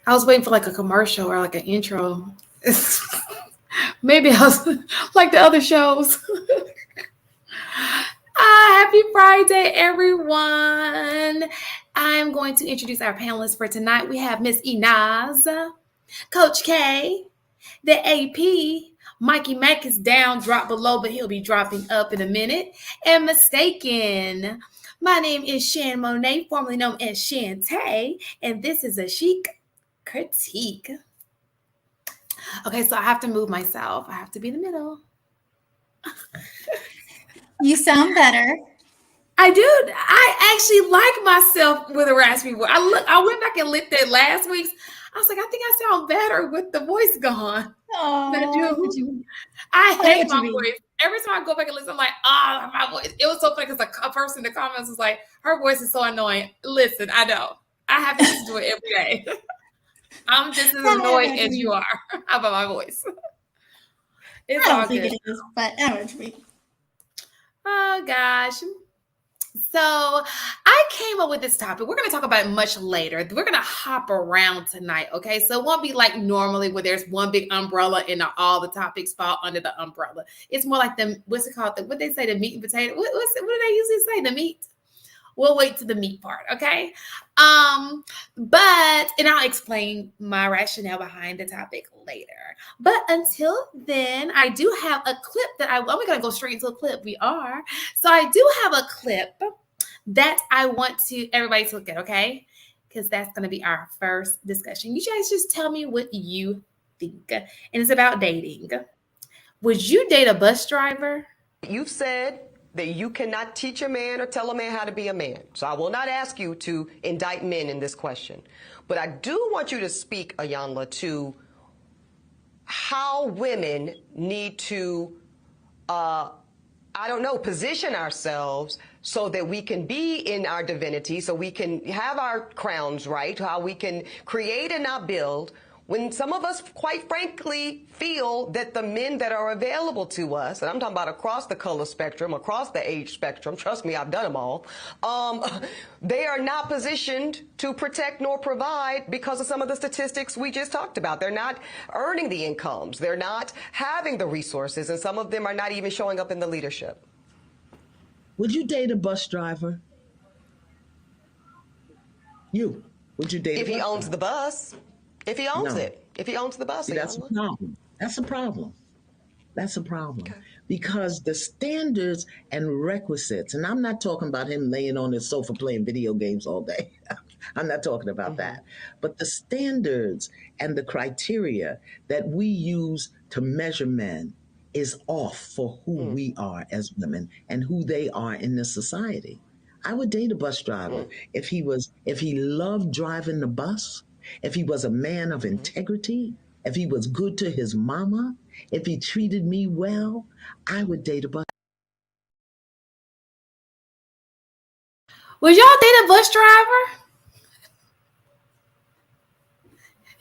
I was waiting for like a commercial or like an intro. Maybe I was like the other shows. Happy Friday, everyone. I'm going to introduce our panelists for tonight. We have Miss Inaz, Coach K, the AP. Mikey Mack is down, drop below, but he'll be dropping up in a minute. And Mistaken. My name is Shan Monet, formerly known as Shantae, and this is a Chic critique. Okay, so I have to move myself. I have to be in the middle. You sound better. I do. I actually like myself with a raspy voice. I went back and looked at last week's. I was like, I think I sound better with the voice gone. Oh, I hate my voice. Every time I go back and listen, I'm like, my voice. It was so funny because a person in the comments was like, her voice is so annoying. Listen, I know. I have to listen to it every day. I'm just as annoyed as you are about my voice. It's all good. It is, but I know what you mean. Oh, gosh. So I came up with this topic. We're going to talk about it much later. We're going to hop around tonight, okay? So it won't be like normally where there's one big umbrella and all the topics fall under the umbrella. It's more like what's it called? What they say, the meat and potato. What do they usually say? The meat? We'll wait to the meat part, okay? And I'll explain my rationale behind the topic later. But until then, I do have a clip we're going to go straight into a clip. We are. So I do have a clip that I want everybody to look at, okay? Because that's going to be our first discussion. You guys just tell me what you think. And it's about dating. Would you date a bus driver? You've said that you cannot teach a man or tell a man how to be a man. So I will not ask you to indict men in this question. But I do want you to speak, Ayanla, to how women need to, position ourselves so that we can be in our divinity, so we can have our crowns right, how we can create and not build, when some of us, quite frankly, feel that the men that are available to us, and I'm talking about across the color spectrum, across the age spectrum, trust me, I've done them all, they are not positioned to protect nor provide because of some of the statistics we just talked about. They're not earning the incomes. They're not having the resources, and some of them are not even showing up in the leadership. Would you date a bus driver? Would you date if a bus he owns driver? the bus? If he owns it. If he owns the bus. See, that's a problem. That's a problem. Okay. Because the standards and requisites, and I'm not talking about him laying on his sofa playing video games all day. I'm not talking about that. But the standards and the criteria that we use to measure men is off for who we are as women and who they are in this society. I would date a bus driver if he loved driving the bus, if he was a man of integrity, if he was good to his mama, if he treated me well, I would date a bus. Would y'all date a bus driver?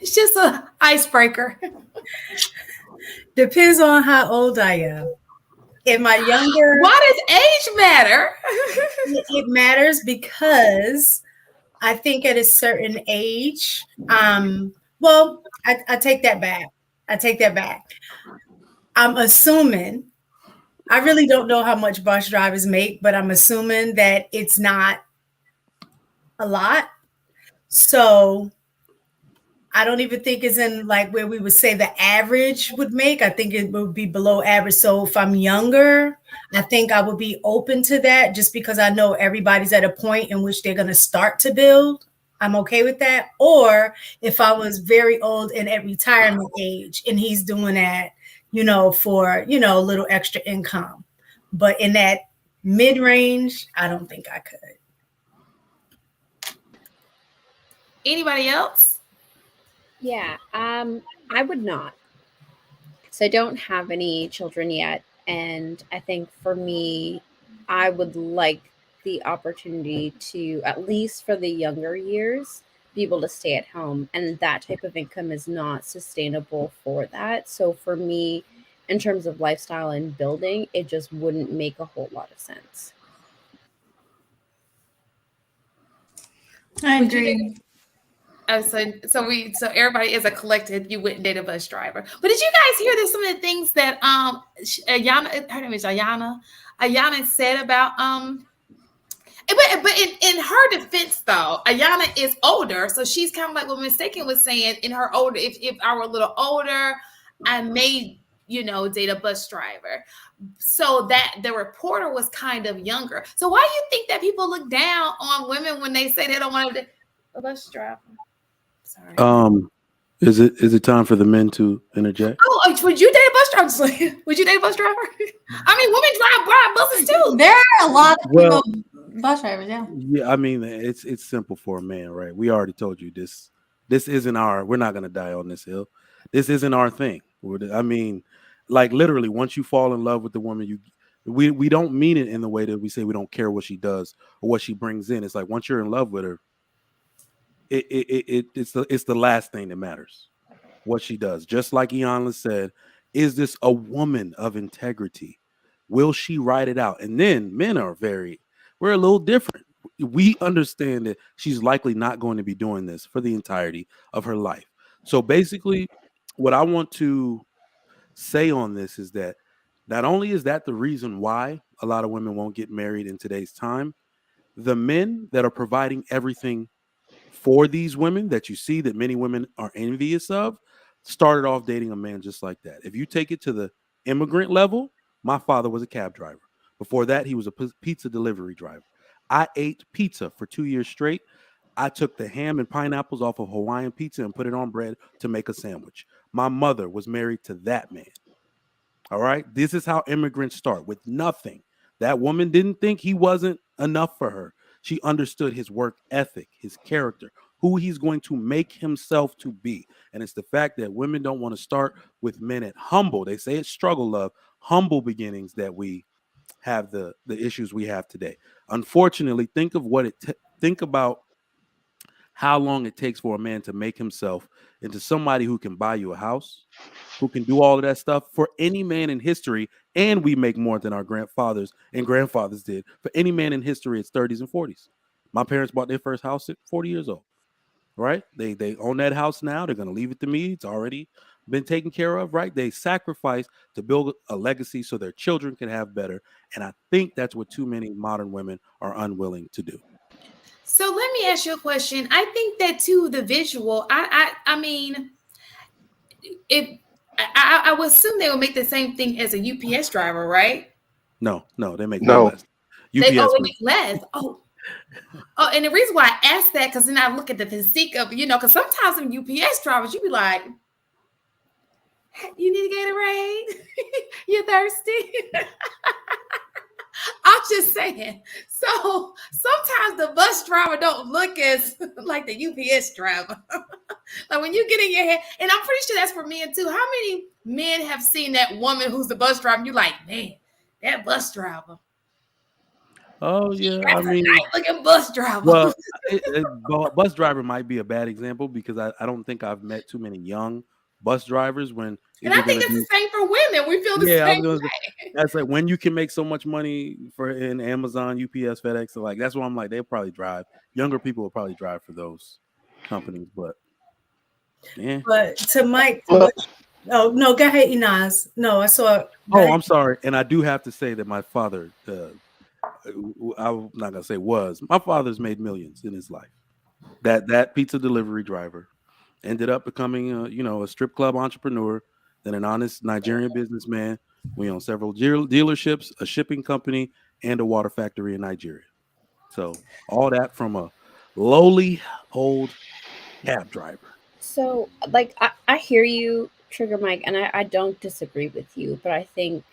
It's just an icebreaker. Depends on how old I am. Am I younger? Why does age matter? It matters because I think at a certain age, I take that back. I'm assuming, I really don't know how much bus drivers make, but I'm assuming that it's not a lot. So I don't even think it's in like where we would say the average would make. I think it would be below average. So if I'm younger, I think I would be open to that just because I know everybody's at a point in which they're going to start to build. I'm okay with that. Or if I was very old and at retirement age and he's doing that, for, a little extra income. But in that mid-range, I don't think I could. Anybody else? Yeah, I would not. So I don't have any children yet. And I think for me, I would like the opportunity to, at least for the younger years, be able to stay at home. And that type of income is not sustainable for that. So for me, in terms of lifestyle and building, it just wouldn't make a whole lot of sense. I agree. So everybody is a collective. You wouldn't date a bus driver. But did you guys hear that some of the things that Ayana, her name is Ayana said about but in her defense though, Ayana is older, so she's kind of like what Mistaken was saying. In her older, if I were a little older, I may date a bus driver. So that the reporter was kind of younger. So why do you think that people look down on women when they say they don't want to date a bus driver? Sorry. Is it time for the men to interject? Oh, would you date a bus driver? Would you date a bus driver? I mean, women drive buses too. There are a lot of people, bus drivers, yeah. Yeah, I mean, it's simple for a man, right? We already told you this isn't we're not gonna die on this hill. This isn't our thing. I mean, like literally, once you fall in love with the woman, we don't mean it in the way that we say we don't care what she does or what she brings in. It's like once you're in love with her, it's the last thing that matters, what she does. Just like Ianla said, is this a woman of integrity? Will she ride it out? And then men we're a little different. We understand that she's likely not going to be doing this for the entirety of her life. So basically, what I want to say on this is that not only is that the reason why a lot of women won't get married in today's time, the men that are providing everything for these women that you see that many women are envious of started off dating a man just like that. If you take it to the immigrant level, my father was a cab driver. Before that, he was a pizza delivery driver. I ate pizza for 2 years straight. I took the ham and pineapples off of Hawaiian pizza and put it on bread to make a sandwich. My mother was married to that man. All right. This is how immigrants start, with nothing. That woman didn't think he wasn't enough for her. She understood his work ethic, his character, who he's going to make himself to be. And it's the fact that women don't want to start with men at humble. They say it's struggle love, humble beginnings that we have the issues we have today. Unfortunately, think about how long it takes for a man to make himself into somebody who can buy you a house, who can do all of that stuff for any man in history. And we make more than our grandfathers and grandfathers did. For any man in history, it's 30s and 40s. My parents bought their first house at 40 years old, right? They own that house now. They're going to leave it to me. It's already been taken care of, right? They sacrifice to build a legacy so their children can have better. And I think that's what too many modern women are unwilling to do. So let me ask you a question. I think that too, the visual, I mean, I would assume they would make the same thing as a UPS driver, right? No, they make less. They make less. Oh, and the reason why I asked that, because then I look at the physique of, because sometimes in UPS drivers, you be like, you need to Gatorade? You thirsty? I'm just saying. So sometimes the bus driver don't look as like the UPS driver. Like when you get in your head, and I'm pretty sure that's for men too. How many men have seen that woman who's the bus driver? And you're like, man, that bus driver. Oh yeah, that's a nice-looking bus driver. Well, bus driver might be a bad example because I don't think I've met too many young bus drivers and I think that's the same for women. We feel the same way. That's like when you can make so much money in Amazon, UPS, FedEx. So like that's why I'm like they'll probably drive. Younger people will probably drive for those companies, but yeah. But to Mike, oh no, go ahead, Inaz. No, I saw. I'm sorry, and I do have to say that my father. I'm not gonna say my father's made millions in his life. That pizza delivery driver ended up becoming a strip club entrepreneur, then an honest Nigerian businessman. We own several dealerships, a shipping company, and a water factory in Nigeria. So all that from a lowly old cab driver. So like I hear you, Trigger Mike, and I don't disagree with you, but I think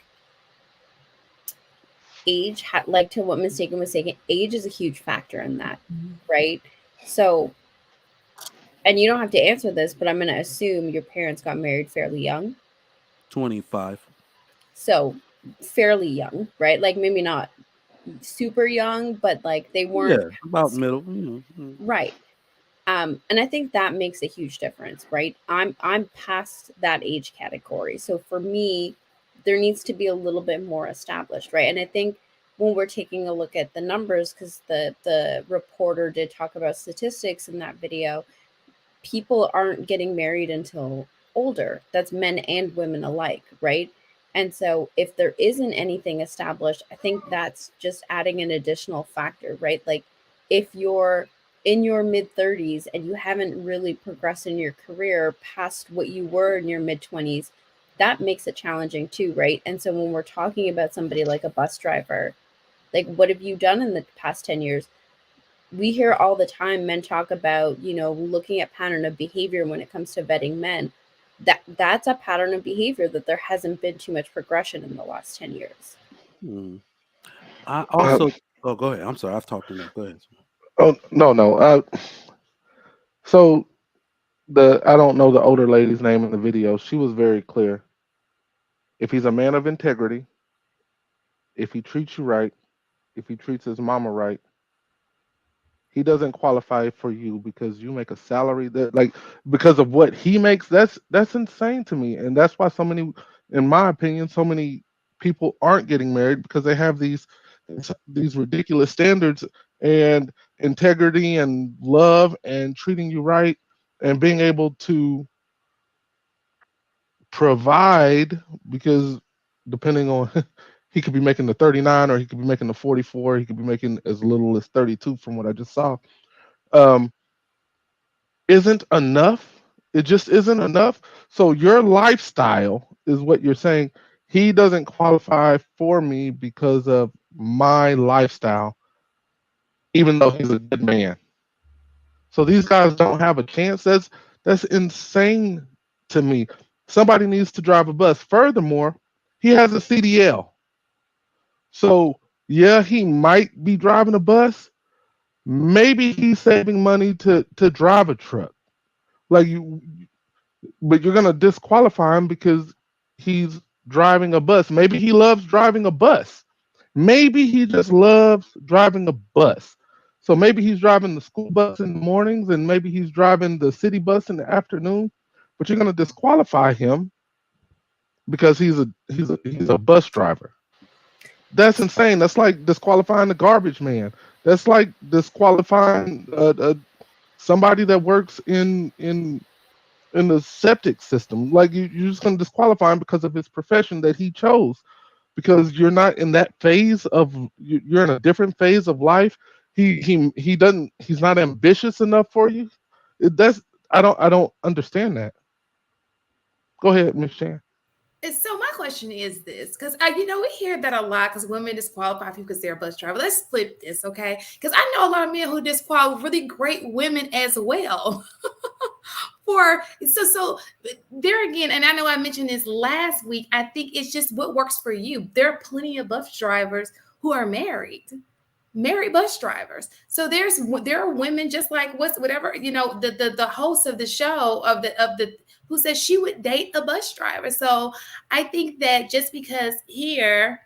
age, like to what Mistaken was saying, age is a huge factor in that, right? So, and you don't have to answer this, but I'm going to assume your parents got married fairly young. 25. So fairly young, right? Like maybe not super young, but like they weren't about middle, right? And I think that makes a huge difference, right? I'm past that age category, so for me, there needs to be a little bit more established, right? And I think when we're taking a look at the numbers, because the reporter did talk about statistics in that video, people aren't getting married until older. That's men and women alike, right? And so if there isn't anything established, I think that's just adding an additional factor, right? Like if you're in your mid 30s and you haven't really progressed in your career past what you were in your mid 20s, that makes it challenging too, right? And so when we're talking about somebody like a bus driver, like what have you done in the past 10 years? We hear all the time men talk about, looking at pattern of behavior when it comes to vetting men. That's a pattern of behavior that there hasn't been too much progression in the last 10 years. I also go ahead. I'm sorry, I've talked enough. Go ahead. Oh no. So I don't know the older lady's name in the video. She was very clear. If he's a man of integrity, if he treats you right, if he treats his mama right, he doesn't qualify for you because you make a salary that, like, because of what he makes. That's insane to me, and that's why so many, in my opinion, so many people aren't getting married, because they have these ridiculous standards, and integrity and love and treating you right and being able to provide, because depending on he could be making the 39, or he could be making the 44, he could be making as little as 32 from what I just saw. Isn't enough. It just isn't enough. So your lifestyle is what you're saying. He doesn't qualify for me because of my lifestyle, even though he's a good man. So these guys don't have a chance. That's insane to me. Somebody needs to drive a bus. Furthermore, he has a CDL. So yeah, he might be driving a bus. Maybe he's saving money to drive a truck. Like but you're gonna disqualify him because he's driving a bus. Maybe he loves driving a bus. Maybe he just loves driving a bus. So maybe he's driving the school bus in the mornings, and maybe he's driving the city bus in the afternoon. But you're gonna disqualify him because he's a bus driver. That's insane. That's like disqualifying the garbage man. That's like disqualifying somebody that works in the septic system. Like you're just going to disqualify him because of his profession that he chose, because you're not in that phase of, you're in a different phase of life. He's not ambitious enough for you. I don't understand that. Go ahead, Ms. Chan. So my question is this, because we hear that a lot, because women disqualify people because they're a bus driver. Let's flip this, okay? Because I know a lot of men who disqualify really great women as well. So there again, and I know I mentioned this last week, I think it's just what works for you. There are plenty of bus drivers who are married bus drivers. So there are women just like the host of the show of the who says she would date a bus driver. So I think that just because here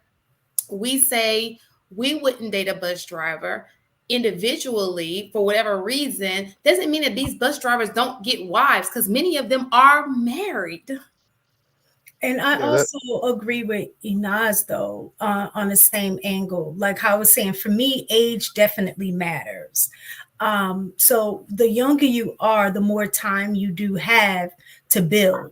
we say we wouldn't date a bus driver individually for whatever reason, doesn't mean that these bus drivers don't get wives, because many of them are married. And I also agree with Inaz, though, on the same angle. Like how I was saying, for me, age definitely matters. So the younger you are, the more time you do have to build.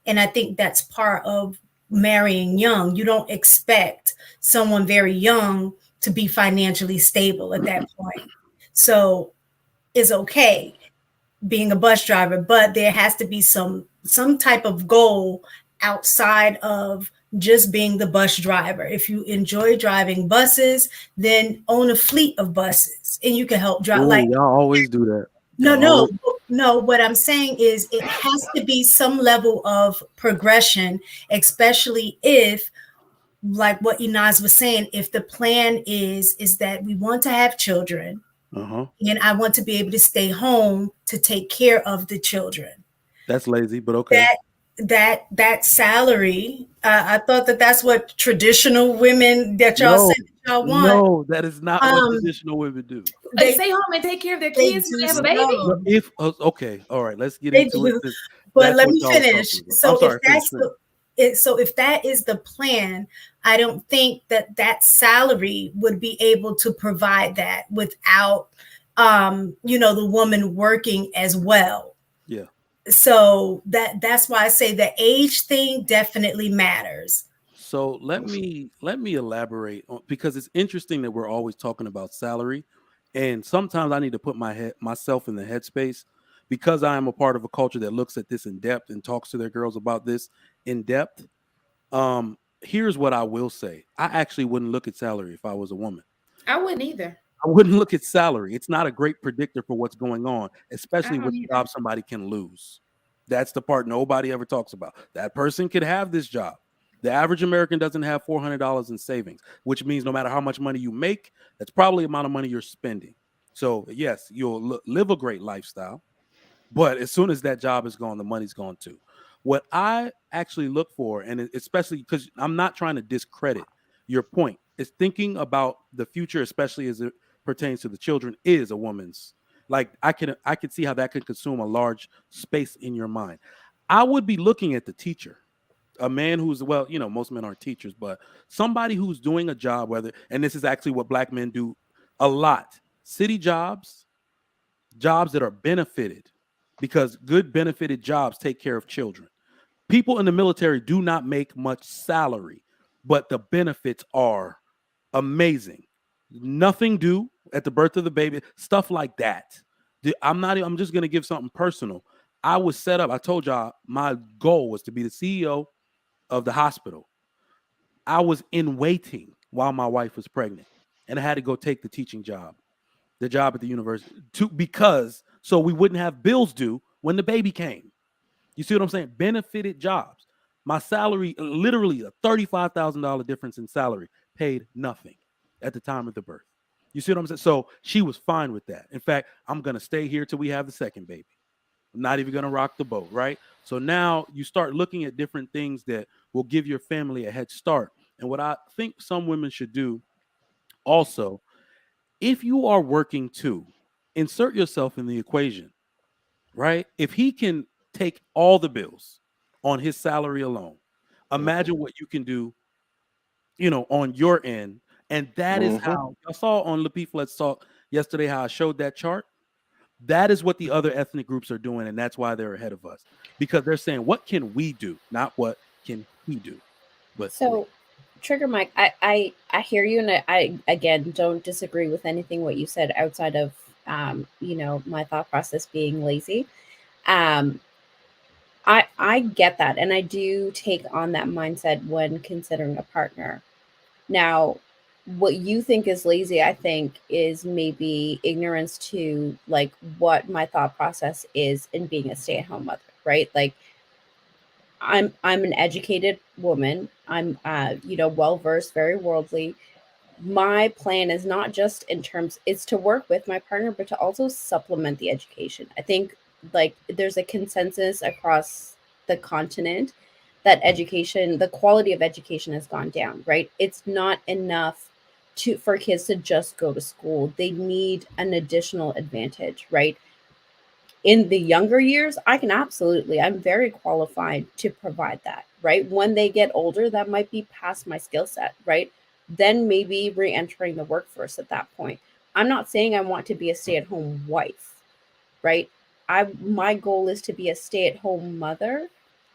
And I think that's part of marrying young. You don't expect someone very young to be financially stable at that point. So it's okay being a bus driver, but there has to be some type of goal outside of just being the bus driver. If you enjoy driving buses, then own a fleet of buses and you can help drive. Ooh, y'all always do that. No. What I'm saying is it has to be some level of progression, especially if, like what Inaz was saying, if the plan is that we want to have children, and I want to be able to stay home to take care of the children. That's lazy, but okay. That salary, I thought that's what traditional women that y'all said that y'all want. No, that is not what traditional women do. They stay home and take care of their kids when they have a baby. Okay, all right, let's get into it. But let me finish. So if that is the plan, I don't think that salary would be able to provide that without the woman working as well. So that's why I say the age thing definitely matters. So let me elaborate on, because it's interesting that we're always talking about salary, and sometimes I need to put myself in the headspace, because I am a part of a culture that looks at this in depth and talks to their girls about this in depth. Here's what I will say: I actually wouldn't look at salary if I was a woman. I wouldn't either. I wouldn't look at salary. It's not a great predictor for what's going on, I especially don't with either. jobs somebody can lose. That's the part nobody ever talks about. That person could have this job. The average American doesn't have $400 in savings, which means no matter how much money you make, that's probably the amount of money you're spending. So, yes, you'll live a great lifestyle, but as soon as that job is gone, the money's gone too. What I actually look for, and especially because I'm not trying to discredit your point, is thinking about the future, especially as it pertains to the children, is a woman's. Like I could see how that could consume a large space in your mind. I would be looking at the teacher, a man who's, well, most men aren't teachers, but somebody who's doing a job, whether, and this is actually what black men do a lot, city jobs that are benefited, because good benefited jobs take care of children. People in the military do not make much salary, but the benefits are amazing. Nothing due at the birth of the baby, stuff like that. I'm just going to give something personal. I was set up. I told y'all my goal was to be the CEO of the hospital. I was in waiting while my wife was pregnant, and I had to go take the job at the university, because so we wouldn't have bills due when the baby came. You see what I'm saying? Benefited jobs. My salary, literally a $35,000 difference in salary, paid nothing at the time of the birth. You see what I'm saying? So she was fine with that. In fact, I'm going to stay here till we have the second baby. I'm not even going to rock the boat, right? So now you start looking at different things that will give your family a head start. And what I think some women should do also, if you are working too, insert yourself in the equation, right? If he can take all the bills on his salary alone, imagine what you can do, on your end. And that is how I saw on Lapeef Let's Talk yesterday, how I showed that chart. That is what the other ethnic groups are doing, and that's why they're ahead of us, because they're saying, what can we do, not what can he do. But So, Trigger Mike, I hear you, and I again don't disagree with anything what you said outside of my thought process being lazy. Um, I get that, and I do take on that mindset when considering a partner. Now, what you think is lazy, I think, is maybe ignorance to like what my thought process is in being a stay-at-home mother, right? Like I'm an educated woman. I'm well versed, very worldly. My plan is not just in terms it's to work with my partner, but to also supplement the education. I think like there's a consensus across the continent that education, the quality of education has gone down, right? It's not enough for kids to just go to school. They need an additional advantage, right? In the younger years, I'm very qualified to provide that, right? When they get older, that might be past my skill set, right? Then maybe re-entering the workforce at that point. I'm not saying I want to be a stay-at-home wife, right? My goal is to be a stay-at-home mother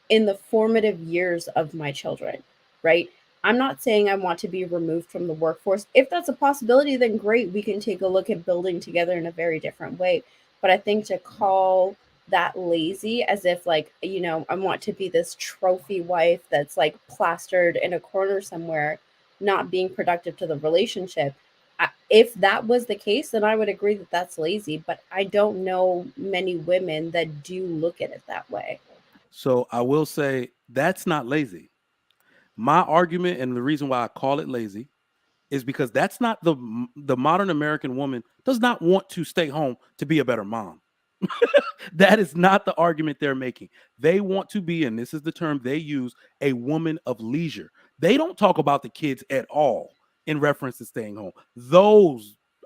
in the formative years of my children, right? I'm not saying I want to be removed from the workforce. If that's a possibility, then great. We can take a look at building together in a very different way. But I think to call that lazy as if like, I want to be this trophy wife that's like plastered in a corner somewhere, not being productive to the relationship. If that was the case, then I would agree that that's lazy. But I don't know many women that do look at it that way. so I will say that's not lazy. My argument, and the reason why I call it lazy, is because that's not the modern American woman does not want to stay home to be a better mom. That is not the argument they're making. They want to be, and this is the term they use, a woman of leisure. They don't talk about the kids at all in reference to staying home.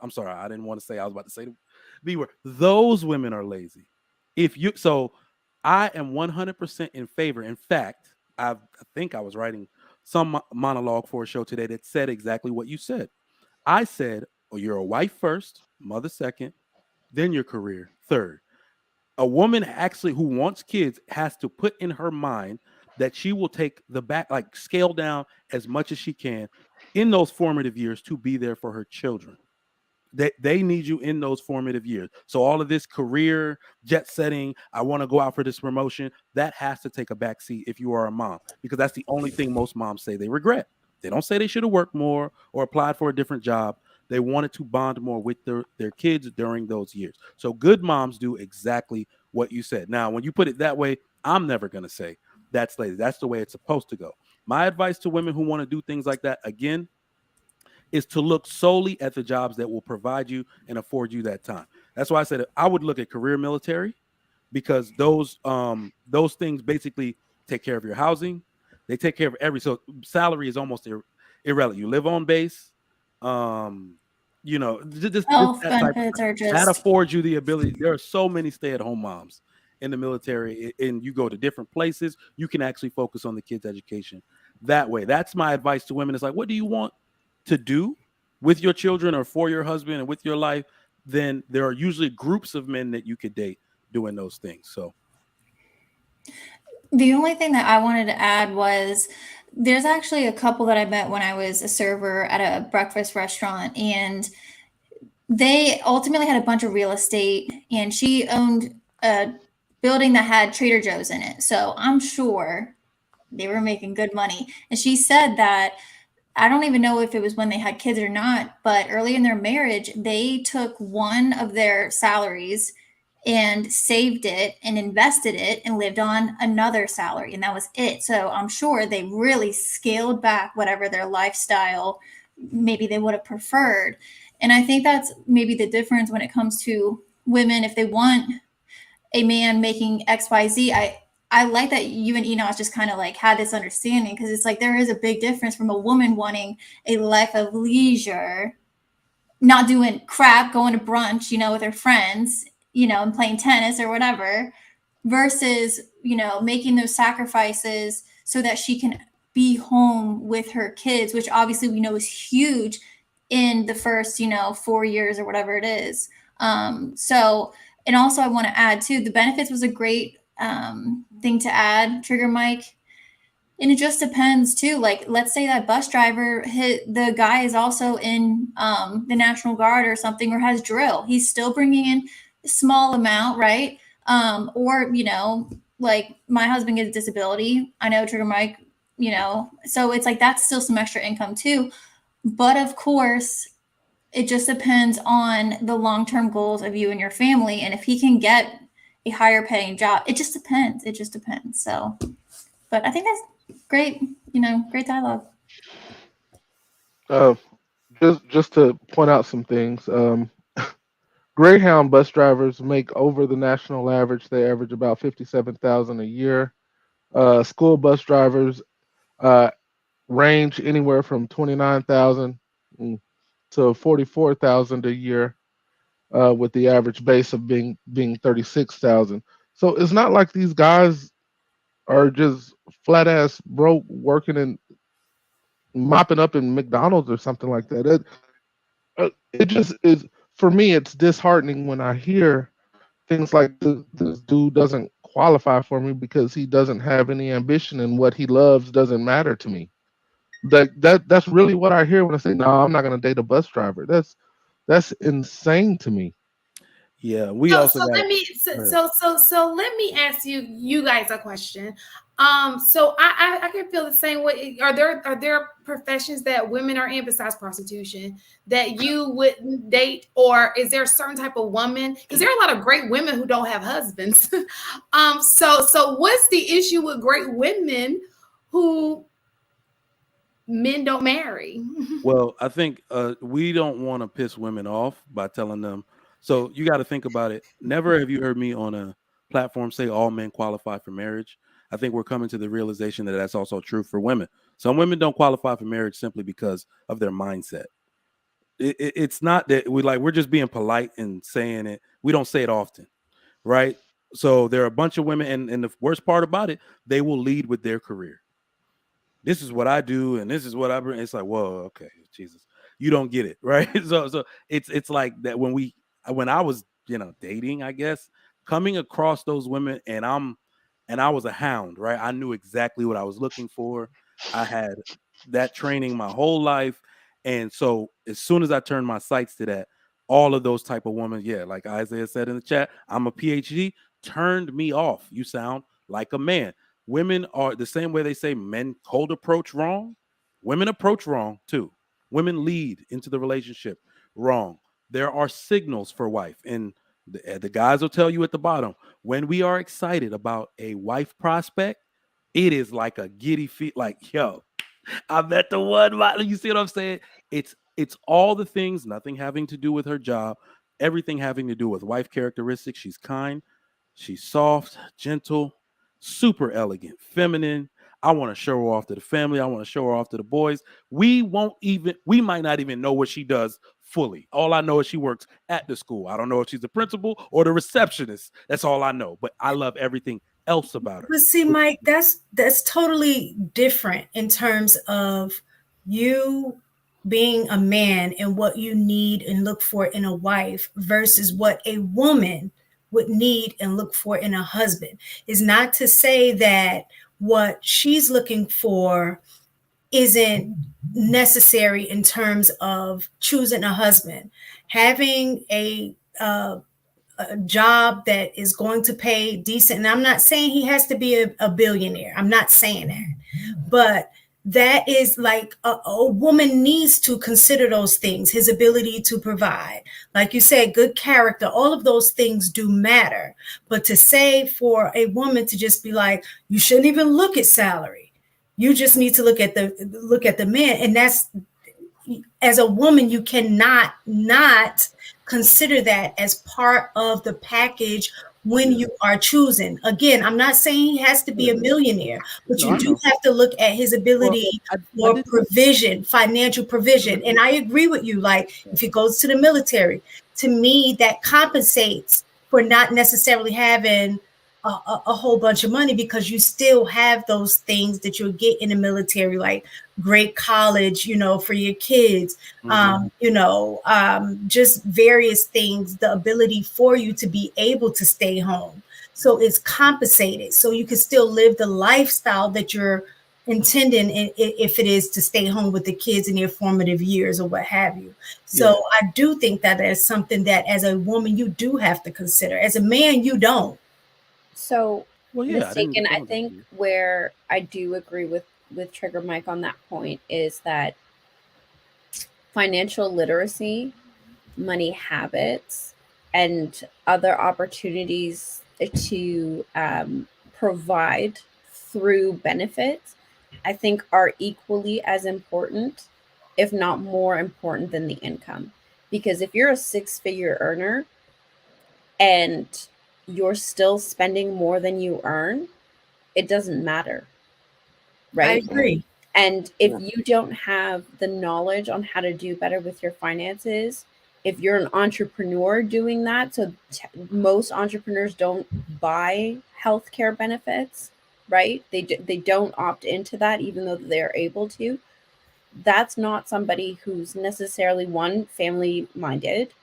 I'm sorry, I didn't want to say, I was about to say the B word. Those women are lazy. So I am 100% in favor. In fact, I think I was writing some monologue for a show today that said exactly what you said. I said, you're a wife first, mother second, then your career third. A woman actually who wants kids has to put in her mind that she will take the back, like scale down as much as she can in those formative years to be there for her children. They need you in those formative years. So all of this career jet setting, I want to go out for this promotion, that has to take a back seat if you are a mom, because that's the only thing most moms say they regret. They don't say they should have worked more or applied for a different job. They wanted to bond more with their kids during those years. So good moms do exactly what you said. Now, when you put it that way, I'm never going to say that's lazy. That's the way it's supposed to go. My advice to women who want to do things like that, again, is to look solely at the jobs that will provide you and afford you that time. That's why I said I would look at career military, because those things basically take care of your housing. They take care of so salary is almost irrelevant. You live on base. Health That type of benefits are that just affords you the ability. There are so many stay-at-home moms in the military, and you go to different places. You can actually focus on the kids' education that way. That's my advice to women. It's like, what do you want to do with your children or for your husband and with your life? Then there are usually groups of men that you could date doing those things. So the only thing that I wanted to add was there's actually a couple that I met when I was a server at a breakfast restaurant, and they ultimately had a bunch of real estate, and she owned a building that had Trader Joe's in it. So I'm sure they were making good money. And she said that, I don't even know if it was when they had kids or not, but early in their marriage, they took one of their salaries and saved it and invested it and lived on another salary. And that was it. So I'm sure they really scaled back whatever their lifestyle maybe they would have preferred. And I think that's maybe the difference when it comes to women. If they want a man making XYZ, I like that you and Enos just kind of like had this understanding, because it's like there is a big difference from a woman wanting a life of leisure, not doing crap, going to brunch, with her friends, and playing tennis or whatever, versus, making those sacrifices so that she can be home with her kids, which obviously we know is huge in the first, 4 years or whatever it is. So, and also I want to add too, the benefits was a great thing to add, Trigger Mike. And it just depends too. Like, let's say that bus driver, the guy is also in the National Guard or something, or has drill. He's still bringing in a small amount, right? Or, like my husband gets a disability. I know, Trigger Mike, so it's like that's still some extra income too. But of course, it just depends on the long-term goals of you and your family. And if he can get a higher paying job, it just depends. So, but I think that's great, great dialogue. Just to point out some things. Greyhound bus drivers make over the national average. They average about 57,000 a year. School bus drivers range anywhere from 29,000 to 44,000 a year, with the average base of being 36,000. So it's not like these guys are just flat ass broke working and mopping up in McDonald's or something like that. It just is, for me. It's disheartening when I hear things like this dude doesn't qualify for me because he doesn't have any ambition, and what he loves doesn't matter to me. That's really what I hear when I say, no, I'm not going to date a bus driver. That's insane to me. Yeah, we so, also so got. let me so let me ask you guys a question. So I can feel the same way. Are there professions that women are in besides prostitution that you wouldn't date, or is there a certain type of woman? Because there are a lot of great women who don't have husbands. So what's the issue with great women who men don't marry? Well, I think we don't want to piss women off by telling them. So you got to think about it. Never have you heard me on a platform say all men qualify for marriage. I think we're coming to the realization that that's also true for women. Some women don't qualify for marriage simply because of their mindset. It's not that we're just being polite and saying it. We don't say it often, right? So there are a bunch of women, and the worst part about it, they will lead with their career. This is what I do, and this is what I bring. It's like, whoa, okay, Jesus, you don't get it, right? So it's like that when I was dating, I guess coming across those women, and I was a hound, right? I knew exactly what I was looking for. I had that training my whole life. And so as soon as I turned my sights to that, all of those type of women, yeah, like Isaiah said in the chat, I'm a PhD, turned me off. You sound like a man. Women are the same way they say men cold approach wrong. Women approach wrong too. Women lead into the relationship wrong. There are signals for wife, and the guys will tell you at the bottom when we are excited about a wife prospect, it is like a giddy feet. Like, yo, I met the one. You see what I'm saying? It's all the things, nothing having to do with her job, everything having to do with wife characteristics. She's kind, she's soft, gentle, super elegant, feminine. I want to show her off to the family. I want to show her off to the boys. We might not even know what she does fully. All I know is she works at the school. I don't know if she's the principal or the receptionist. That's all I know. But I love everything else about her. But see, Mike, that's totally different in terms of you being a man and what you need and look for in a wife versus what a woman would need and look for in a husband. Is not to say that what she's looking for isn't necessary in terms of choosing a husband. Having a job that is going to pay decent. And I'm not saying he has to be a billionaire. I'm not saying that. But that is like a woman needs to consider those things, his ability to provide. Like you said, good character, all of those things do matter. But to say for a woman to just be like, you shouldn't even look at salary. You just need to look at the man. And that's, as a woman, you cannot not consider that as part of the package when you are choosing. Again, I'm not saying he has to be a millionaire, but you do have to look at his ability for provision, financial provision. And I agree with you. Like if he goes to the military, to me, that compensates for not necessarily having a whole bunch of money, because you still have those things that you'll get in the military, like great college, for your kids, just various things, the ability for you to be able to stay home. So it's compensated. So you can still live the lifestyle that you're intending, if it is to stay home with the kids in their formative years or what have you. So I do think that is something that as a woman, you do have to consider. As a man, you don't. So mistaken, I think where I do agree with Trigger Mike on that point is that financial literacy, money habits, and other opportunities to provide through benefits, I think are equally as important, if not more important than the income. Because if you're a 6-figure earner and you're still spending more than you earn, it doesn't matter, right? I agree. And if you don't have the knowledge on how to do better with your finances, if you're an entrepreneur doing that, so most entrepreneurs don't buy healthcare benefits, right? They don't opt into that, even though they're able to. That's not somebody who's necessarily, one, family minded,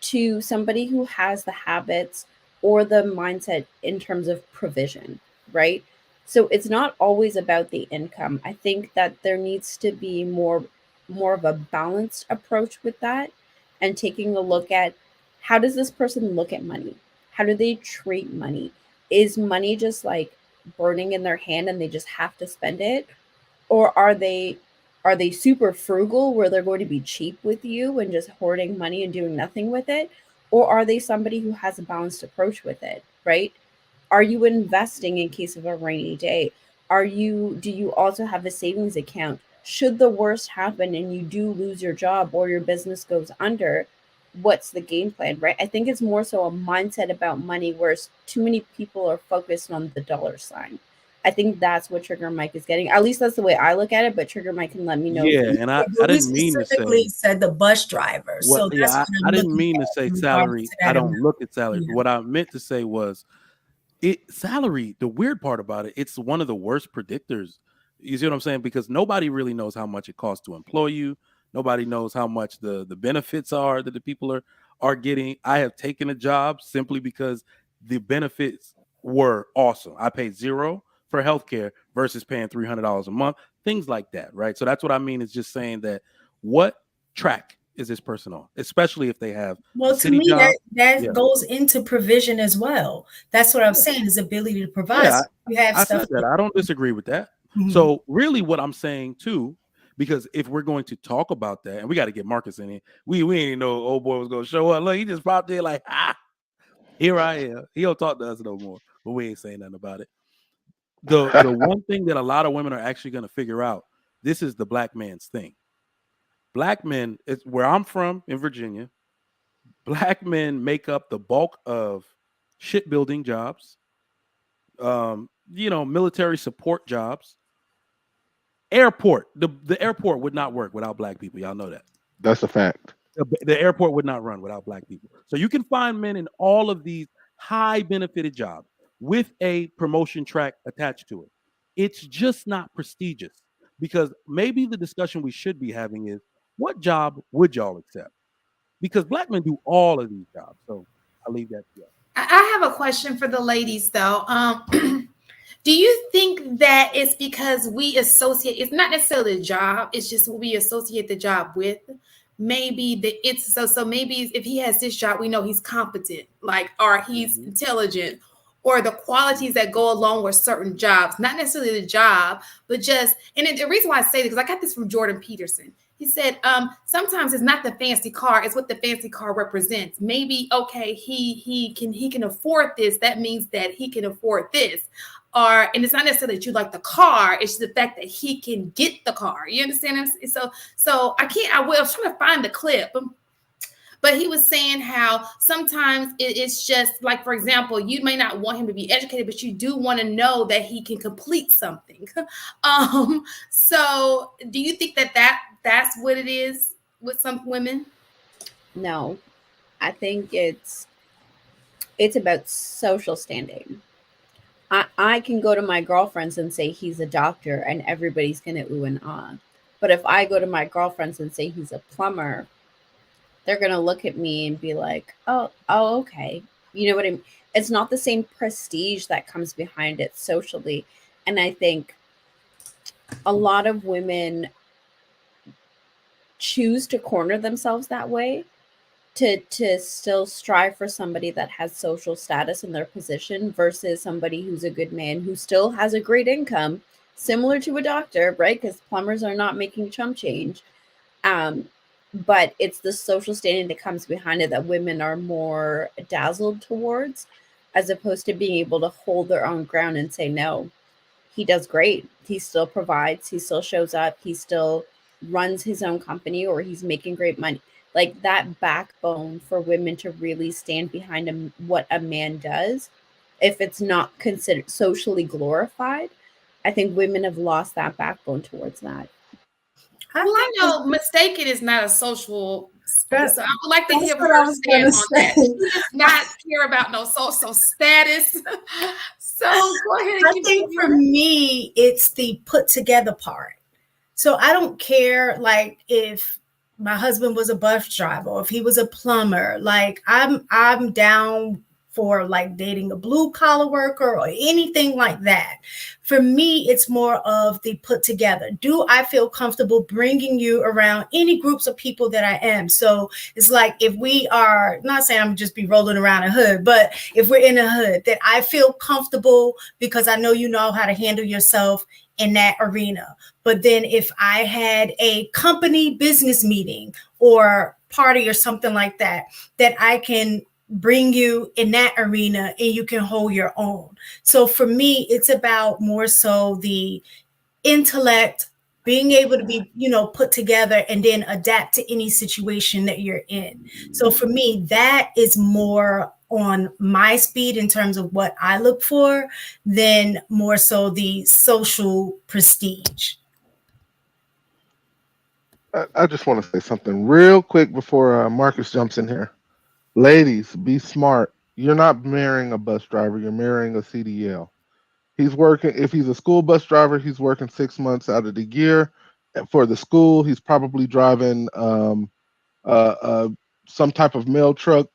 two, somebody who has the habits or the mindset in terms of provision, right? So it's not always about the income. I think that there needs to be more of a balanced approach with that, and taking a look at, how does this person look at money? How do they treat money? Is money just like burning in their hand and they just have to spend it? Or are they super frugal where they're going to be cheap with you and just hoarding money and doing nothing with it? Or are they somebody who has a balanced approach with it, right? Are you investing in case of a rainy day? Do you also have a savings account? Should the worst happen and you do lose your job or your business goes under, what's the game plan, right? I think it's more so a mindset about money, whereas too many people are focused on the dollar sign. I think that's what Trigger Mike is getting. At least that's the way I look at it, but Trigger Mike can let me know. Yeah, and I didn't mean to say said the bus driver. So that's I didn't mean to say salary. I don't look at salary. Yeah. What I meant to say was salary. The weird part about it, it's one of the worst predictors. You see what I'm saying? Because nobody really knows how much it costs to employ you. Nobody knows how much the benefits are that the people are getting. I have taken a job simply because the benefits were awesome. I paid zero for healthcare versus paying $300 a month, things like that, right? So that's what I mean is just saying that what track is this person on, especially if they have a Well, to city me, job. that Yeah. goes into provision as well. That's what I'm saying is ability to provide. Yeah, So you have I stuff said that. I don't disagree with that. Mhm. So really what I'm saying too, because if we're going to talk about that, and we got to get Marcus in here, we ain't know old boy was gonna show up. Look, he just popped in like, here I am. He don't talk to us no more, but we ain't saying nothing about it. The one thing that a lot of women are actually gonna figure out, this is the black man's thing. Black men, it's where I'm from in Virginia, black men make up the bulk of shipbuilding jobs, military support jobs. Airport, the airport would not work without black people. Y'all know that. That's a fact. The airport would not run without black people. So you can find men in all of these high benefited jobs with a promotion track attached to it. It's just not prestigious, because maybe the discussion we should be having is, what job would y'all accept? Because black men do all of these jobs. So I'll leave that to you. I have a question for the ladies though. Do you think that it's because we associate, it's not necessarily a job, it's just what we associate the job with? Maybe so maybe if he has this job, we know he's competent, like, or he's intelligent, or the qualities that go along with certain jobs, not necessarily the job, but just, and the reason why I say this, because I got this from Jordan Peterson. He said, sometimes it's not the fancy car, it's what the fancy car represents. Maybe, okay, he can afford this. That means that he can afford this. And it's not necessarily that you like the car, it's the fact that he can get the car. You understand? So I was trying to find the clip, but he was saying how sometimes it's just like, for example, you may not want him to be educated, but you do want to know that he can complete something. So do you think that's what it is with some women? No, I think it's about social standing. I can go to my girlfriends and say he's a doctor and everybody's going to ooh and ah. But if I go to my girlfriends and say he's a plumber, they're going to look at me and be like, oh, okay. You know what I mean? It's not the same prestige that comes behind it socially. And I think a lot of women choose to corner themselves that way to still strive for somebody that has social status in their position versus somebody who's a good man who still has a great income, similar to a doctor, right? Because plumbers are not making chump change. But it's the social standing that comes behind it that women are more dazzled towards, as opposed to being able to hold their own ground and say, no, he does great. He still provides, he still shows up, he still runs his own company, or he's making great money. Like that backbone for women to really stand behind what a man does, if it's not considered socially glorified, I think women have lost that backbone towards that. Well, I know mistaken is not a social. So I would like to hear what her I was stand gonna on that. say. She does not care about no social status. So go ahead. I think for me, it's the put together part. So I don't care, like, if my husband was a bus driver or if he was a plumber. Like I'm down for like dating a blue collar worker or anything like that. For me, it's more of the put together. Do I feel comfortable bringing you around any groups of people that I am? So it's like, if we are, not saying I'm just be rolling around a hood, but if we're in a hood, that I feel comfortable because I know you know how to handle yourself in that arena. But then if I had a company business meeting or party or something like that, that I can bring you in that arena and you can hold your own. So for me, it's about more so the intellect, being able to be, put together and then adapt to any situation that you're in. So for me, that is more on my speed in terms of what I look for than more so the social prestige. I just want to say something real quick before Marcus jumps in here. Ladies, be smart. You're not marrying a bus driver. You're marrying a CDL. He's working, if he's a school bus driver, he's working 6 months out of the year. And for the school, he's probably driving some type of mail truck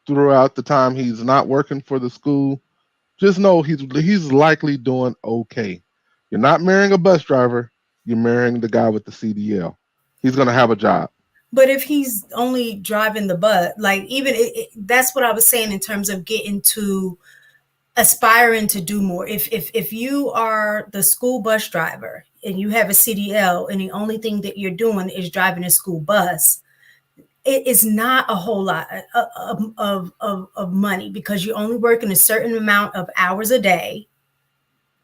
throughout the time he's not working for the school, just know he's likely doing okay. You're not marrying a bus driver. You're marrying the guy with the CDL. He's gonna have a job. But if he's only driving the bus, like even that's what I was saying in terms of getting to aspiring to do more. If you are the school bus driver and you have a CDL and the only thing that you're doing is driving a school bus, it is not a whole lot of money because you're only working a certain amount of hours a day.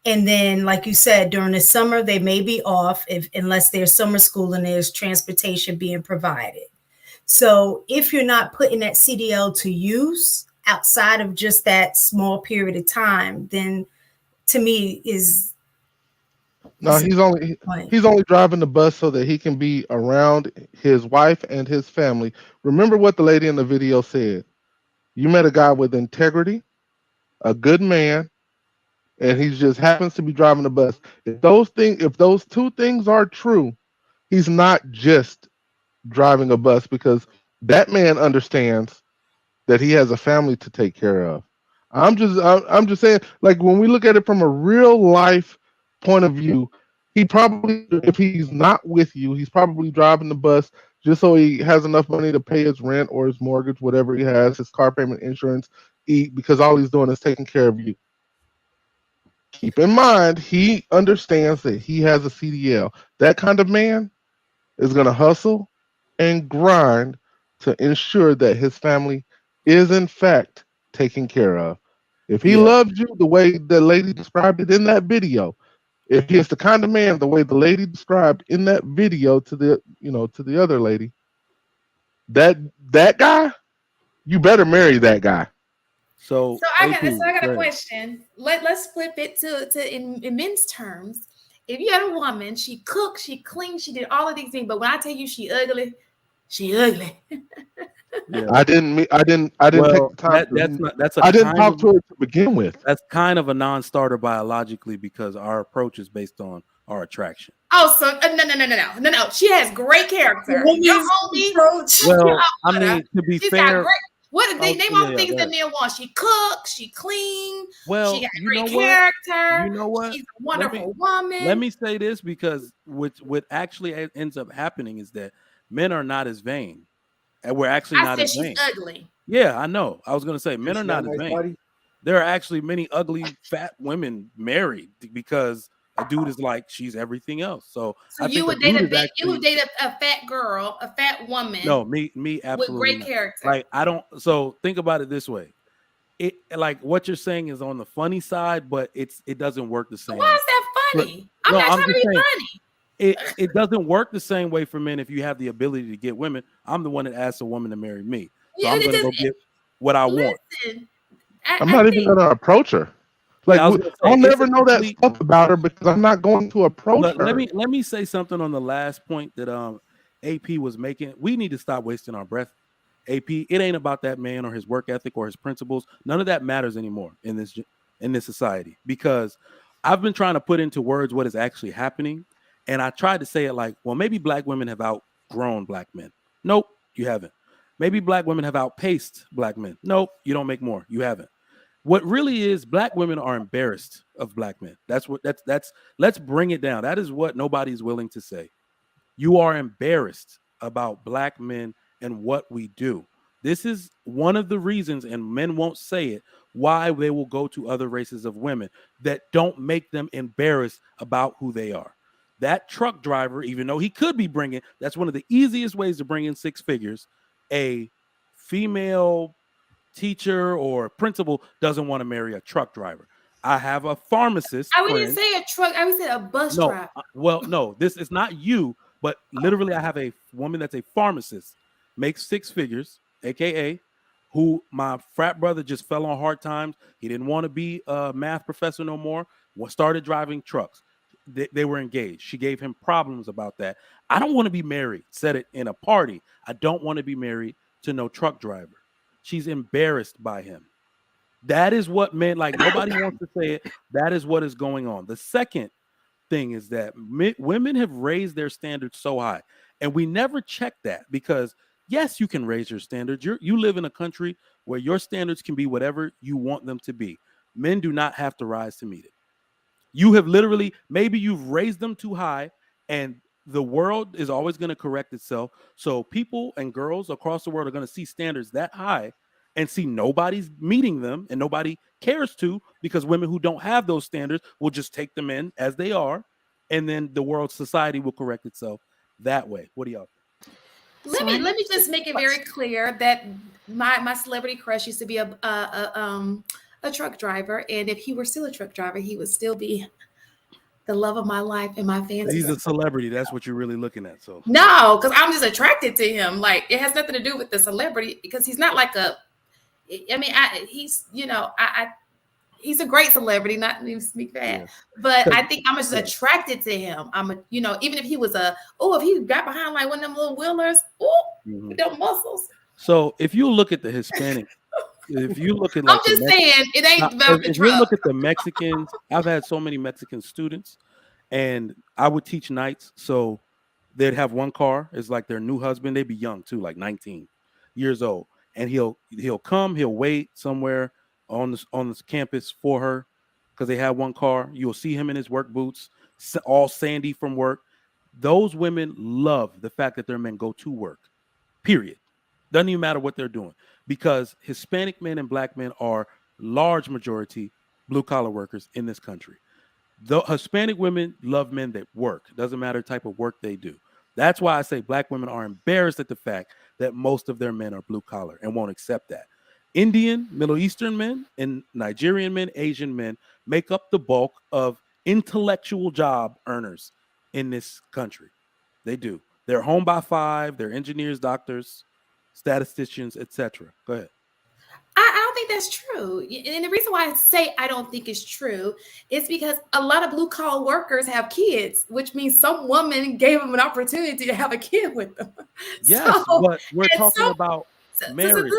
And then, like you said, during the summer, they may be off unless there's summer school and there's transportation being provided. So if you're not putting that CDL to use outside of just that small period of time, then to me No, he's only driving the bus so that he can be around his wife and his family. Remember what the lady in the video said. You met a guy with integrity, a good man, and he just happens to be driving the bus. If those two things are true, he's not just driving a bus because that man understands that he has a family to take care of. I'm just saying, like when we look at it from a real life point of view, he probably, if he's not with you, he's probably driving the bus just so he has enough money to pay his rent or his mortgage, whatever he has, his car payment, insurance, eat, because all he's doing is taking care of you. Keep in mind, he understands that he has a CDL. That kind of man is going to hustle and grind to ensure that his family is, in fact, taken care of. If he loves you the way the lady described it in that video, if he is the kind of man the way the lady described in that video to the other lady, that guy, you better marry that guy. So I got a question. Let's flip it to in men's terms. If you had a woman, she cooked, she cleaned, she did all of these things, but when I tell you she ugly, she ugly. Yeah. I didn't take the time. I didn't talk to her to begin with. That's kind of a non-starter biologically because our approach is based on our attraction. Oh, so no. She has great character. Your homie. Well, I mean, to be fair. What they name all the things that men want? She cooks, she clean, well, she got great character. You know what? She's a wonderful woman. Let me say this because what actually ends up happening is that men are not as vain. And we're actually not as vain. She's ugly. Yeah, I know. I was gonna say men are not as vain. There are actually many ugly fat women married because a dude is like she's everything else. So you would date a fat girl, a fat woman. No, me absolutely with great not. character. Like I don't. So think about it this way. It like what you're saying is on the funny side, but it doesn't work the same. Why is that funny? I'm not trying to be funny. It doesn't work the same way for men if you have the ability to get women. I'm the one that asked a woman to marry me. So I'm gonna go get what I want. I'm not even gonna approach her. Like I'll never know that stuff about her because I'm not going to approach her. Let me say something on the last point that AP was making. We need to stop wasting our breath. AP, it ain't about that man or his work ethic or his principles. None of that matters anymore in this society because I've been trying to put into words what is actually happening. And I tried to say it like, well, maybe black women have outgrown black men. Nope, you haven't. Maybe black women have outpaced black men. Nope, you don't make more. You haven't. What really is, black women are embarrassed of black men. That's let's bring it down. That is what nobody's willing to say. You are embarrassed about black men and what we do. This is one of the reasons, and men won't say it, why they will go to other races of women that don't make them embarrassed about who they are. That truck driver, even though he could be bringing, that's one of the easiest ways to bring in six figures, a female teacher or principal doesn't want to marry a truck driver. I have a pharmacist. I wouldn't say a truck. I would say a bus driver. Well, no, this is not you, but literally I have a woman that's a pharmacist, makes six figures, aka who my frat brother just fell on hard times. He didn't want to be a math professor no more. Started driving trucks. They were engaged. She gave him problems about that. I don't want to be married. Said it in a party. I don't want to be married to no truck driver. She's embarrassed by him. That is what men, like nobody wants to say it. That is what is going on. The second thing is that women have raised their standards so high, and we never check that because Yes, you can raise your standards. You live in a country where your standards can be whatever you want them to be. Men do not have to rise to meet it. You have literally, maybe you've raised them too high, and the world is always going to correct itself. So people and girls across the world are going to see standards that high and see nobody's meeting them and nobody cares to, because women who don't have those standards will just take them in as they are. And then the world society will correct itself that way. What do y'all think? Let me just make it very clear that my celebrity crush used to be a truck driver, and if he were still a truck driver, he would still be the love of my life and my fantasy. He's a celebrity. That's what you're really looking at. So no, because I'm just attracted to him. Like, it has nothing to do with the celebrity, because he's not like a. I mean, he's he's a great celebrity, not to speak bad, but I think I'm just attracted to him. Even if he was if he got behind like one of them little wheelers, with them muscles. So if you look at the Hispanic, if you look at I'm just saying, it ain't about the if you look at the Mexicans, I've had so many Mexican students, and I would teach nights. So they'd have one car. It's like their new husband. They'd be young too, like 19 years old, and he'll come. He'll wait somewhere on this campus for her because they have one car. You'll see him in his work boots, all sandy from work. Those women love the fact that their men go to work. Period. Doesn't even matter what they're doing, because Hispanic men and black men are large majority blue collar workers in this country. The Hispanic women love men that work. Doesn't matter the type of work they do. That's why I say black women are embarrassed at the fact that most of their men are blue collar and won't accept that. Indian, Middle Eastern men, and Nigerian men, Asian men make up the bulk of intellectual job earners in this country. They do. They're home by 5. They're engineers, doctors, statisticians, etc. Go ahead. I don't think that's true. And the reason why I say I don't think it's true is because a lot of blue collar workers have kids, which means some woman gave them an opportunity to have a kid with them. Yes, but we're talking about marriage.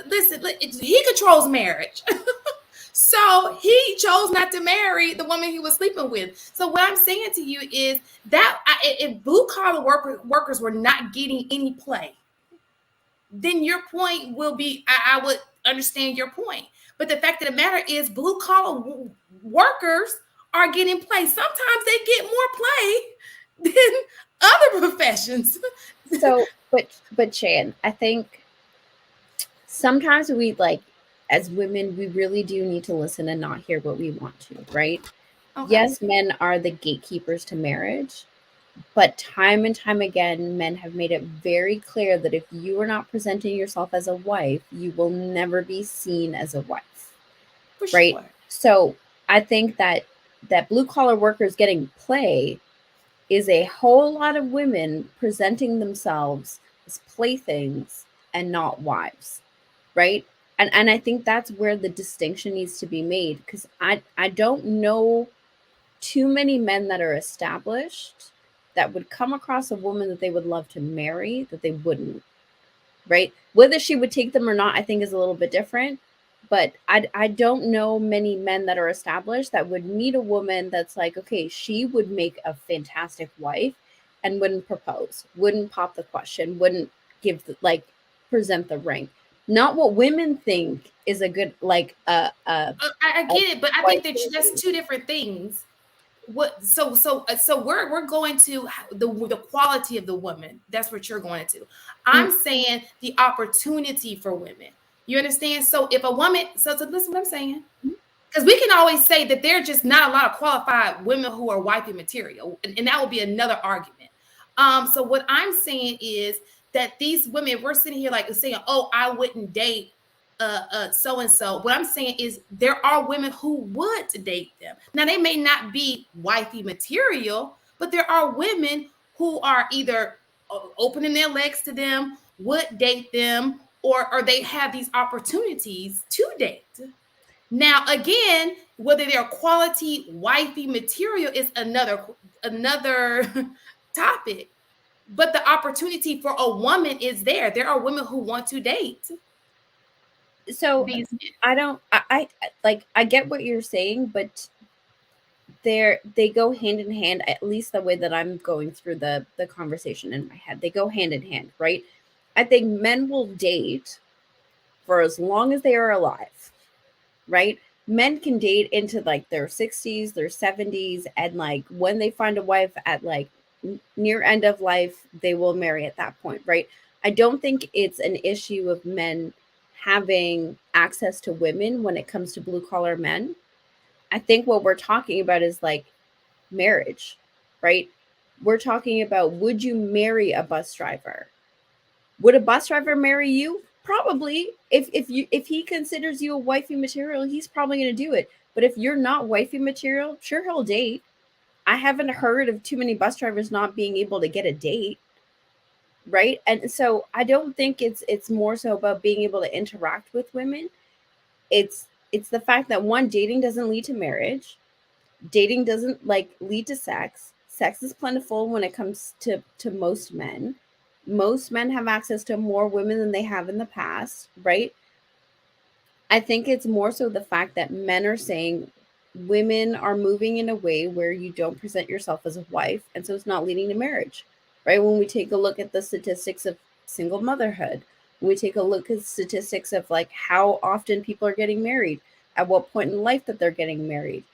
Listen, he controls marriage. So he chose not to marry the woman he was sleeping with. So what I'm saying to you is that if blue collar workers were not getting any play, then your point will be, I would understand your point. But the fact of the matter is, blue collar workers are getting play. Sometimes they get more play than other professions. So, but Shan, I think sometimes we, like, as women, we really do need to listen and not hear what we want to, right? Okay. Yes, men are the gatekeepers to marriage. But time and time again, men have made it very clear that if you are not presenting yourself as a wife, you will never be seen as a wife. For right? Sure. So I think that blue collar workers getting play is a whole lot of women presenting themselves as playthings and not wives, right? And I think that's where the distinction needs to be made, because I don't know too many men that are established that would come across a woman that they would love to marry, that they wouldn't, right? Whether she would take them or not, I think is a little bit different. But I don't know many men that are established that would meet a woman that's like, okay, she would make a fantastic wife and wouldn't propose, wouldn't pop the question, wouldn't give present the ring. Not what women think is a good, I get it, but I think that's two different things. So we're going to the quality of the woman. That's what you're going to. I'm saying the opportunity for women. You understand? So if a woman, so listen what I'm saying, because we can always say that there are just not a lot of qualified women who are wifey material, and that would be another argument. So what I'm saying is that these women, we're sitting here like saying, oh, I wouldn't date so and so. What I'm saying is there are women who would date them. Now they may not be wifey material, but there are women who are either opening their legs to them, would date them, or they have these opportunities to date. Now again, whether they're quality wifey material is another topic. But the opportunity for a woman is there. There are women who want to date. So I get what you're saying, but they go hand in hand, at least the way that I'm going through the conversation in my head. They go hand in hand, right? I think men will date for as long as they are alive, right? Men can date into like their 60s, their 70s, and like when they find a wife at like near end of life, they will marry at that point, right? I don't think it's an issue of men having access to women when it comes to blue collar men. I think what we're talking about is like marriage, right? We're talking about, would you marry a bus driver? Would a bus driver marry you? Probably. If he considers you a wifey material, he's probably going to do it. But if you're not wifey material, sure, he'll date. I haven't heard of too many bus drivers not being able to get a date, right? And so I don't think it's more so about being able to interact with women. It's the fact that, one, dating doesn't lead to marriage. Dating doesn't like lead to sex. Sex is plentiful when it comes to most men. Most men have access to more women than they have in the past, right? I think it's more so the fact that men are saying women are moving in a way where you don't present yourself as a wife, and so it's not leading to marriage, right? When we take a look at the statistics of single motherhood, when we take a look at statistics of like how often people are getting married, at what point in life that they're getting married,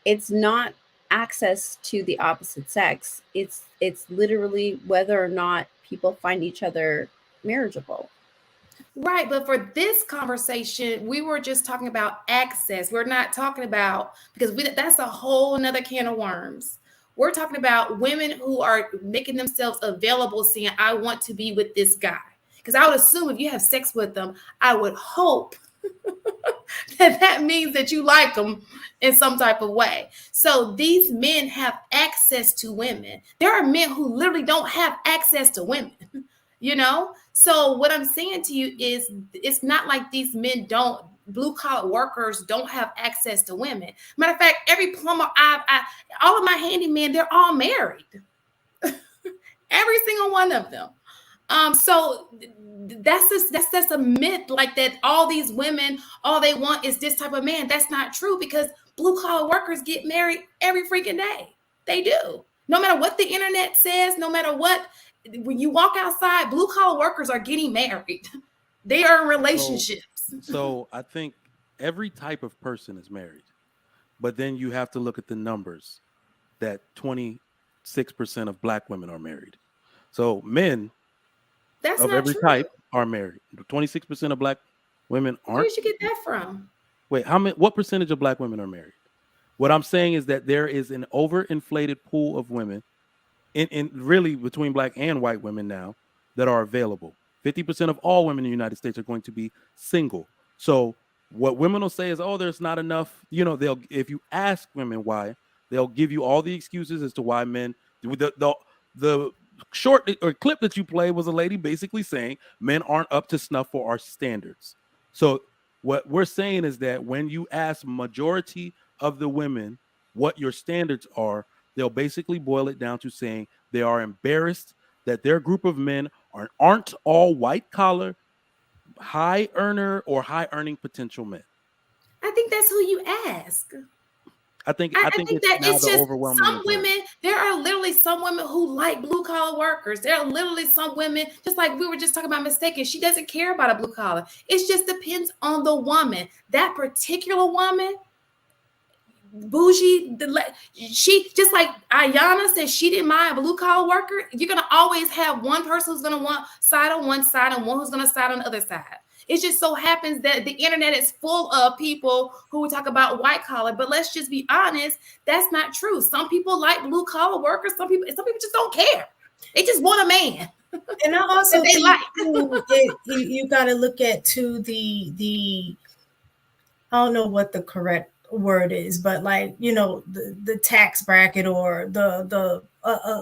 it's not access to the opposite sex. It's literally whether or not people find each other marriageable. Right, but for this conversation, we were just talking about access. We're not talking about, because that's a whole nother can of worms. We're talking about women who are making themselves available, saying, I want to be with this guy. Because I would assume if you have sex with them, I would hope that means that you like them in some type of way. So these men have access to women. There are men who literally don't have access to women. You know, so what I'm saying to you is, it's not like these men don't, blue collar workers don't have access to women. Matter of fact, every plumber, all of my handymen, they're all married. Every single one of them. So that's a myth, like that all these women, all they want is this type of man. That's not true, because blue collar workers get married every freaking day. They do. No matter what the internet says, no matter what, when you walk outside, blue collar workers are getting married. They are in relationships. So I think every type of person is married, but then you have to look at the numbers that 26% of black women are married. So men That's of not every true. type are married. 26% of black women aren't. Where did you get that from? Wait, what percentage of black women are married? What I'm saying is that there is an overinflated pool of women in really between black and white women now that are available. 50% of all women in the United States are going to be single. So what women will say is, oh, there's not enough. You know, if you ask women why, they'll give you all the excuses as to why men. The short or clip that you play was a lady basically saying men aren't up to snuff for our standards. So what we're saying is that when you ask majority of the women what your standards are, they'll basically boil it down to saying they are embarrassed that their group of men aren't all white collar, high earner or high earning potential men. I think that's who you ask. I think that now it's the just overwhelming some majority. women. There are literally some women who like blue collar workers. There are literally some women, just like we were just talking about mistaken. She doesn't care about a blue collar. It just depends on the woman. That particular woman, bougie, she just like Ayana said, she didn't mind a blue collar worker. You're gonna always have one person who's gonna want side on one side and one who's gonna side on the other side. It just so happens that the internet is full of people who talk about white collar, but let's just be honest, that's not true. Some people like blue collar workers. Some people just don't care. They just want a man. And I also they think like. you got to look at too the I don't know what the correct word is, but like, you know, the tax bracket or the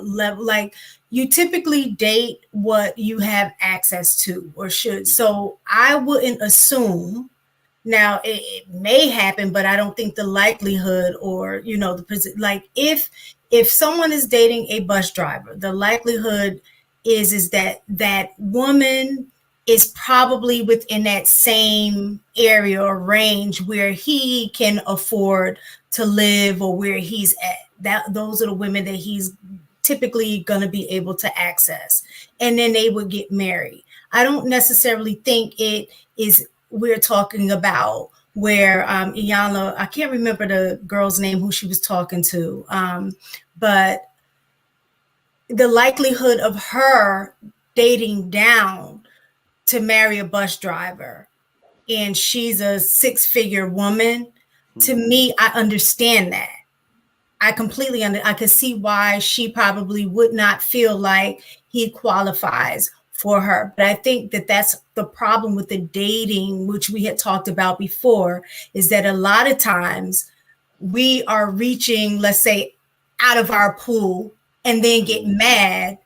level, like you typically date what you have access to or should. So I wouldn't assume. Now it may happen, but I don't think the likelihood, or you know, like if someone is dating a bus driver, the likelihood is that woman is probably within that same area or range where he can afford to live or where he's at. Those are the women that he's typically going to be able to access, and then they would get married. I don't necessarily think it is we're talking about where Iyanla, I can't remember the girl's name who she was talking to, but the likelihood of her dating down to marry a bus driver and she's a 6-figure woman, to me, I understand that. I completely I could see why she probably would not feel like he qualifies for her. But I think that that's the problem with the dating, which we had talked about before, is that a lot of times we are reaching, let's say, out of our pool and then get mad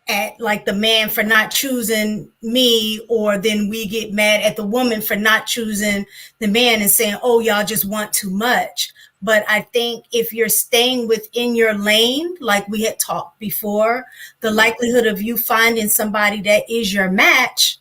at like the man for not choosing me, or then we get mad at the woman for not choosing the man and saying, oh, y'all just want too much. But I think if you're staying within your lane, like we had talked before, the likelihood of you finding somebody that is your match,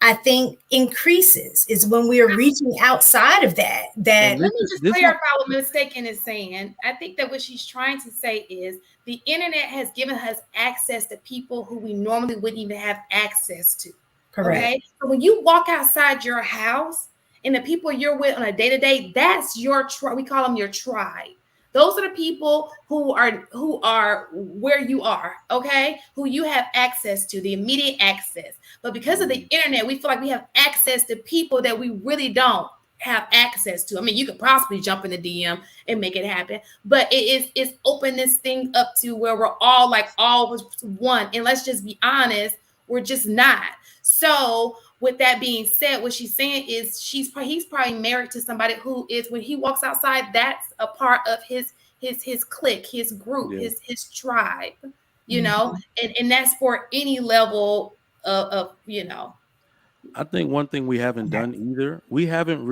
I think, increases. Is when we are reaching outside of that. Let me just clarify what Mistaken is saying. I think that what she's trying to say is the internet has given us access to people who we normally wouldn't even have access to. Correct. Okay? So when you walk outside your house and the people you're with on a day-to-day, that's your tribe. We call them your tribe. Those are the people who are where you are, okay? Who you have access to, the immediate access. But because of the internet, we feel like we have access to people that we really don't have access to. I mean, you could possibly jump in the DM and make it happen, but it's opened this thing up to where we're all like all one. And let's just be honest, we're just not. So with that being said, what she's saying is he's probably married to somebody who is, when he walks outside, that's a part of his clique, his group, his tribe, you know, and that's for any level of you know. I think one thing we haven't done either, we haven't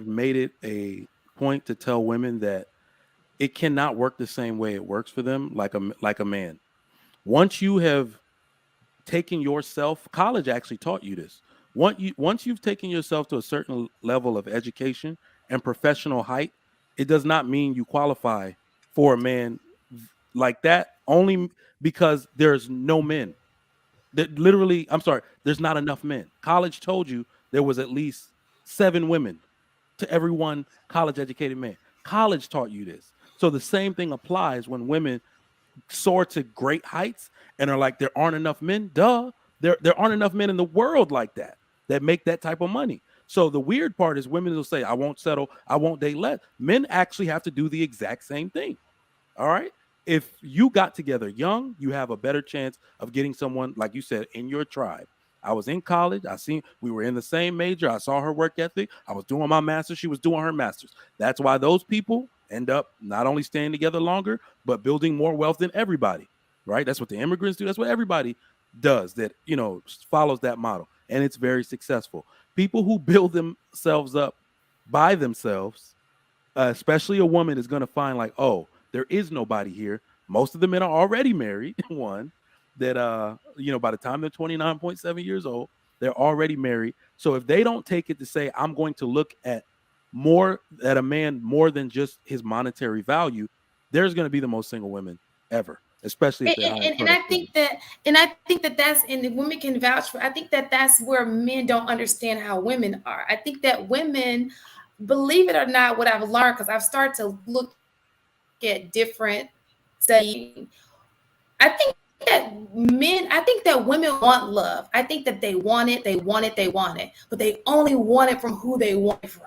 made it a point to tell women that it cannot work the same way it works for them, like a man. Once you have taken yourself, college actually taught you this. Once you've taken yourself to a certain level of education and professional height, it does not mean you qualify for a man like that, only because there's no men. That literally, I'm sorry, there's not enough men. College told you there was at least 7 women to every one college educated man. College taught you this. So the same thing applies when women soar to great heights and are like, there aren't enough men. Duh. There aren't enough men in the world like that make that type of money. So the weird part is women will say, I won't settle, I won't date less. Men actually have to do the exact same thing. All right. If you got together young, you have a better chance of getting someone, like you said, in your tribe. I was in college. We were in the same major. I saw her work ethic. I was doing my master's. She was doing her master's. That's why those people end up not only staying together longer, but building more wealth than everybody, right? That's what the immigrants do. That's what everybody does that, you know, follows that model. And it's very successful. People who build themselves up by themselves, especially a woman, is going to find like, oh, there is nobody here. Most of the men are already married. One that, you know, by the time they're 29.7 years old, they're already married. So if they don't take it to say, I'm going to look at a man more than just his monetary value, there's going to be the most single women ever, especially if they're and I think that that's, and the women can vouch for, I think that that's where men don't understand how women are. I think that women, believe it or not, what I've learned, because I've started to look at different studying, I think that women want love. I think that they want it, but they only want it from who they want it from.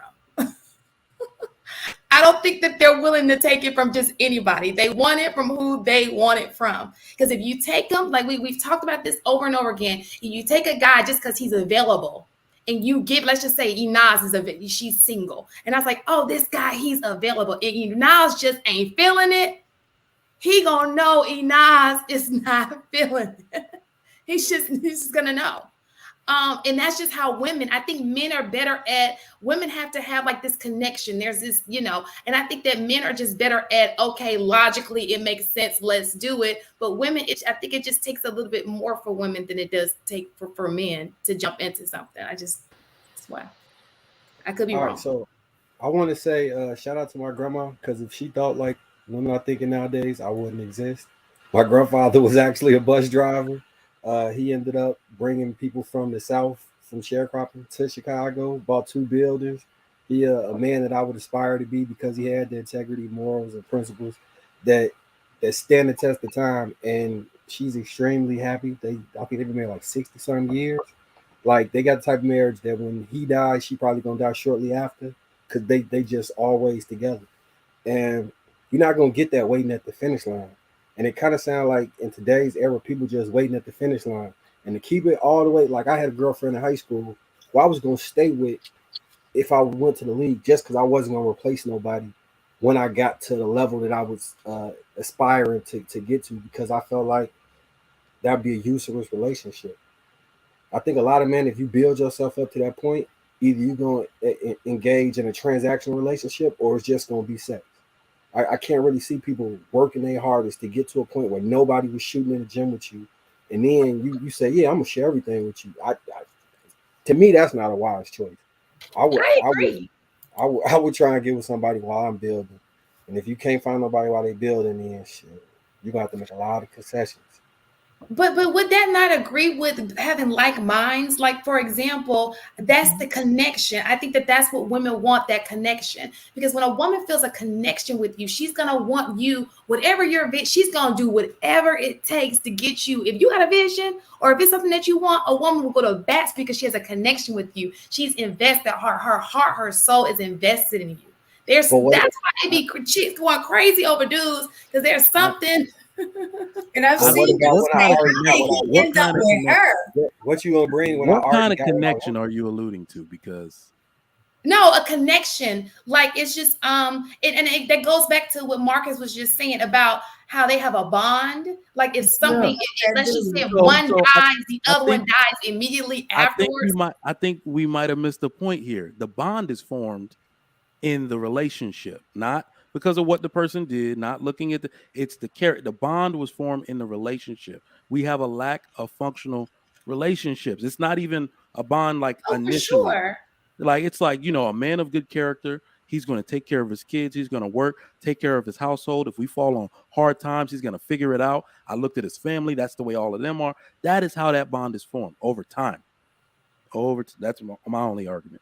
I don't think that they're willing to take it from just anybody. They want it from who they want it from. Because if you take them, like we've talked about this over and over again, you take a guy just because he's available, and you give, let's just say Inaz she's single, and I was like, oh, this guy, he's available, and Inaz just ain't feeling it. He gonna know Inaz is not feeling it. He's just gonna know. And that's just how women, I think men are better at, women have to have like this connection. There's this, you know, and I think that men are just better at, okay, logically it makes sense, let's do it. But women, I think it just takes a little bit more for women than it does take for men to jump into something. That's why. I could be wrong. So I want to say shout out to my grandma, because if she thought like women are thinking nowadays, I wouldn't exist. My grandfather was actually a bus driver. He ended up bringing people from the South, from sharecropping to Chicago, bought 2 buildings. He a man that I would aspire to be because he had the integrity, morals, and principles that stand the test of time. And she's extremely happy. I think they've been married like 60 some years. Like they got the type of marriage that when he dies, she probably gonna die shortly after, because they just always together. And you're not gonna get that waiting at the finish line. And it kind of sounds like in today's era, people just waiting at the finish line. And to keep it all the way, like I had a girlfriend in high school who I was gonna stay with if I went to the league, just because I wasn't gonna replace nobody when I got to the level that I was aspiring to get to, because I felt like that'd be a useless relationship. I think a lot of men, if you build yourself up to that point, either you're going to engage in a transactional relationship or it's just going to be sex. I can't really see people working their hardest to get to a point where nobody was shooting in the gym with you. And then you say, yeah, I'm going to share everything with you. To me, that's not a wise choice. I agree. would try and get with somebody while I'm building. And if you can't find nobody while they building, then shit, you're going to have to make a lot of concessions. But would that not agree with having like minds? Like, for example, that's the connection. I think that's what women want, that connection. Because when a woman feels a connection with you, she's gonna want you, whatever your vision, she's gonna do whatever it takes to get you. If you got a vision or if it's something that you want, a woman will go to bats because she has a connection with you. She's invested, her heart, her soul is invested in you. That's why they be chicks going crazy over dudes, because there's something. And I've seen what end up with her. What you gonna bring? What kind of connection are you alluding to? Because no, a connection, like it's just that goes back to what Marcus was just saying about how they have a bond. Like if something, let's just say if one dies, the other one dies immediately afterwards. I think we might have missed the point here. The bond is formed in the relationship, not because of what the person did, not looking at it's the character. The bond was formed in the relationship. We have a lack of functional relationships. It's not even a bond like initially. For sure. Like it's like, a man of good character, he's going to take care of his kids, he's going to work, take care of his household. If we fall on hard times, he's going to figure it out. I looked at his family, that's the way all of them are. That is how that bond is formed over time. That's my only argument.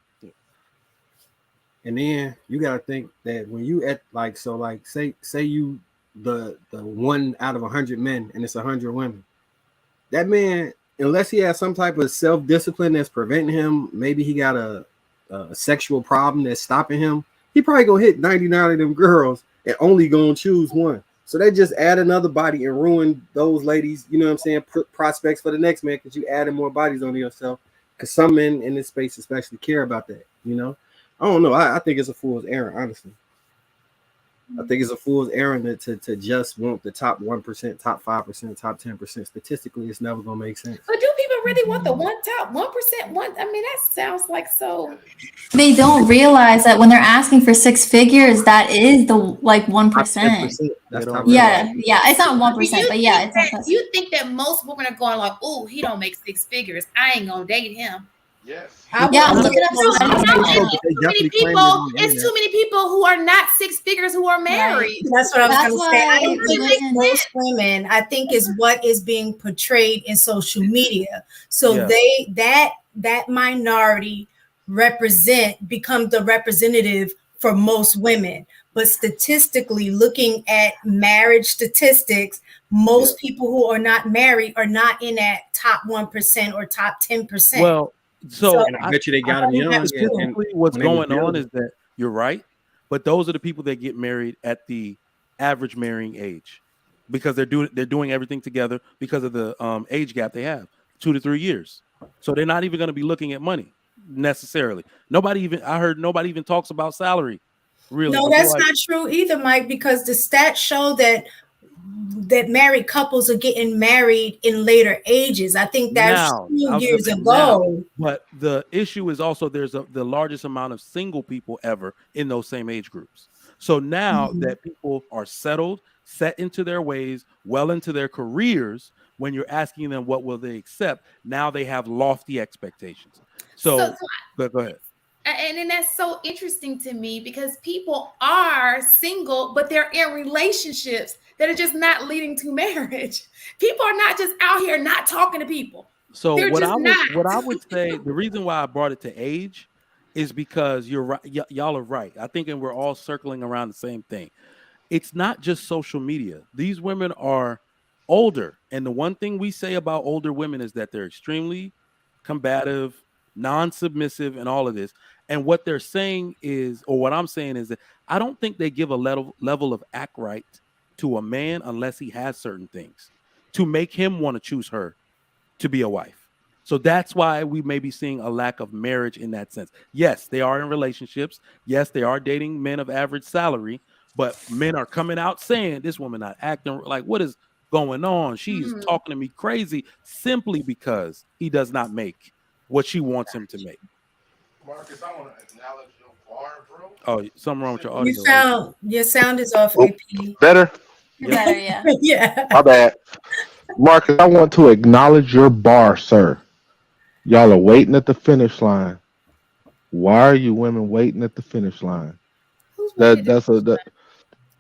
And then you gotta think that when you say you the 1 out of 100 men and it's 100 women, that man, unless he has some type of self-discipline that's preventing him, maybe he got a sexual problem that's stopping him, he probably gonna hit 99 of them girls and only gonna choose one. So they just add another body and ruin those ladies, you know what I'm saying, prospects for the next man, because you adding more bodies on yourself, because some men in this space especially care about that, I don't know. I think it's a fool's errand, honestly. I think it's a fool's errand to just want the top 1%, top 5%, top 10%. Statistically, it's never gonna make sense. But do people really want the top 1%? I mean, that sounds like so. They don't realize that when they're asking for 6 figures, that is the 1%. Yeah, it's not 1%, but yeah, it's you think that most women are going like, "Oh, he don't make 6 figures. I ain't gonna date him." Yes. I'm looking up. It's too many people who are not 6 figures who are married. Right. That's what I was going to say. I don't think most women, I think, is what is being portrayed in social media. So that minority become the representative for most women. But statistically, looking at marriage statistics, most people who are not married are not in that top 1% or top 10%. Well, so I bet you they got them young. What's going on is that you're right, but those are the people that get married at the average marrying age, because they're doing everything together because of the age gap they have, 2 to 3 years. So they're not even going to be looking at money necessarily. I heard nobody even talks about salary. Really? No, that's not true either, Mike, because the stats show that married couples are getting married in later ages. I think that's 2 years ago. But the issue is also there's the largest amount of single people ever in those same age groups. So now that people are settled, set into their ways, well into their careers, when you're asking them what will they accept, now they have lofty expectations. So go ahead. And then that's so interesting to me because people are single, but they're in relationships that are just not leading to marriage. People are not just out here not talking to people. So They're just not. what I would say, the reason why I brought it to age is because you're right. Y'all are right. I think, and we're all circling around the same thing. It's not just social media. These women are older. And the one thing we say about older women is that they're extremely combative, non-submissive, and all of this. And what they're saying is, or what I'm saying is that I don't think they give a level of act right to a man unless he has certain things to make him want to choose her to be a wife. So that's why we may be seeing a lack of marriage in that sense. Yes, they are in relationships. Yes, they are dating men of average salary, but men are coming out saying this woman not acting like, what is going on? She's talking to me crazy simply because he does not make what she wants him to make. Marcus, I want to acknowledge your bar, bro. Oh, something wrong with your audio. Your sound is off, Oh, AP. better? Better, yeah. Yeah. My bad. Marcus, I want to acknowledge your bar, sir. Y'all are waiting at the finish line. Why are you women waiting at the finish line? Who's waiting?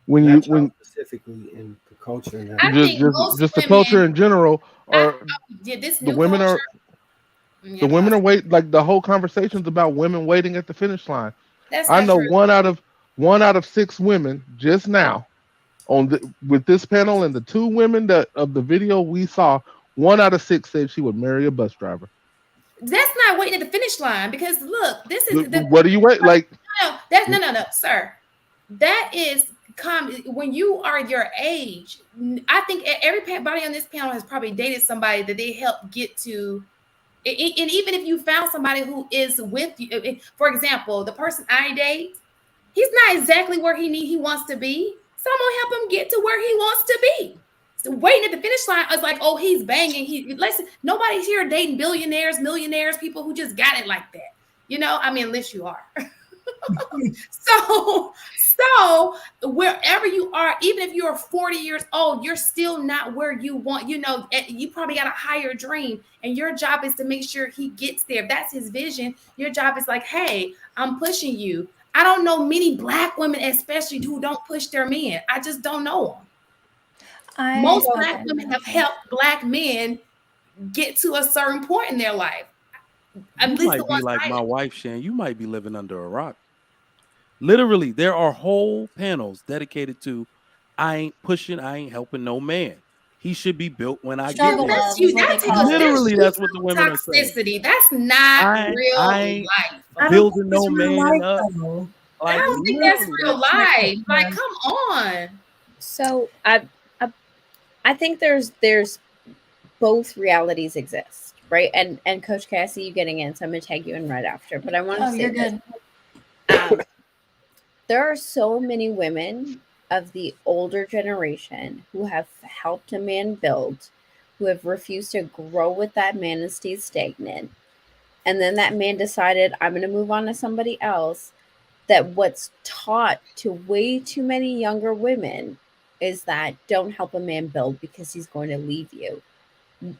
When Not y'all when specifically in the culture now. I think most just the women. culture in general are This the new women culture. the women are wait, like the whole conversation's about women waiting at the finish line. That's I not know true. one out of 6 women just now with this panel and the 2 women that of the video we saw, 1 out of 6 said she would marry a bus driver. That's not waiting at the finish line because look, this is What do you wait like? No, that's no, sir. That is when you are your age. I think everybody on this panel has probably dated somebody that they helped get to. And even if you found somebody who is with you, for example, the person I date, he's not exactly where he wants to be. So I'm gonna help him get to where he wants to be. So waiting at the finish line, I was like, oh, he's banging. Listen, nobody's here dating billionaires, millionaires, people who just got it like that. You know, I mean, unless you are. So wherever you are, even if you're 40 years old, you're still not where you want. You know, you probably got a higher dream, and your job is to make sure he gets there. If that's his vision. Your job is like, hey, I'm pushing you. I don't know many Black women, especially who don't push their men. I just don't know them. Most Black women have helped Black men get to a certain point in their life. You might be like my wife, Shan. You might be living under a rock. Literally, there are whole panels dedicated to I ain't pushing, I ain't helping no man. He should be built when I get there. Literally, that's what the women are saying. That's not real life. Building no man up. I don't think that's real life. Like, come on. So I think there's both realities exist, right? And Coach K, I see you getting in, so I'm gonna tag you in right after. But I want to say you're good. There are so many women of the older generation who have helped a man build, who have refused to grow with that man and stay stagnant. And then that man decided, I'm going to move on to somebody else. That what's taught to way too many younger women is that don't help a man build because he's going to leave you.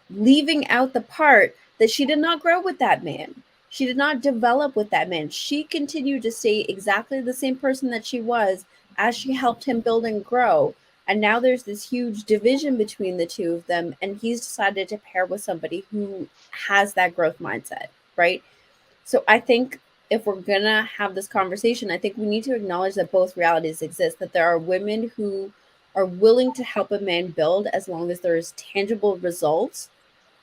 Leaving out the part that she did not grow with that man. She did not develop with that man. She continued to stay exactly the same person that she was as she helped him build and grow. And now there's this huge division between the two of them. And he's decided to pair with somebody who has that growth mindset, right? So I think if we're going to have this conversation, I think we need to acknowledge that both realities exist, that there are women who are willing to help a man build as long as there is tangible results,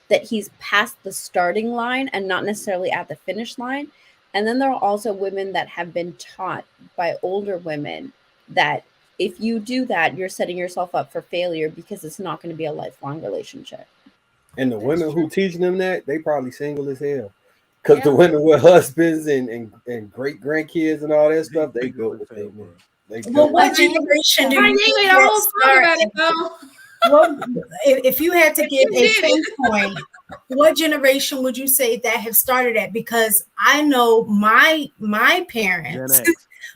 that he's past the starting line and not necessarily at the finish line. And then there are also women that have been taught by older women that if you do that, you're setting yourself up for failure because it's not going to be a lifelong relationship. And the women who teaching them that, they probably single as hell. Because the women with husbands and great grandkids and all that stuff, they go with their men. Well, what generation do you think that started? Well, if you had to give a pinpoint, what generation would you say that have started at? Because I know my parents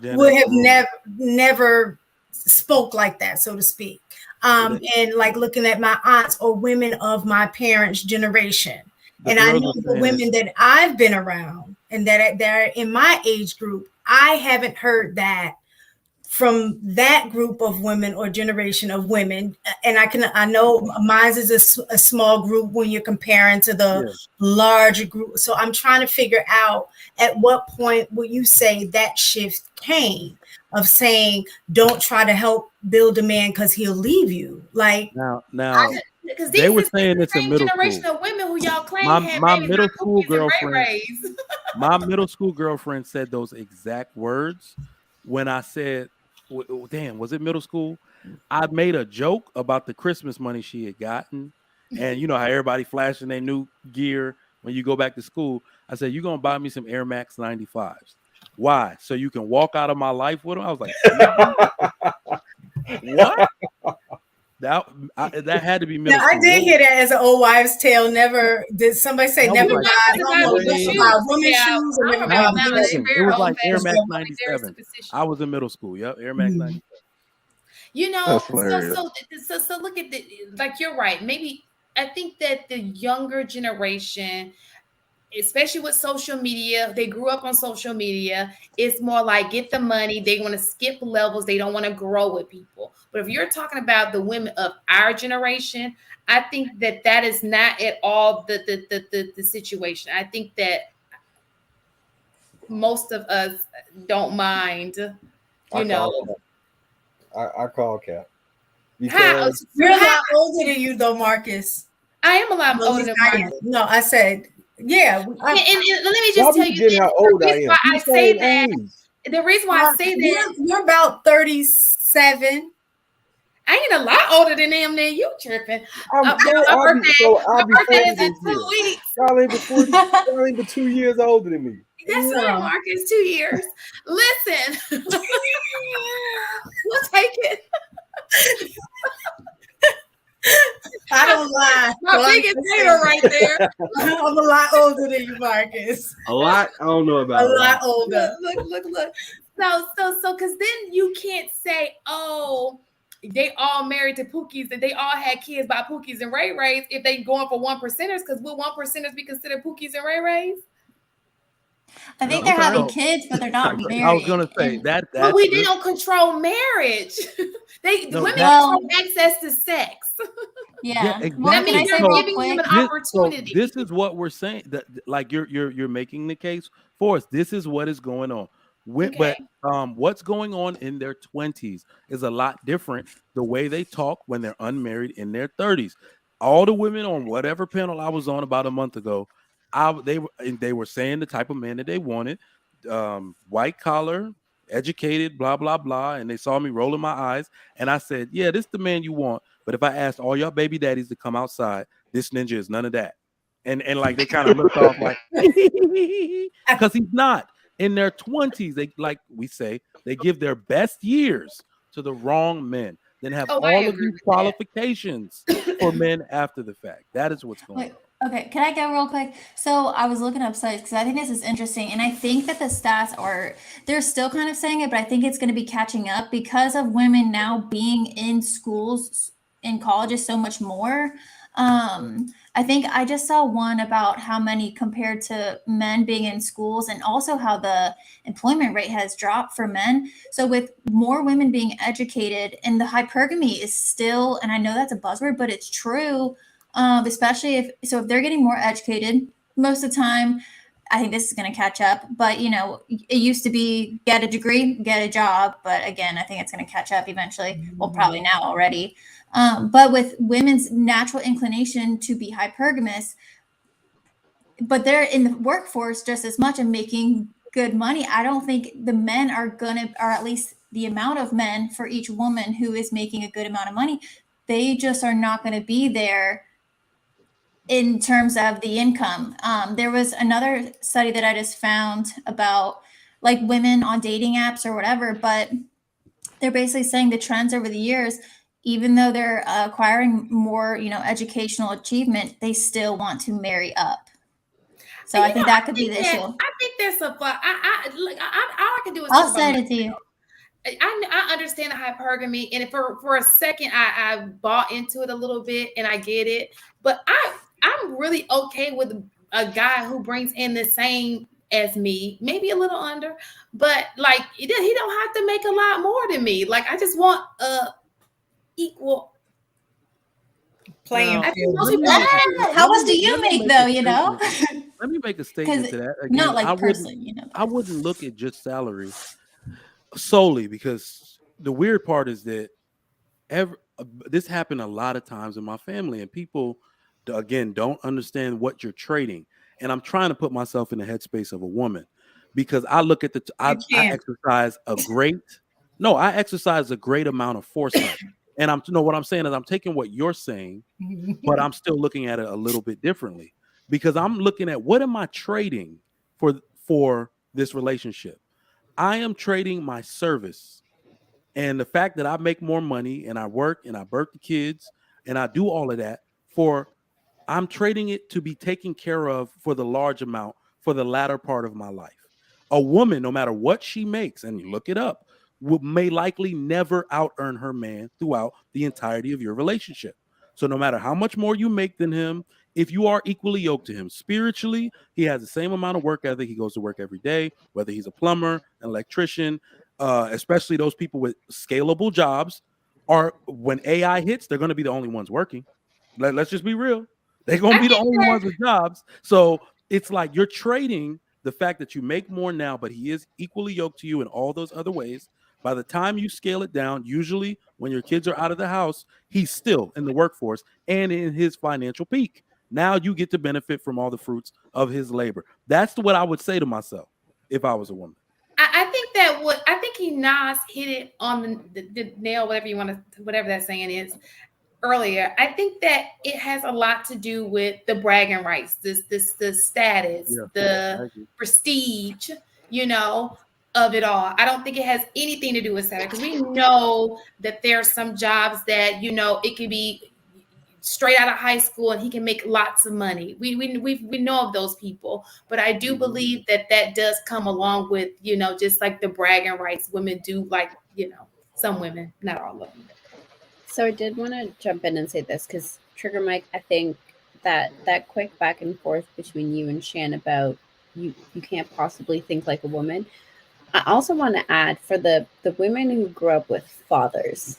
would have never spoke like that, so to speak. And like looking at my aunts or women of my parents' generation. And I know the women that I've been around and that are in my age group, I haven't heard that from that group of women or generation of women. And I know mine is a small group when you're comparing to the larger group. So I'm trying to figure out at what point will you say that shift came of saying, don't try to help build a man because he'll leave you. Like now because they were saying the it's in same middle generation school. of women who y'all claim had My babies middle by school Pookies and Ray girlfriend, Rays. my middle school girlfriend said those exact words when I said, damn, was it middle school? I made a joke about the Christmas money she had gotten. And you know how everybody flashing their new gear when you go back to school. I said, you're going to buy me some Air Max 95s. Why? So you can walk out of my life with them? I was like, what? That had to be middle now, school. I did hear that as an old wives' tale. Never did somebody say That never was buy women's shoes or never buy 97. It was like Air Max very 97. superstitious. I was in middle school. Yep, Air Max 97. You know, That's hilarious. so look at the, like, you're right. Maybe I think that the younger generation, especially with social media, they grew up on social media. It's more like get the money. They want to skip levels. They don't want to grow with people. But if you're talking about the women of our generation, I think that is not at all the situation. I think that most of us don't mind, you know. I call Cap. How, Because You're a lot older than you, though, Marcus. I am a lot Well, older than I am. Marcus. No, I said, yeah. And let me why just we tell you forgetting this. how The old I reason am? why We I the say same that, age. the reason why I say that, You're about 37. I ain't a lot older than them. Then you tripping? I'll be My 40 birthday is in this 2 year. weeks. Y'all ain't but 40. Y'all ain't but 2 years older than me. That's right, Marcus. 2 years. Listen, we'll take it. I don't lie. My biggest hater right there. I'm a lot older than you, Marcus. A lot? I don't know about a lot older. Look. So, because then you can't say, oh, they all married to Pookies and they all had kids by Pookies and Ray Rays if they going for 1%ers, because will 1%ers be considered Pookies and Ray Rays? I think they're having kids, but they're not married. I was gonna say that. But they don't control marriage. Women control access to sex. Yeah. exactly. That means they're giving them an opportunity. So this is what we're saying. That, like, you're making the case for us. This is what is going on. But what's going on in their 20s is a lot different. The way they talk when they're unmarried in their 30s. All the women on whatever panel I was on about a month ago, they were saying the type of man that they wanted, white collar, educated, blah blah blah, and they saw me rolling my eyes, and I said, "Yeah, this is the man you want." But if I asked all y'all baby daddies to come outside, this ninja is none of that. And like they kind of looked off like, because he's not. In their 20s, they, like we say, they give their best years to the wrong men, then have all of these qualifications for men after the fact. That is what's going on. Okay, can I go real quick? So I was looking up sites because I think this is interesting, and I think that the stats they're still kind of saying it, but I think it's going to be catching up because of women now being in schools, in colleges so much more. I think I just saw one about how many compared to men being in schools, and also how the employment rate has dropped for men. So with more women being educated, and the hypergamy is still, and I know that's a buzzword, but it's true. Especially if they're getting more educated, most of the time, I think this is going to catch up. But it used to be get a degree, get a job. But again, I think it's going to catch up eventually. Well, probably now already. But with women's natural inclination to be hypergamous, but they're in the workforce just as much and making good money. I don't think the men or at least the amount of men for each woman who is making a good amount of money, they just are not going to be there in terms of the income. There was another study that I just found about like women on dating apps or whatever, but they're basically saying the trends over the years, even though they're acquiring more, educational achievement, they still want to marry up. So I think that could be the issue. I think there's all I can do is I'll send it to you. I understand the hypergamy, and for a second I bought into it a little bit, and I get it. But I'm really okay with a guy who brings in the same as me, maybe a little under, but like he don't have to make a lot more than me. Like I just want a equal playing Now, I think field. most let me people make Ah, how much do you let me make make though? a statement. Let me make a statement Because to that. not Again, like personally, I wouldn't look at just salary solely, because the weird part is that this happened a lot of times in my family, and people again don't understand what you're trading. And I'm trying to put myself in the headspace of a woman, because I look at You I can't. exercise a great no, I exercise a great amount of foresight. And what I'm saying is I'm taking what you're saying, but I'm still looking at it a little bit differently, because I'm looking at what am I trading for this relationship. I am trading my service and the fact that I make more money and I work and I birth the kids and I do all of that for, I'm trading it to be taken care of for the large amount for the latter part of my life. A woman, no matter what she makes, and you look it up, may likely never out earn her man throughout the entirety of your relationship. So no matter how much more you make than him, if you are equally yoked to him spiritually, he has the same amount of work ethic. He goes to work every day, whether he's a plumber, an electrician, especially those people with scalable jobs. Are when AI hits, they're going to be the only ones working. Let's just be real. They're going to I be the think only that ones with jobs. So it's like you're trading the fact that you make more now, but he is equally yoked to you in all those other ways. By the time you scale it down, usually when your kids are out of the house, he's still in the workforce and in his financial peak. Now you get to benefit from all the fruits of his labor. That's what I would say to myself if I was a woman. I think that what I think he Nas hit it on the nail, whatever you want to, whatever that saying is earlier. I think that it has a lot to do with the bragging rights, the status, Yeah, I the agree. prestige, you know, of it all. I don't think it has anything to do with salary, because we know that there are some jobs that, you know, it could be straight out of high school and he can make lots of money. We know of those people, but I do believe that that does come along with, you know, just like the bragging rights women do, like, you know, some women, not all of them. So I did want to jump in and say this because Trigger Mike, I think that quick back and forth between you and Shan about you can't possibly think like a woman. I also want to add for the women who grew up with fathers,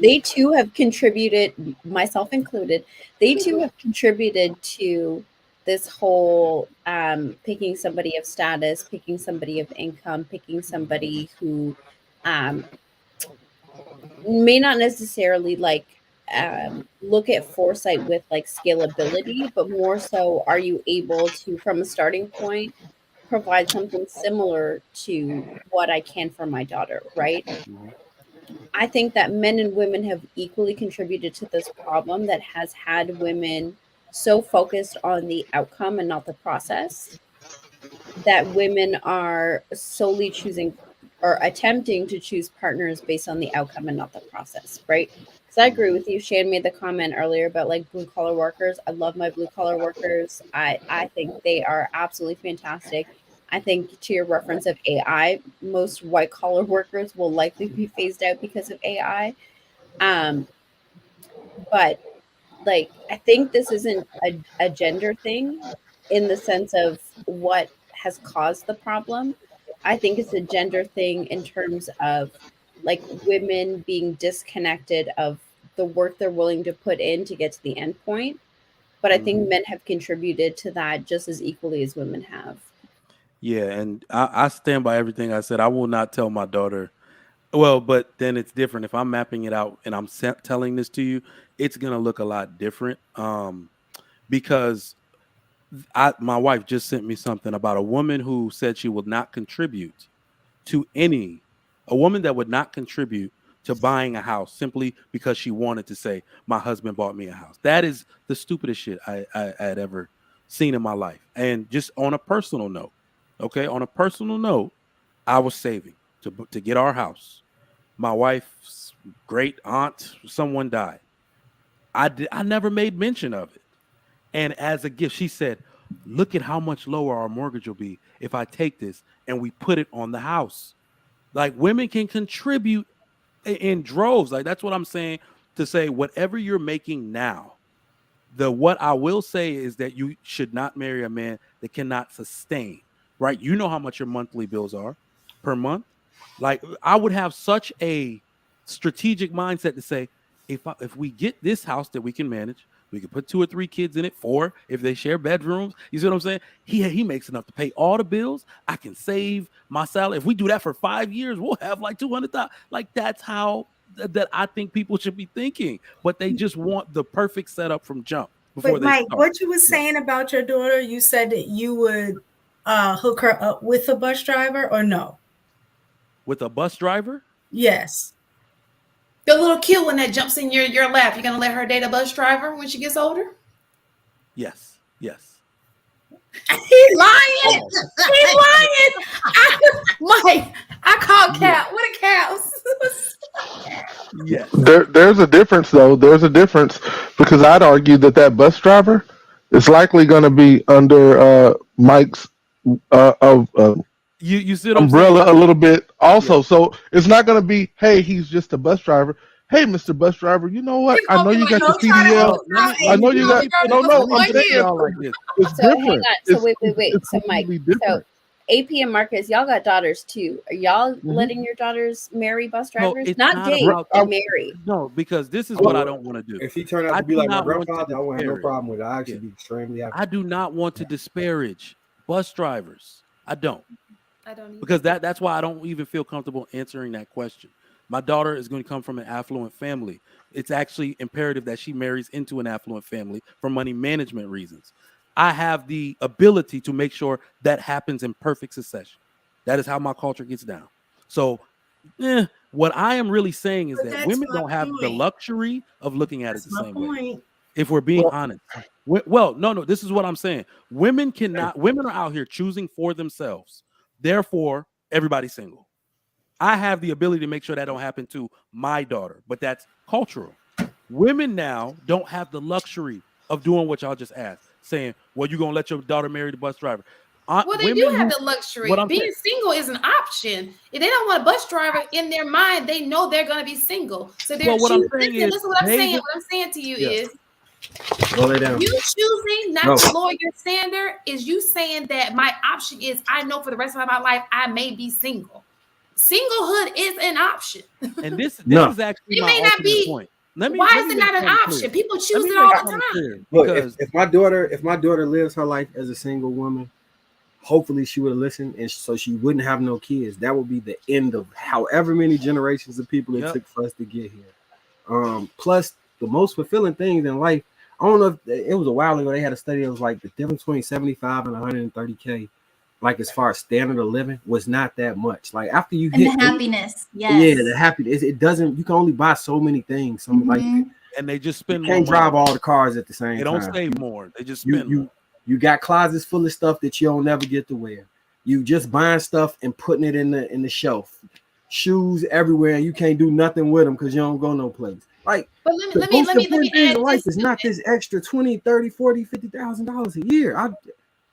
they too have contributed, myself included, they too have contributed to this whole picking somebody of status, picking somebody of income, picking somebody who um, may not necessarily like look at foresight with like scalability, but more so, are you able to, from a starting point, provide something similar to what I can for my daughter, right? Mhm. I think that men and women have equally contributed to this problem that has had women so focused on the outcome and not the process that women are solely choosing or attempting to choose partners based on the outcome and not the process, right? Because I agree with you. Shan made the comment earlier about like blue collar workers. I love my blue collar workers. I think they are absolutely fantastic. I think to your reference of AI, most white collar workers will likely be phased out because of AI. Um, but like I think this isn't a gender thing in the sense of what has caused the problem. I think it's a gender thing in terms of like women being disconnected of the work they're willing to put in to get to the end point. But I think men have contributed to that just as equally as women have. Yeah, and I stand by everything I said. I will not tell my daughter. Well, but then it's different. If I'm mapping it out and I'm telling this to you, it's gonna look a lot different. Because my wife just sent me something about a woman who said she would not contribute to a woman that would not contribute to buying a house simply because she wanted to say my husband bought me a house. That is the stupidest shit I had ever seen in my life. And just on a personal note, okay, on a personal note, I was saving to get our house. My wife's great aunt, someone died. I never made mention of it. And as a gift, she said, "Look at how much lower our mortgage will be if I take this and we put it on the house." Like women can contribute in droves. Like that's what I'm saying, to say whatever you're making now, What I will say is that you should not marry a man that cannot sustain, right? You know how much your monthly bills are per month. Like I would have such a strategic mindset to say, if we get this house that we can manage, we can put 2 or 3 kids in it, 4 if they share bedrooms. You see what I'm saying? He makes enough to pay all the bills. I can save my salary. If we do that for 5 years, we'll have like 200,000. Like that's how that I think people should be thinking. But they just want the perfect setup from jump before But they Mike, start. what you were saying about your daughter, you said that you would hook her up with a bus driver or no? With a bus driver? Yes. The little cute one that jumps in your lap, you're gonna let her date a bus driver when she gets older? Yes. He's lying. He's lying. Mike, I called Cap. What a cows. Yes. There's a difference, though. There's a difference because I'd argue that bus driver is likely going to be under Mike's You see what umbrella I'm saying? a little bit also. Yeah. So it's not going to be, hey, he's just a bus driver. Hey, Mr. Bus Driver, you know what? I know you got your CDL. I know you got. No. I'm saying it's So different. hang on. So wait. It's So Mike, so AP and Marcus, y'all got daughters too. Are y'all letting your daughters marry bus drivers? Not date, but marry. No, because this is what I don't want to do. If he turned out to be like my grandfather, I wouldn't have no problem with it. I actually be extremely happy. I do not want to disparage bus drivers. I don't either. Because that's why I don't even feel comfortable answering that question. My daughter is going to come from an affluent family. It's actually imperative that she marries into an affluent family for money management reasons. I have the ability to make sure that happens in perfect succession. That is how my culture gets down. So what I am really saying is that women don't have the luxury of looking at it the same way. If we're being honest. Well, no, this is what I'm saying. Women are out here choosing for themselves. Therefore, everybody's single. I have the ability to make sure that don't happen to my daughter, but that's cultural. Women now don't have the luxury of doing what y'all just asked, saying, well, you're going to let your daughter marry the bus driver. Well, they do have the luxury. Being single is an option. If they don't want a bus driver in their mind, they know they're going to be single. So they're choosing. Listen, what I'm saying. What I'm saying to you is, you choosing not to lower your standard is you saying that my option is I know for the rest of my life I may be single. Singlehood is an option. And this is actually my ultimate point. Why is it not an option? People choose it all the time. Look, if my daughter lives her life as a single woman, hopefully she would have listened, and so she wouldn't have no kids. That would be the end of however many generations of people it took for us to get here. Plus, the most fulfilling things in life. I don't know if it was a while ago. They had a study that was like the difference between 75 and 130K. Like as far as standard of living was not that much. Like after you hit the happiness, the happiness. It doesn't. You can only buy so many things. Like, and they just spend. You can't drive all the cars at the same time. They don't save more. They just spend. You got closets full of stuff that you don't never get to wear. You just buying stuff and putting it in the shelf. Shoes everywhere, and you can't do nothing with them because you don't go no place. Like, but let me add life is not this extra 20, 30, 40, $50,000 a year. I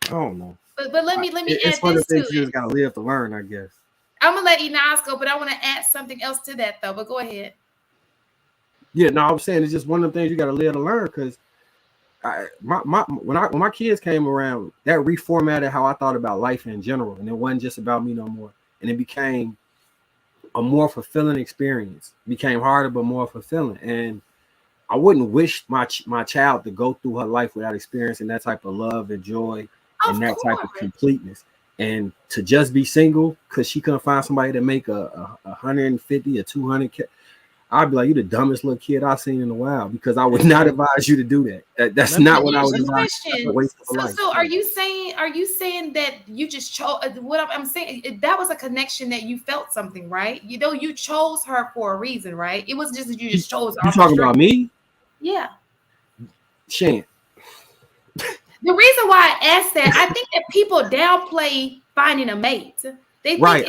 don't know. But let me add it's one of the things to you just gotta live to learn, I guess. I'm gonna let Inaz go, but I want to add something else to that though. But go ahead. Yeah, no, I'm saying it's just one of the things you gotta live to learn because when my kids came around, that reformatted how I thought about life in general, and it wasn't just about me no more, and it became a more fulfilling experience. It became harder but more fulfilling, and I wouldn't wish my child to go through her life without experiencing that type of love and joy. And that type of completeness, and to just be single because she couldn't find somebody to make a 150 or 200K, I'd be like, you the dumbest little kid I've seen in a while because I would not advise you to do that. That's not what I would advise. So are you saying that you just chose? What I'm saying, that was a connection that you felt something, right? You know, you chose her for a reason, right? It wasn't just that you just chose. You talking about me? Yeah. Shan. The reason why I asked that, I think that people downplay finding a mate. They think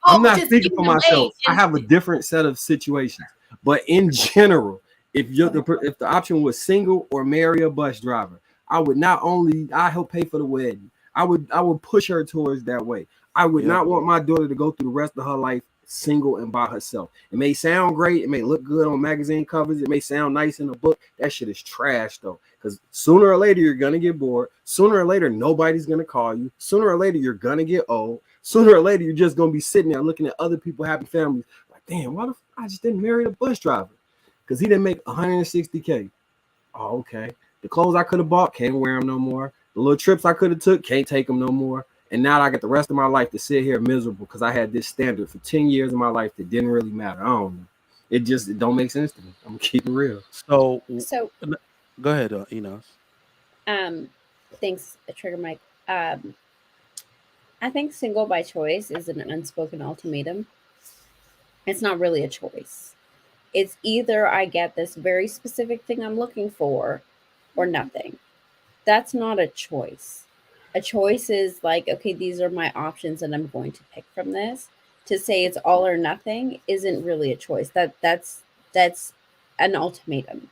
I'm not speaking for myself. I have a different set of situations, but in general, if the option was single or marry a bus driver, I would I help pay for the wedding. I would push her towards that way. I would not want my daughter to go through the rest of her life single and by herself. It may sound great. It may look good on magazine covers. It may sound nice in a book. That shit is trash though. Because sooner or later, you're going to get bored. Sooner or later, nobody's going to call you. Sooner or later, you're going to get old. Sooner or later, you're just going to be sitting there looking at other people, happy families. Like, damn, why the I just didn't marry a bus driver? Because he didn't make $160K. Oh, okay. The clothes I could have bought, can't wear them no more. The little trips I could have took, can't take them no more. And now I got the rest of my life to sit here miserable because I had this standard for 10 years of my life that didn't really matter. I don't know. It don't make sense to me. I'm gonna keep it real. So So go ahead, Enos. thanks, Trigger Mike. I think single by choice is an unspoken ultimatum. It's not really a choice. It's either I get this very specific thing I'm looking for or nothing. That's not a choice. A choice is like, okay, these are my options and I'm going to pick from this. To say it's all or nothing isn't really a choice. That's an ultimatum.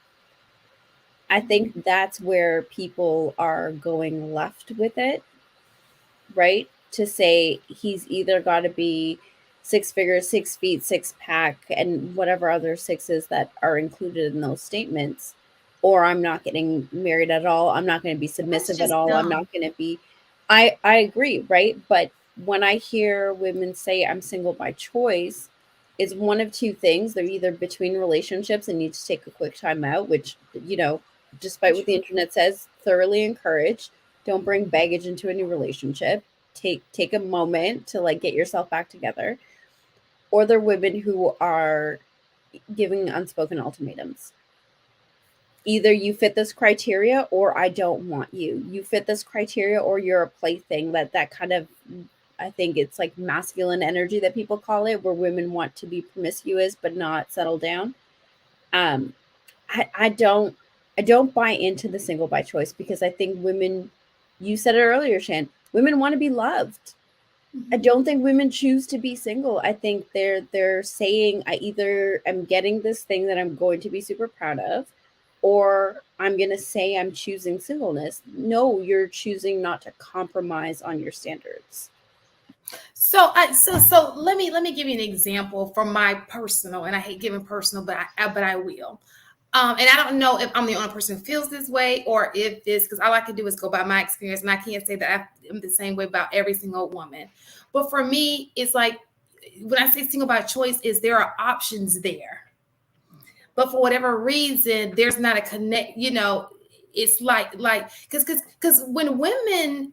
I think that's where people are going left with it, right? To say he's either got to be 6 figures, 6 feet, 6-pack, and whatever other sixes that are included in those statements, or I'm not getting married at all. I'm not going to be submissive at all. I'm not going to be. I agree, right? But when I hear women say I'm single by choice, it's one of two things. They're either between relationships and need to take a quick time out, which, despite what the internet says, thoroughly encouraged. Don't bring baggage into a new relationship. Take a moment to like get yourself back together. Or they're women who are giving unspoken ultimatums. Either you fit this criteria or I don't want you. You fit this criteria or you're a plaything. That kind of, I think it's like masculine energy that people call it, where women want to be promiscuous but not settle down. I don't buy into the single by choice because I think women, you said it earlier, Shan, women want to be loved. I don't think women choose to be single. I think they're saying I either am getting this thing that I'm going to be super proud of, or I'm going to say I'm choosing singleness. No, you're choosing not to compromise on your standards. So let me give you an example from my personal, and I hate giving personal, but I will. And I don't know if I'm the only person who feels this way or if this, because all I can do is go by my experience, and I can't say that I'm the same way about every single woman. But for me, it's like when I say single by choice, is there are options there. But for whatever reason, there's not a connect, it's like because when women,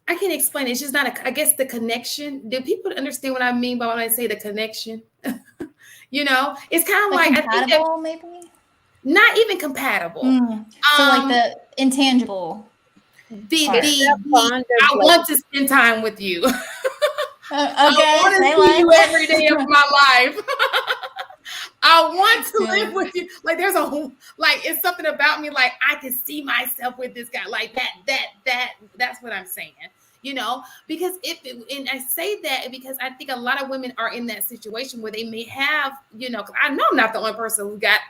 I can't explain it. It's just not I guess the connection. Do people understand what I mean by when I say the connection? It's kind of like compatible, maybe not even compatible. So like the intangible. I want to spend time with you. Okay, I want to see you every day of my life. I want to live with you. Like there's it's something about me. Like I can see myself with this guy. Like that's what I'm saying. Because and I say that because I think a lot of women are in that situation where they may have, because I know I'm not the only person who got,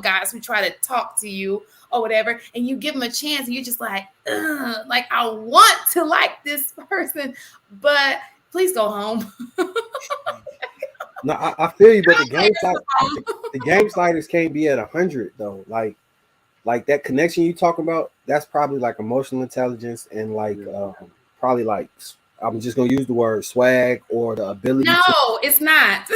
guys who try to talk to you or whatever, and you give them a chance and you're just like, like I want to like this person, but please go home. No, I feel you, but the game sliders can't be at 100 though. Like that connection you talk about, that's probably like emotional intelligence and like probably like, I'm just gonna use the word swag or the ability. No, it's not.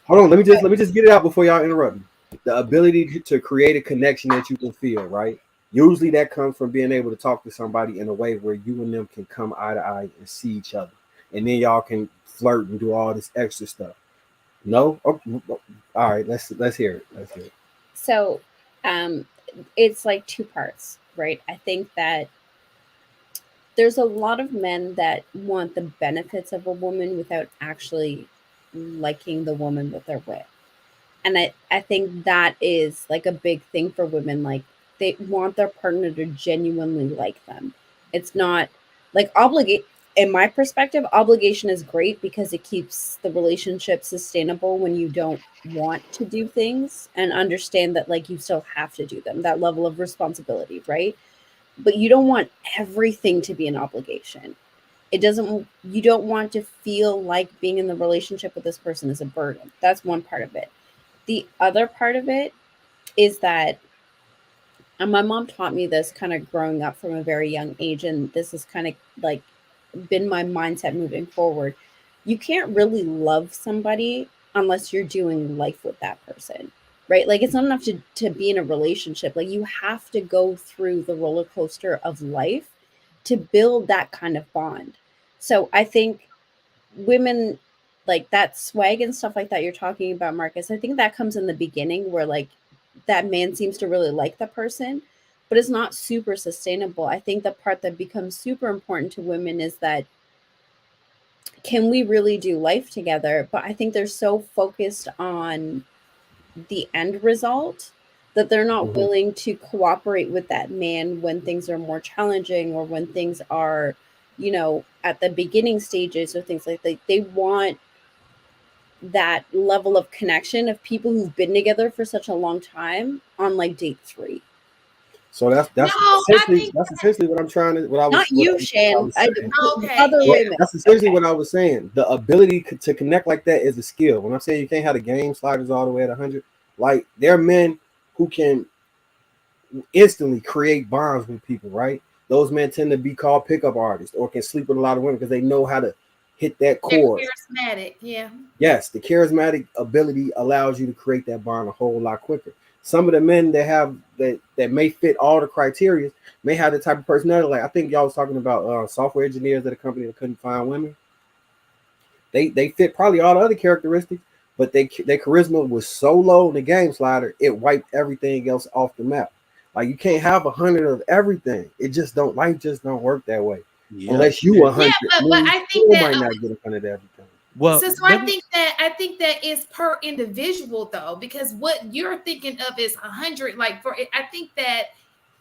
Hold on, let me just get it out before y'all interrupt me. The ability to create a connection that you can feel, right? Usually that comes from being able to talk to somebody in a way where you and them can come eye to eye and see each other, and then y'all can flirt and do all this extra stuff. No? Oh, all right, let's hear it. Let's hear it. So it's like two parts, right? I think that there's a lot of men that want the benefits of a woman without actually liking the woman that they're with. And I think that is like a big thing for women. Like they want their partner to genuinely like them. It's not like in my perspective, obligation is great because it keeps the relationship sustainable when you don't want to do things and understand that like you still have to do them, that level of responsibility, right? But you don't want everything to be an obligation. You don't want to feel like being in the relationship with this person is a burden. That's one part of it. The other part of it is that, and my mom taught me this kind of growing up from a very young age, and this has kind of like been my mindset moving forward. You can't really love somebody unless you're doing life with that person, right? Like it's not enough to be in a relationship. Like you have to go through the roller coaster of life to build that kind of bond. So I think women, like that swag and stuff like that you're talking about, Marcus, I think that comes in the beginning where like that man seems to really like the person, but it's not super sustainable. I think the part that becomes super important to women is that, can we really do life together? But I think they're so focused on the end result that they're not willing to cooperate with that man when things are more challenging, or when things are, at the beginning stages, or things like that. They want that level of connection of people who've been together for such a long time on like date 3. So that's No, I think essentially what I'm trying to Not you, Shan. okay, Other yeah. women. That's essentially Okay. what I was saying. The ability to connect like that is a skill. When I'm saying you can't have the game sliders all the way at 100, like there are men who can instantly create bonds with people, right? Those men tend to be called pickup artists, or can sleep with a lot of women because they know how to hit that They're chord. charismatic, yeah. Yes, the charismatic ability allows you to create that bond a whole lot quicker. Some of the men that have that may fit all the criteria may have the type of personality. Like I think y'all was talking about software engineers at a company that couldn't find women. They fit probably all the other characteristics, but their charisma was so low in the game slider, it wiped everything else off the map. Like you can't have 100 of everything. It just don't, life just don't work that way. Yeah. Unless you 100, Yeah, but I think you that might not get 100 everything. Well, so I think that is per individual though, because what you're thinking of is 100. Like I think that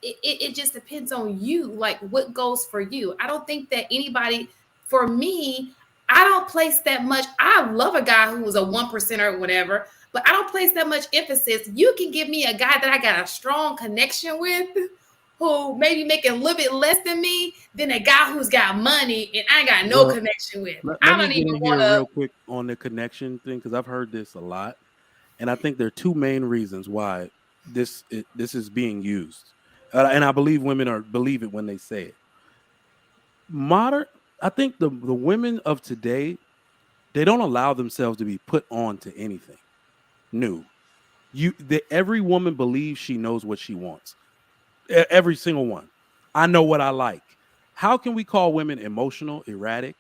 it just depends on you, like what goes for you. I don't think that anybody, for me, I don't place that much. I love a guy who was a 1% or whatever, but I don't place that much emphasis. You can give me a guy that I got a strong connection with, who maybe making a little bit less than me, than a guy who's got money and I got no well, connection with. let I me don't get even in want here to. real quick on the connection thing, because I've heard this a lot, and I think there are two main reasons why this is being used, and I believe women believe it when they say it. Modern, I think the women of today, they don't allow themselves to be put on to anything new. Every woman believes she knows what she wants. Every single one. I know what I like. How can we call women emotional, erratic,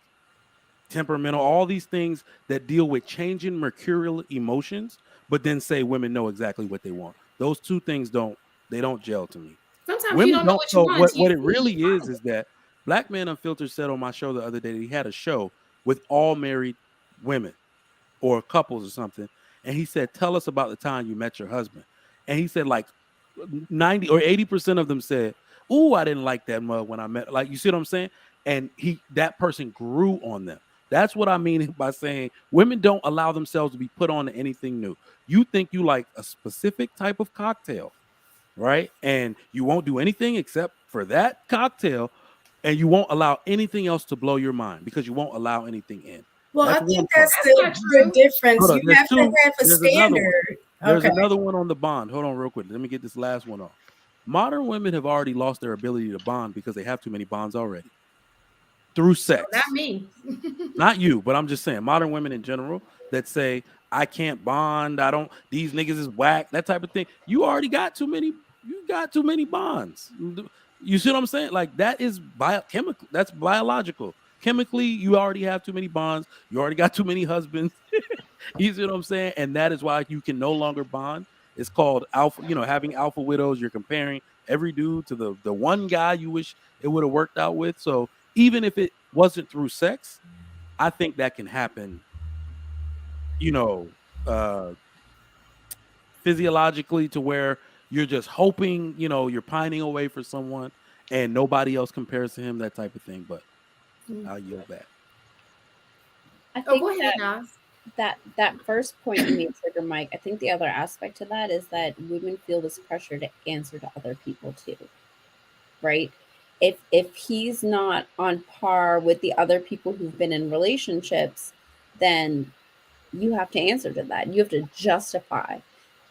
temperamental, all these things that deal with changing mercurial emotions, but then say women know exactly what they want? Those two things don't gel to me. Sometimes you Women don't know don't. what you So want until you what it see really is that Black Man Unfiltered said on my show the other day that he had a show with all married women or couples or something, and he said, "Tell us about the time you met your husband." And he said like 90 or 80% of them said, "Oh, I didn't like that mug when I met." Like, you see what I'm saying? And that person grew on them. That's what I mean by saying women don't allow themselves to be put on to anything new. You think you like a specific type of cocktail, right? And you won't do anything except for that cocktail, and you won't allow anything else to blow your mind because you won't allow anything in. Well, I That's think one that's part. That's not the true. difference. Hold on, You there's have to two. have a There's another one. standard. There's Okay. another one on the bond. Hold on real quick. Let me get this last one off. Modern women have already lost their ability to bond because they have too many bonds already through Not sex. me. Not you, but I'm just saying modern women in general that say, I can't bond. I don't, these niggas is whack, that type of thing. You already got too many, you got too many bonds. You see what I'm saying? Like that is biochemical. That's biological. Chemically, you already have too many bonds. You already got too many husbands. You see what I'm saying? And that is why you can no longer bond. It's called alpha, having alpha widows. You're comparing every dude to the one guy you wish it would have worked out with. So even if it wasn't through sex, I think that can happen, you know, uh physiologically, to where you're just hoping, you're pining away for someone and nobody else compares to him, that type of thing. But I'll yield back. I Oh, think go ahead, Nas. that first point you made, Trigger Mike, I think the other aspect to that is that women feel this pressure to answer to other people too, right? if he's not on par with the other people who've been in relationships, then you have to answer to that. You have to justify.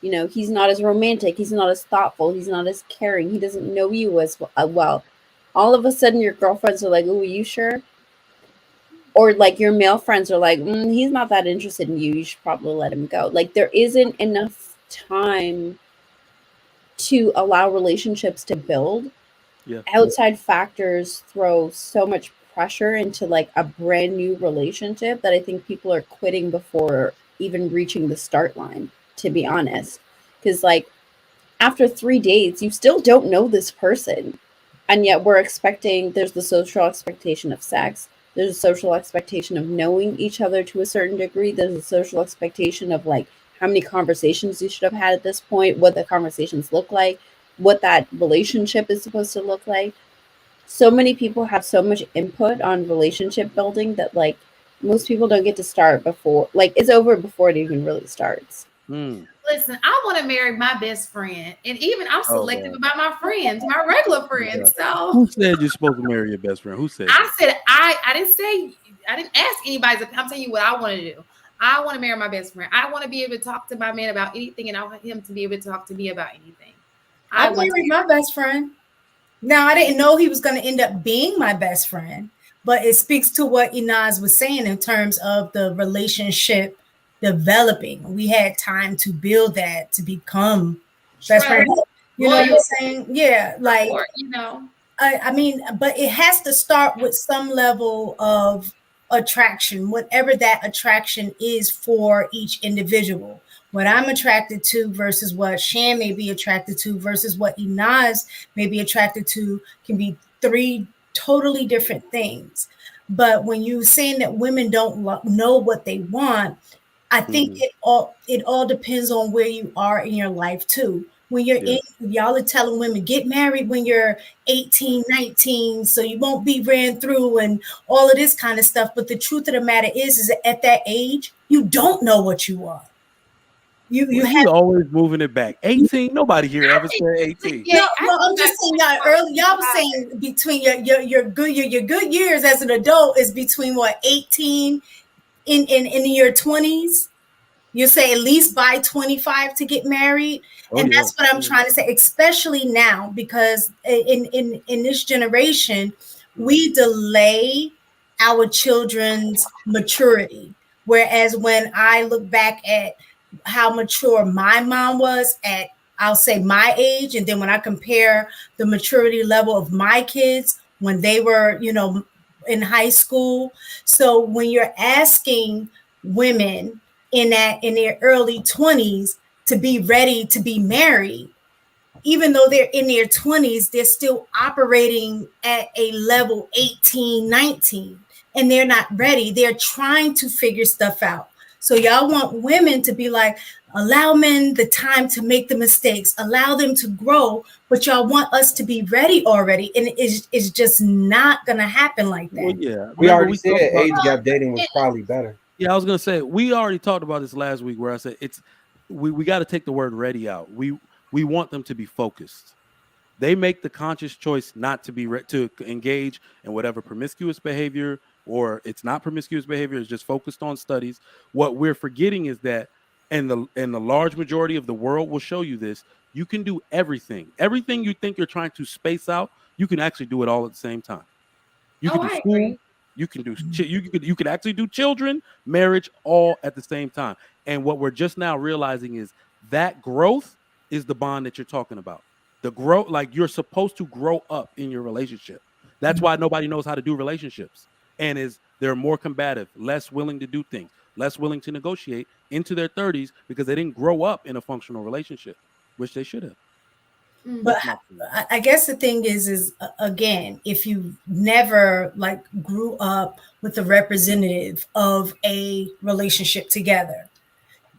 You know, he's not as romantic, he's not as thoughtful, he's not as caring, he doesn't know you as well. All of a sudden your girlfriends are like, oh, are you sure? Or like your male friends are like, he's not that interested in you, you should probably let him go. Like there isn't enough time to allow relationships to build. Yeah. Outside factors throw so much pressure into like a brand new relationship that I think people are quitting before even reaching the start line, to be honest. Because like after 3 dates, you still don't know this person. And yet there's the social expectation of sex. There's a social expectation of knowing each other to a certain degree. There's a social expectation of like how many conversations you should have had at this point, what the conversations look like, what that relationship is supposed to look like. So many people have so much input on relationship building that like most people don't get to start before, like it's over before it even really starts. Listen, I want to marry my best friend, and even I'm selective about my friends, my regular friends. So who said you're supposed to marry your best friend? Who said? I said I didn't say, I didn't ask anybody's. I'm telling you what I want to do. I want to marry my best friend. I want to be able to talk to my man about anything, and I want him to be able to talk to me about anything. I married my best friend. Now, I didn't know he was going to end up being my best friend, but it speaks to what Inaz was saying in terms of the relationship developing. We had time to build that to become best friends. You know what I'm saying? Yeah, like, you know. I mean, but it has to start with some level of attraction, whatever that attraction is for each individual. What I'm attracted to versus what Shan may be attracted to versus what Inaz may be attracted to can be 3 totally different things. But when you're saying that women don't know what they want, I think it all depends on where you are in your life too. When you're y'all are telling women get married when you're 18, 19, so you won't be ran through and all of this kind of stuff. But the truth of the matter is that at that age, you don't know what you want. You have always moving it back. 18, nobody here ever said 18. Yeah, no, I'm just saying y'all early. Y'all was saying between your good years as an adult is between what 18 in your 20s. You say at least by 25 to get married. And that's what I'm trying to say, especially now, because in this generation, we delay our children's maturity. Whereas when I look back at how mature my mom was at, I'll say my age, and then when I compare the maturity level of my kids when they were, in high school. So when you're asking women in their early 20s to be ready to be married, even though they're in their 20s, they're still operating at a level 18, 19, and they're not ready. They're trying to figure stuff out. So y'all want women to be like, allow men the time to make the mistakes, allow them to grow, but y'all want us to be ready already. And it's just not going to happen like that. Well, yeah. We already said age gap dating was probably better. Yeah, I was going to say, we already talked about this last week where I said we got to take the word ready out. We want them to be focused. They make the conscious choice not to be to engage in whatever promiscuous behavior, or it's not promiscuous behavior, it's just focused on studies. What we're forgetting is that, and the large majority of the world will show you this, you can do everything. Everything you think you're trying to space out, you can actually do it all at the same time. You can do school, you can do you can actually do children, marriage, all at the same time. And what we're just now realizing is that growth is the bond that you're talking about. The growth, like you're supposed to grow up in your relationship. That's why nobody knows how to do relationships, and they're more combative, less willing to do things, less willing to negotiate into their 30s because they didn't grow up in a functional relationship, which they should have. But I guess the thing is again, if you never like grew up with a representative of a relationship together,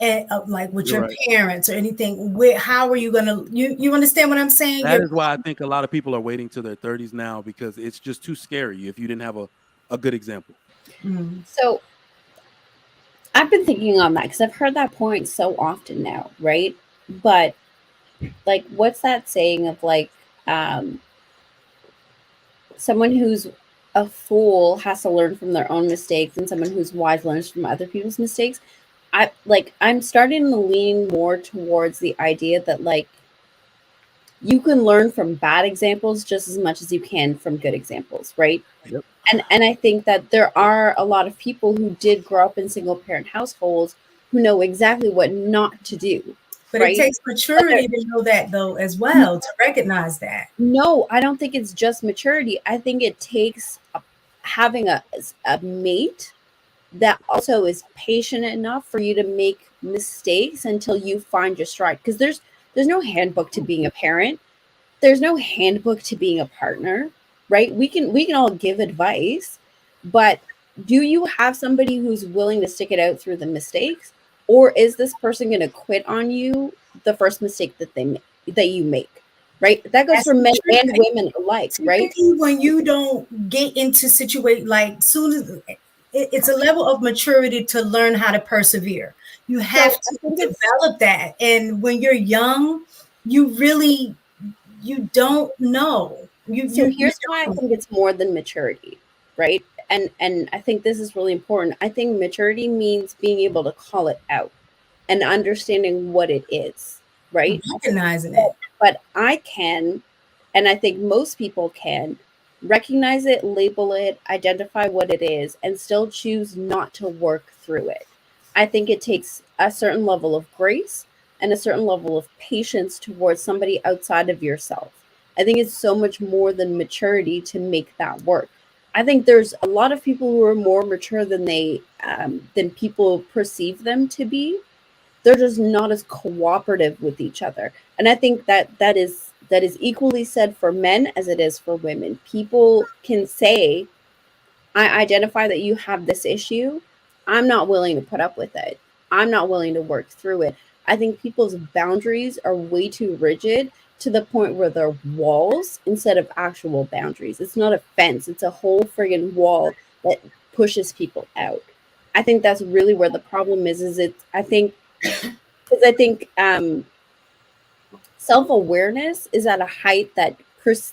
and like with your parents or anything, how are you gonna? You understand what I'm saying? That is why I think a lot of people are waiting to their 30s now, because it's just too scary if you didn't have a good example. So I've been thinking on that because I've heard that point so often now, right? But like, what's that saying of like, someone who's a fool has to learn from their own mistakes, and someone who's wise learns from other people's mistakes. I'm starting to lean more towards the idea that like you can learn from bad examples just as much as you can from good examples, right? Yep. And I think that there are a lot of people who did grow up in single parent households who know exactly what not to do. But right? it takes maturity to know that, though, as well, to recognize that. No, I don't think it's just maturity. I think it takes having a mate that also is patient enough for you to make mistakes until you find your stride. Because there's no handbook to being a parent. There's no handbook to being a partner, right? We can all give advice, but do you have somebody who's willing to stick it out through the mistakes, or is this person going to quit on you the first mistake that you make? Right? That goes That's for men and maturity. women alike, right? Typically, when you don't get into situation like soon as it's a level of maturity to learn how to persevere. You have to develop that, and when you're young, you really you don't know. So You here's why I don't. think it's more than maturity, right? And I think this is really important. I think maturity means being able to call it out and understanding what it is, right? Recognizing it. But I can, and I think most people can, recognize it, label it, identify what it is, and still choose not to work through it. I think it takes a certain level of grace and a certain level of patience towards somebody outside of yourself. I think it's so much more than maturity to make that work. I think there's a lot of people who are more mature than people perceive them to be. They're just not as cooperative with each other, and I think that is equally said for men as it is for women. People can say, I identify that you have this issue. I'm not willing to put up with it. I'm not willing to work through it. I think people's boundaries are way too rigid to the point where they're walls instead of actual boundaries. It's not a fence, it's a whole friggin' wall that pushes people out. I think that's really where the problem is it's I think because I think self awareness is at a height that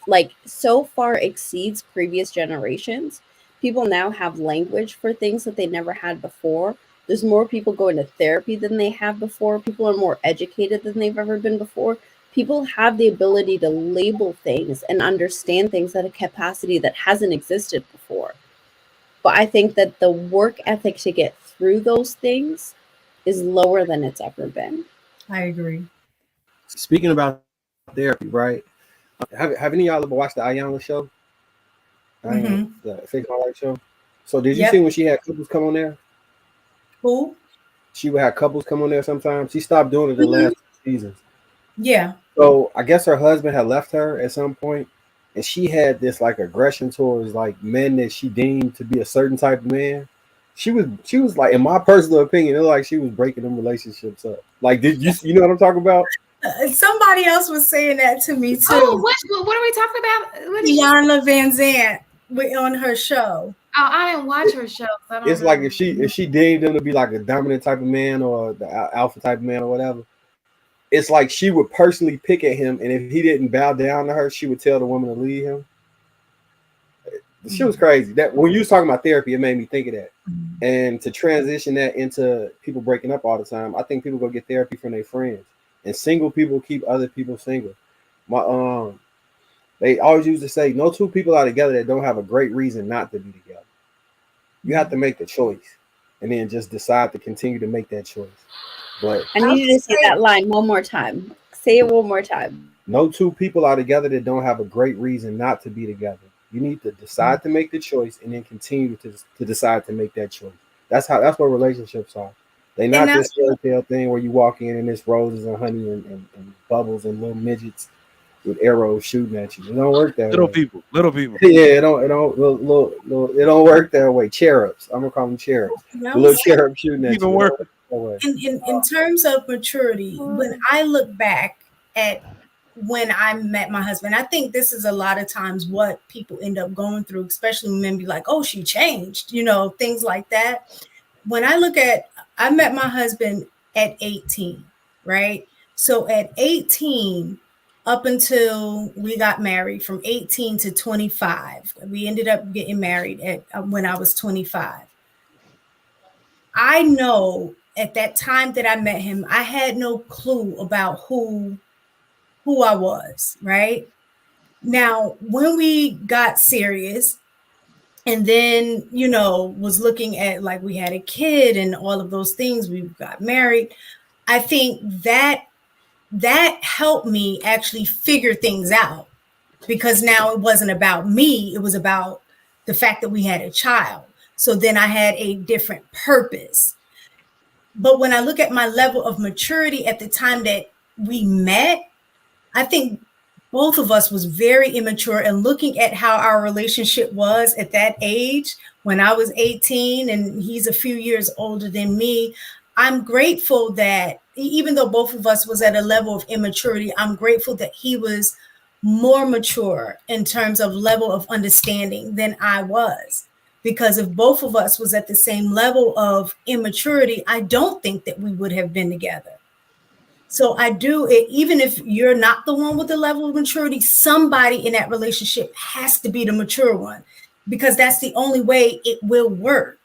like so far exceeds previous generations. People now have language for things that they never had before. There's more people going to therapy than they have before. People are more educated than they've ever been before. People have the ability to label things and understand things at a capacity that hasn't existed before. But I think that the work ethic to get through those things is lower than it's ever been. I agree. Speaking about therapy, right? Have any of y'all ever watched the Ayanna show? The Fake My Life show. So did you see when she had couples come on there? Who? She would have couples come on there sometimes. She stopped doing it in the last seasons. Yeah. So I guess her husband had left her at some point, and she had this like aggression towards like men that she deemed to be a certain type of man. She was like, in my personal opinion, it looked like she was breaking them relationships up. Like, did you know what I'm talking about? Somebody else was saying that to me too. Oh, what are we talking about? What is Iyanla Vanzant on her show. Oh, I didn't watch her show. So I don't It's know. like if she deemed him to be like a dominant type of man or the alpha type of man or whatever, it's like she would personally pick at him, and if he didn't bow down to her, she would tell the woman to leave him. She was crazy. That when you was talking about therapy, it made me think of that. And to transition that into people breaking up all the time, I think people go get therapy from their friends. And single people keep other people single. They always used to say, no two people are together that don't have a great reason not to be together. You have to make the choice, and then just decide to continue to make that choice. But I need you to say that line one more time. Say it one more time. No two people are together that don't have a great reason not to be together. You need to decide to make the choice and then continue to decide to make that choice. That's what relationships are. They're not this fairy tale thing where you walk in and it's roses and honey and bubbles and little midgets with arrows shooting at you. It don't work that way. Little people. Yeah, it don't work that way. Cherubs. I'm gonna call them cherubs. The little cherub shooting at you. Work. In terms of maturity, when I look back at when I met my husband, I think this is a lot of times what people end up going through, especially when men be like, oh, she changed, things like that. When I look at, I met my husband at 18, right? So at 18, up until we got married from 18 to 25. We ended up getting married at when I was 25. I know at that time that I met him, I had no clue about who I was, right? Now, when we got serious and then, was looking at like we had a kid and all of those things, we got married, I think that helped me actually figure things out, because now it wasn't about me, it was about the fact that we had a child. So then I had a different purpose. But when I look at my level of maturity at the time that we met, I think both of us was very immature, and looking at how our relationship was at that age, when I was 18 and he's a few years older than me, I'm grateful that even though both of us was at a level of immaturity, I'm grateful that he was more mature in terms of level of understanding than I was. Because if both of us was at the same level of immaturity, I don't think that we would have been together. So I do it, even if you're not the one with the level of maturity, somebody in that relationship has to be the mature one, because that's the only way it will work.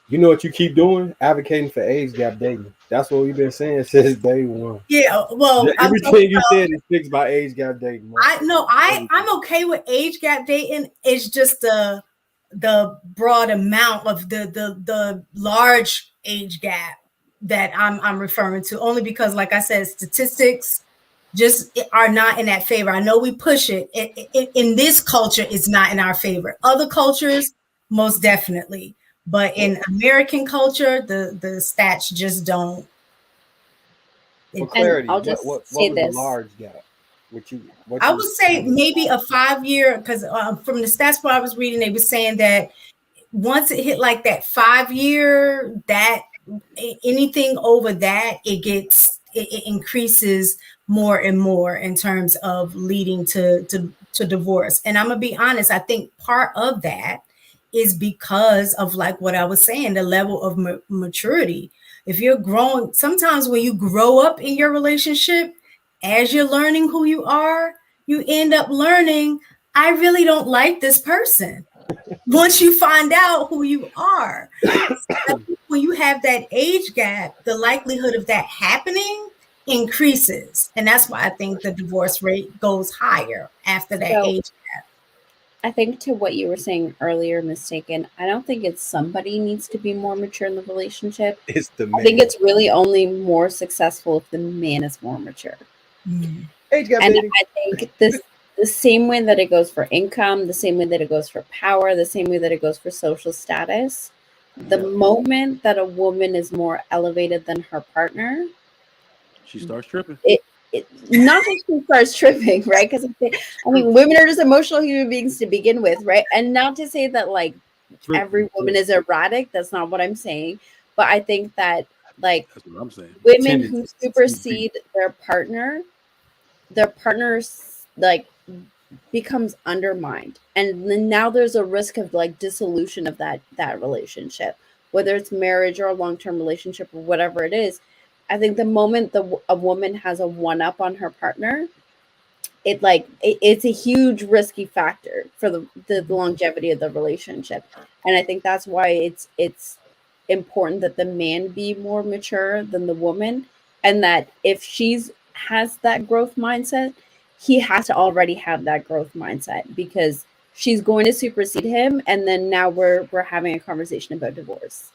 You know what you keep doing? Advocating for age gap dating. That's what we've been saying since day one. Yeah, well, everything you said is fixed by age gap dating. I'm okay with age gap dating. It's just the broad amount of the large age gap that I'm referring to, only because, like I said, statistics just are not in that favor. I know we push it. In this culture, it's not in our favor. Other cultures, most definitely. But in American culture, the stats just don't. For clarity, I'll just what say was this. the large gap? I would say maybe a 5-year, because from the stats what I was reading, they were saying that once it hit like that 5-year, that anything over that, it increases more and more in terms of leading to divorce. And I'm gonna be honest, I think part of that is because of, like what I was saying, the level of maturity. If you're growing, sometimes when you grow up in your relationship, as you're learning who you are, you end up learning, I really don't like this person. Once you find out who you are, when you have that age gap, the likelihood of that happening increases. And that's why I think the divorce rate goes higher after that age gap. I think to what you were saying earlier, Mistaken, I don't think it's somebody needs to be more mature in the relationship. It's the man. I think it's really only more successful if the man is more mature. Age gap And dating. I think the same way that it goes for income, the same way that it goes for power, the same way that it goes for social status, the moment that a woman is more elevated than her partner, she starts tripping. Not just she starts tripping, right? Because I mean, women are just emotional human beings to begin with, right? And not to say that like every woman is erratic. That's not what I'm saying. But I think that like that's what I'm saying. Women who supersede their partners like becomes undermined, and then now there's a risk of like dissolution of that relationship, whether it's marriage or a long-term relationship or whatever it is. I think the moment a woman has a one-up on her partner, it's a huge risky factor for the longevity of the relationship. And I think that's why it's important that the man be more mature than the woman, and that if she's has that growth mindset, he has to already have that growth mindset, because she's going to supersede him, and then now we're having a conversation about divorce.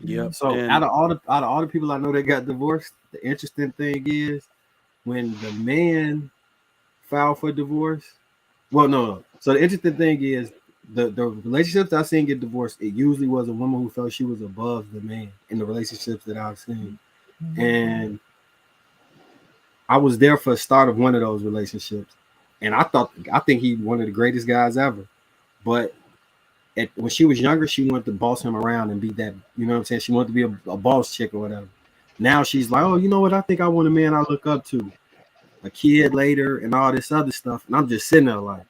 Yeah. So out of all the people I know that got divorced, the interesting thing is when the man filed for divorce. Well, no. So the interesting thing is the relationships I've seen get divorced, it usually was a woman who felt she was above the man in the relationships that I've seen. And I was there for the start of one of those relationships. And I think he one of the greatest guys ever. But when she was younger, she wanted to boss him around and be that, you know what I'm saying? She wanted to be a boss chick or whatever. Now she's like, oh, you know what? I think I want a man I look up to, a kid later and all this other stuff. And I'm just sitting there like,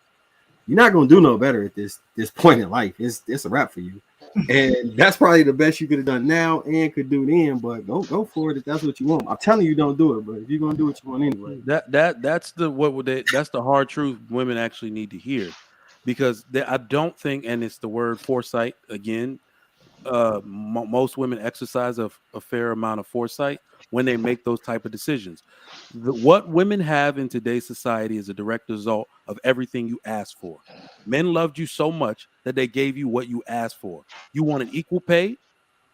you're not going to do no better at this point in life. It's a wrap for you. And that's probably the best you could have done now and could do then. But go for it if that's what you want. I'm telling you, don't do it. But if you're gonna do what you want anyway, That's the hard truth women actually need to hear, because I don't think, and it's the word foresight again. Most women exercise a fair amount of foresight when they make those type of decisions. What women have in today's society is a direct result of everything you asked for. Men loved you so much that they gave you what you asked for. You wanted equal pay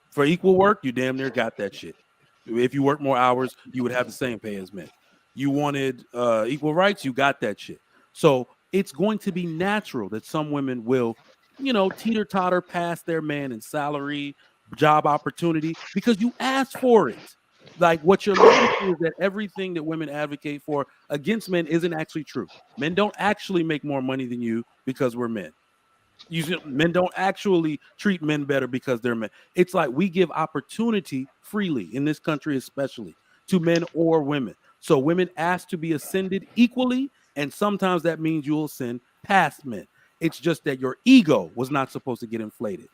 for equal work, you damn near got that shit. If you work more hours, you would have the same pay as men. You wanted equal rights, you got that shit. So it's going to be natural that some women will, teeter-totter past their man in salary, job opportunity, because you asked for it. Like, what you're learning is that everything that women advocate for against men isn't actually true. Men don't actually make more money than you because we're men. Men don't actually treat men better because they're men. It's like we give opportunity freely in this country, especially to men or women. So women ask to be ascended equally, and sometimes that means you'll ascend past men. It's just that your ego was not supposed to get inflated.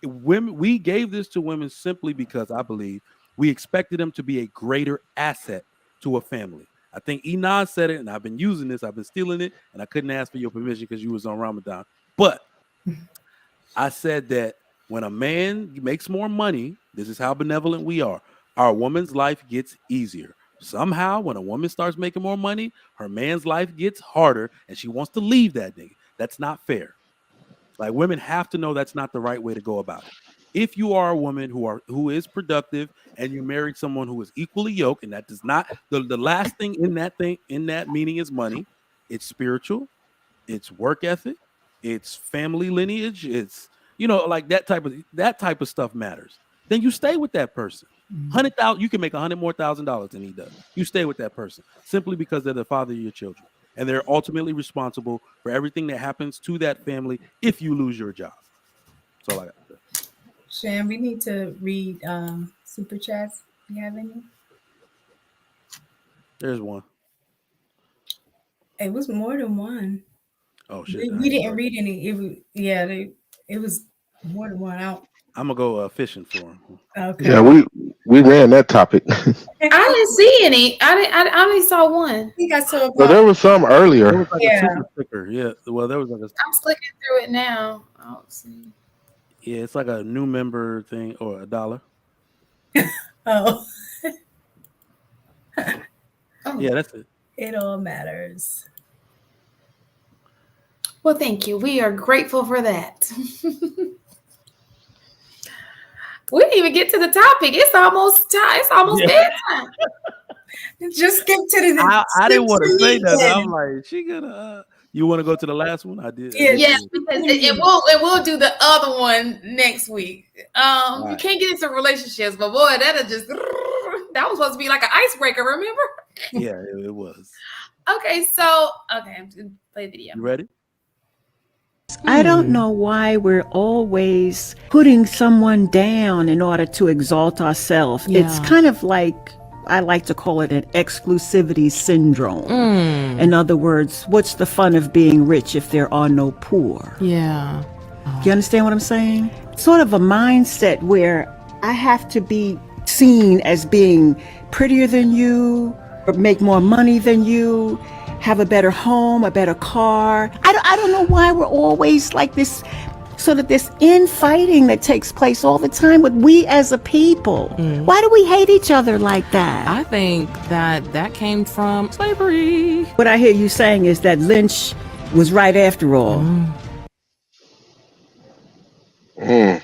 We gave this to women simply because I believe we expected them to be a greater asset to a family. I think Enon said it, and I've been using this. I've been stealing it, and I couldn't ask for your permission because you was on Ramadan. But I said that when a man makes more money, this is how benevolent we are. Our woman's life gets easier. Somehow, when a woman starts making more money, her man's life gets harder, and she wants to leave that nigga. That's not fair. Like, women have to know that's not the right way to go about it. If you are a woman who is productive and you married someone who is equally yoked, and that does not the last thing in that meaning is money. It's spiritual, it's work ethic, it's family lineage, it's like that type of stuff matters. Then you stay with that person. 100,000, you can make $100,000 more than he does. You stay with that person simply because they're the father of your children, and they're ultimately responsible for everything that happens to that family if you lose your job. That's all I got to say. Shan, we need to read super chats. You have any? There's one. It was more than one. Oh shit! We didn't read any. It was more than one. I'm gonna go fishing for him. Okay. Yeah, we ran that topic. I didn't see any. I only saw one. I think I saw. So there was some earlier. There was like a super sticker. Yeah. Well, there was like I'm clicking through it now. I don't see. Yeah, it's like a new member thing or $1. Oh. Yeah, that's it. It all matters. Well, thank you. We are grateful for that. We didn't even get to the topic. It's almost time. It's almost bedtime. Just skip to the. I didn't want to say that. I'm like, she gonna. You want to go to the last one? I did. Yes, because it will do the other one next week. You can't get into relationships, but boy, that was supposed to be like an icebreaker. Remember? Yeah, it was. Okay, so I'm gonna play the video. You ready? I don't know why we're always putting someone down in order to exalt ourselves. Yeah. It's kind of like, I like to call it an exclusivity syndrome. In other words, what's the fun of being rich if there are no poor? Yeah. You understand what I'm saying? Sort of a mindset where I have to be seen as being prettier than you, or make more money than you, have a better home, a better car. I don't know why we're always like this, sort of this infighting that takes place all the time with we as a people. Why do we hate each other like that? I think that came from slavery. What I hear you saying is that Lynch was right after all. And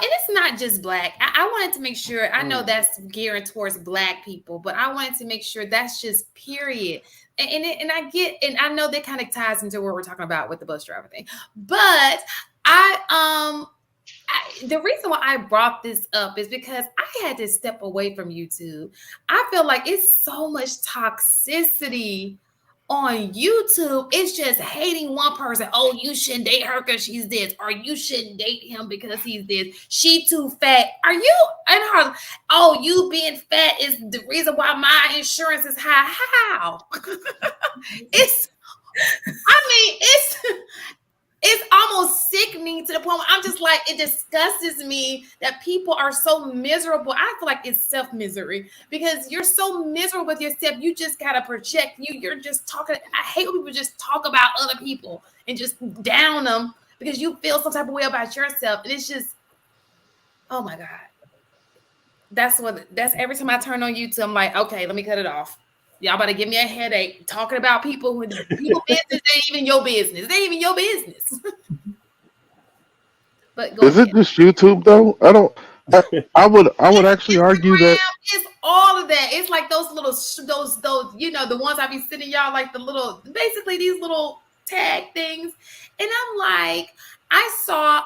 it's not just Black. I wanted to make sure, I know that's geared towards Black people, but I wanted to make sure that's just period. And I know that kind of ties into what we're talking about with the bus driver thing. But the reason why I brought this up is because I had to step away from YouTube. I feel like it's so much toxicity on YouTube. It's just hating one person. Oh, you shouldn't date her because she's this, or you shouldn't date him because he's this. She too fat. Are you and her? Oh, you being fat is the reason why my insurance is high. How? It's almost sickening to the point where I'm just like, it disgusts me that people are so miserable. I feel like it's self-misery because you're so miserable with yourself. You just gotta project. You're just talking. I hate when people just talk about other people and just down them because you feel some type of way about yourself. And it's just, oh my God. That's every time I turn on YouTube, I'm like, okay, let me cut it off. Y'all better give me a headache talking about people who people business ain't even your business. It ain't even your business. But go Is ahead. it just YouTube though? I would actually argue that It's all of that. It's like those little those the ones I be sending y'all, like the little, basically these little tag things. And I'm like, I saw,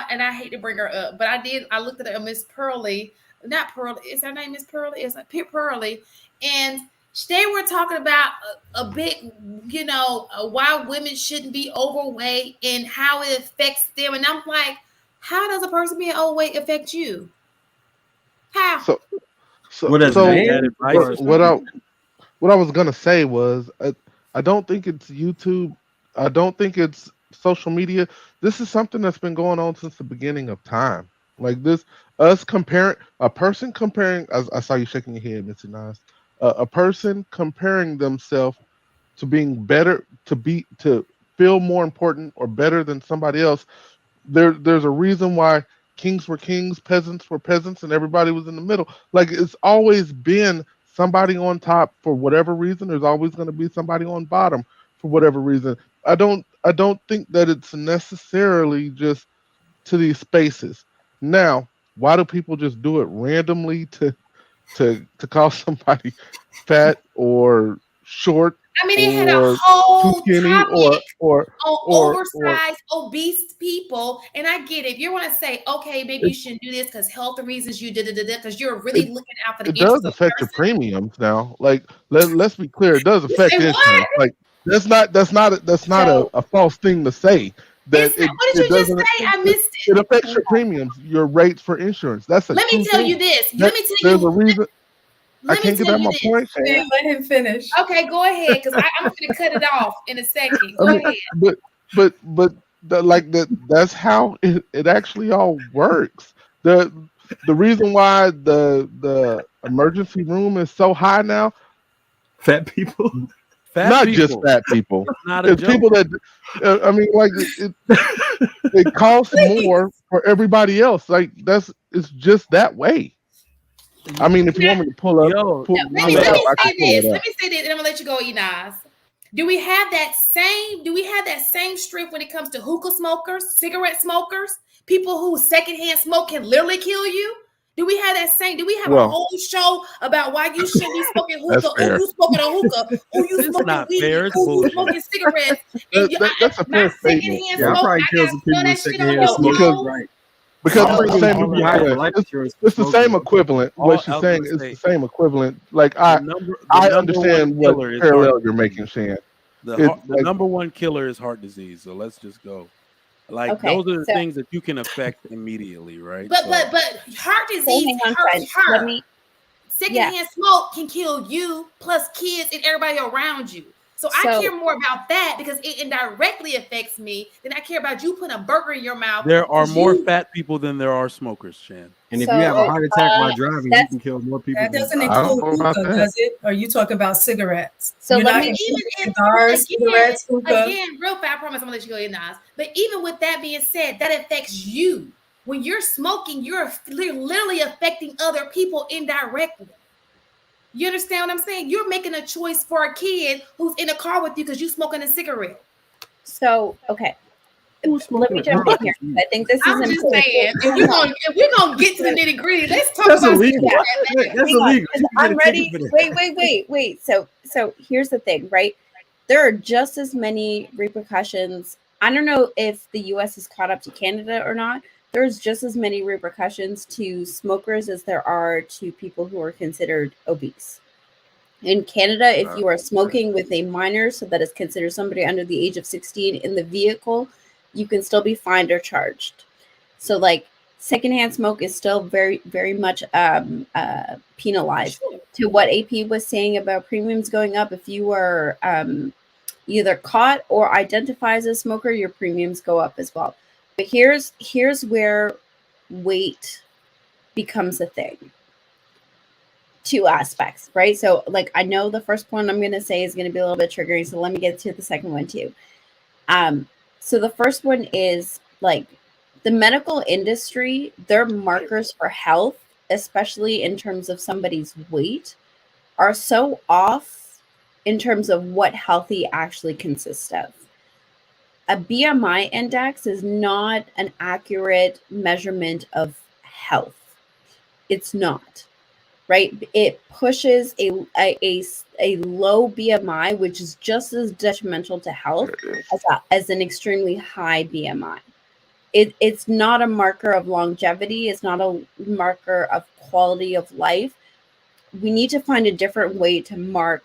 and I hate to bring her up, but I looked at Miss Pearly, not Pearly, is her name Miss Pearly? It's like Pearly, and they were talking about a bit, why women shouldn't be overweight and how it affects them. And I'm like, how does a person being overweight affect you? How? What as so bad advice or what something? what I was gonna say was I don't think it's YouTube. I don't think it's social media. This is something that's been going on since the beginning of time. Like this, us comparing a person comparing. I saw you shaking your head, Missy Nas. A person comparing themselves to being better, to feel more important or better than somebody else. There's a reason why kings were kings, peasants were peasants, and everybody was in the middle. Like it's always been somebody on top for whatever reason. There's always going to be somebody on bottom for whatever reason. I don't think that it's necessarily just to these spaces. Now, why do people just do it randomly to call somebody fat or short I mean, it had a or too whole skinny topic on or oversized, obese people. And I get it. If you want to say, okay, maybe you shouldn't do this because health reasons, you did it because you're really it, looking out for the it does interest of the affect your person. premiums now. Like let's be clear, it does You affect say what? insurance. Like that's not So a false thing to say. That It's not, what did it you just doesn't say? I it, missed it. it affects your premiums, your rates for insurance. That's a Let me true tell you thing. this. That there's a reason. I Let me can't get tell out you my this. point, Shan. Let him finish. Okay, go ahead, because I'm going to cut it off in a second. I Go mean, ahead. that's how it actually all works. The reason why the emergency room is so high now, Fat people. Fat not just people. fat people. It's not a It's joke. people that I mean, like it costs more for everybody else. Like it's just that way. I mean, if you want me to pull it no, up, Let me I can say pull this. it Let up. me say this, and I'm gonna let you go, Enos. Do we have that same strength when it comes to hookah smokers, cigarette smokers, people who secondhand smoke can literally kill you? Do we have that same? Do we have a Well, whole show about why you shouldn't be smoking that's hookah? Oh, fair. you smoking a hookah? Oh, you It's smoking not weed? fair. It's Oh, you bullshit. smoking cigarettes? And That's a my fair statement. secondhand Yeah, I smoke, probably I kill gotta some smell people that with shit on secondhand your smoke. Because nose. Right. because All it's the premiums, same all that high for life equivalent. insurance for It's the same smokers. equivalent. All What I you're was saying gonna is say, the same equivalent. Like the I number one understand what killer is heart parallel you're disease. making, Shan. The It like number one killer is heart disease. So let's just go. Like okay. those are the So things that you can affect immediately, right? But So heart so disease hang on, friend. hurts Let her. me yeah. Secondhand smoke can kill you plus kids and everybody around you. So I So care more about that because it indirectly affects me than I care about you putting a burger in your mouth there are because more you. fat people than there are smokers, Shan. And if you have a so heart attack while driving, you that's can kill more people That than doesn't I don't include know about hookah, that. does it? Or you talk about cigarettes? so You're let not But me even including if, cigars, cigarettes, hookah. real fast, I promise I'm gonna let you go in, Nas. But even with that being said, that affects you. When you're smoking, you're literally affecting other people indirectly. You understand what I'm saying? You're making a choice for a kid who's in a car with you because you smoking a cigarette. so okay. who's Let smoking me a jump in Pearl. here. I think this is I'm just important. saying, if we're gonna get to the nitty gritty, let's talk That's about illegal. cigarettes. That's Hang on, illegal. 'cause You can get I'm a ticket ready. for that. Wait. So here's the thing, right? There are just as many repercussions. I don't know if the US is caught up to Canada or not. There's just as many repercussions to smokers as there are to people who are considered obese. In Canada, if you are smoking with a minor, so that is considered somebody under the age of 16 in the vehicle, you can still be fined or charged. So, like, secondhand smoke is still very, very much penalized. To what AP was saying about premiums going up, if you are either caught or identify as a smoker, your premiums go up as well. But here's where weight becomes a thing. Two aspects, right? So like I know the first one I'm gonna say is gonna be a little bit triggering, so let me get to the second one too. So the first one is like the medical industry, their markers for health, especially in terms of somebody's weight, are so off in terms of what healthy actually consists of. A BMI index is not an accurate measurement of health. It's not, right? It pushes a low BMI, which is just as detrimental to health as an extremely high BMI. It's not a marker of longevity. It's not a marker of quality of life. We need to find a different way to mark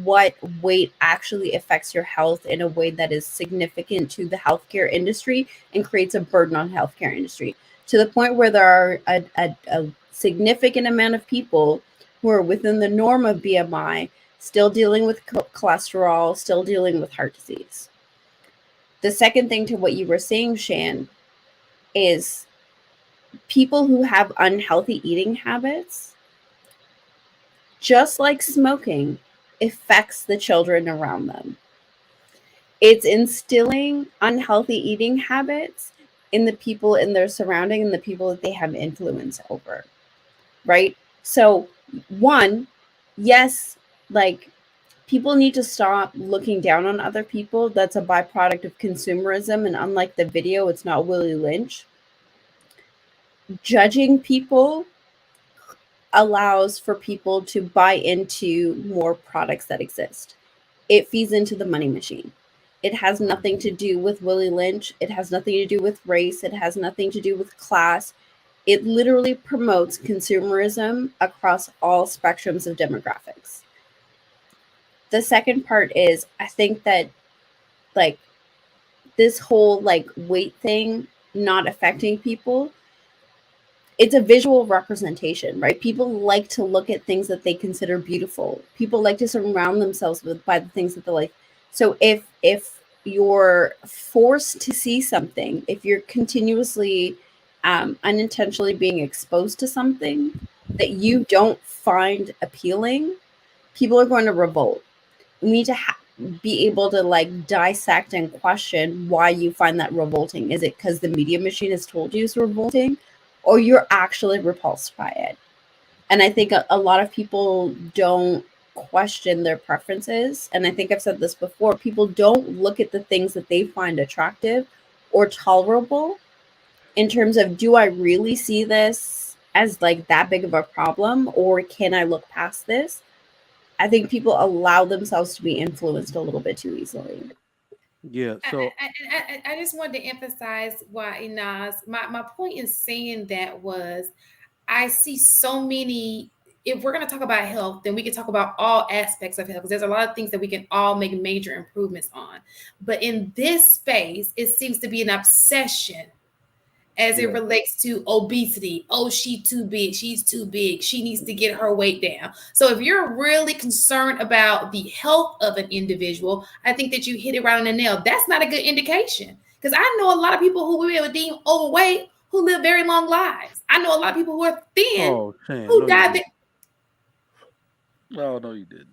what weight actually affects your health in a way that is significant to the healthcare industry and creates a burden on healthcare industry to the point where there are a significant amount of people who are within the norm of BMI still dealing with cholesterol, still dealing with heart disease. The second thing to what you were saying, Shan, is people who have unhealthy eating habits, just like smoking, affects the children around them. It's instilling unhealthy eating habits in the people in their surrounding and the people that they have influence over, right? So, one, yes, like people need to stop looking down on other people. That's a byproduct of consumerism. And unlike the video, it's not Willie Lynch. Judging people allows for people to buy into more products that exist. It feeds into the money machine. It has nothing to do with Willie Lynch. It has nothing to do with race. It has nothing to do with class. It literally promotes consumerism across all spectrums of demographics. The second part is I think that like this whole like weight thing not affecting people, it's a visual representation, right? People like to look at things that they consider beautiful. People like to surround themselves by the things that they like. So if you're forced to see something, if you're continuously unintentionally being exposed to something that you don't find appealing, people are going to revolt. We need to be able to like dissect and question why you find that revolting. Is it because the media machine has told you it's revolting, or you're actually repulsed by it? And I think a lot of people don't question their preferences. And I think I've said this before, people don't look at the things that they find attractive or tolerable in terms of, do I really see this as like that big of a problem, or can I look past this? I think people allow themselves to be influenced a little bit too easily. Yeah. So I just wanted to emphasize why Inaz, my point in saying that was I see so many. If we're going to talk about health, then we can talk about all aspects of health, because there's a lot of things that we can all make major improvements on. But in this space, it seems to be an obsession as it relates to obesity. Oh, she's too big. She's too big. She needs to get her weight down. So if you're really concerned about the health of an individual, I think that you hit it right on the nail. That's not a good indication, because I know a lot of people who we would deem overweight who live very long lives. I know a lot of people who are thin who died. Oh, no, you didn't.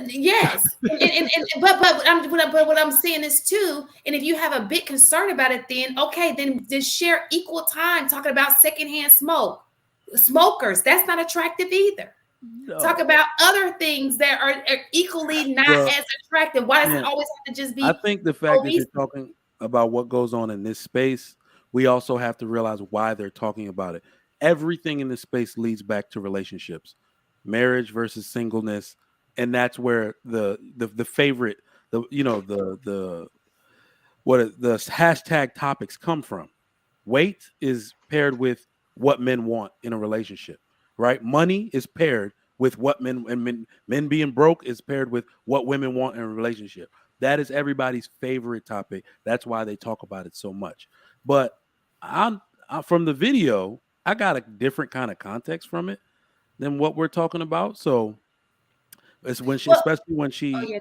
Yes, but what I'm saying is too, and if you have a big concern about it, then okay, then just share equal time talking about secondhand smokers. That's not attractive either. No. Talk about other things that are equally not as attractive. Why does it always have to just be? I think the fact that you're talking about what goes on in this space, we also have to realize why they're talking about it. Everything in this space leads back to relationships, marriage versus singleness. And that's where the favorite, the hashtag topics come from. Weight is paired with what men want in a relationship, right? Money is paired with what men being broke is paired with what women want in a relationship. That is everybody's favorite topic. That's why they talk about it so much. But I'm from the video, I got a different kind of context from it than what we're talking about. So it's when she, especially when she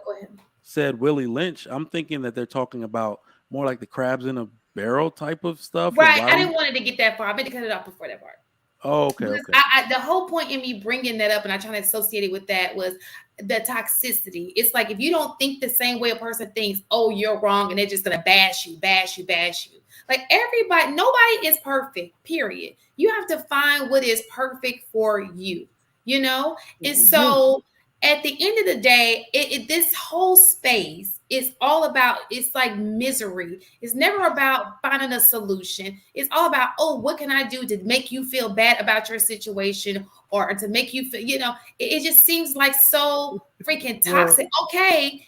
said Willie Lynch, I'm thinking that they're talking about more like the crabs in a barrel type of stuff. Right. I didn't want it to get that far. I meant to cut it off before that part. Oh, okay. Because Okay. the whole point in me bringing that up and I trying to associate it with that was the toxicity. It's like if you don't think the same way a person thinks, oh, you're wrong, and they're just gonna bash you. Like everybody, nobody is perfect. Period. You have to find what is perfect for you. You know, and so at the end of the day, this whole space is all about, it's like misery. It's never about finding a solution. It's all about, oh, what can I do to make you feel bad about your situation or to make you feel, you know, it just seems like so freaking toxic. Okay,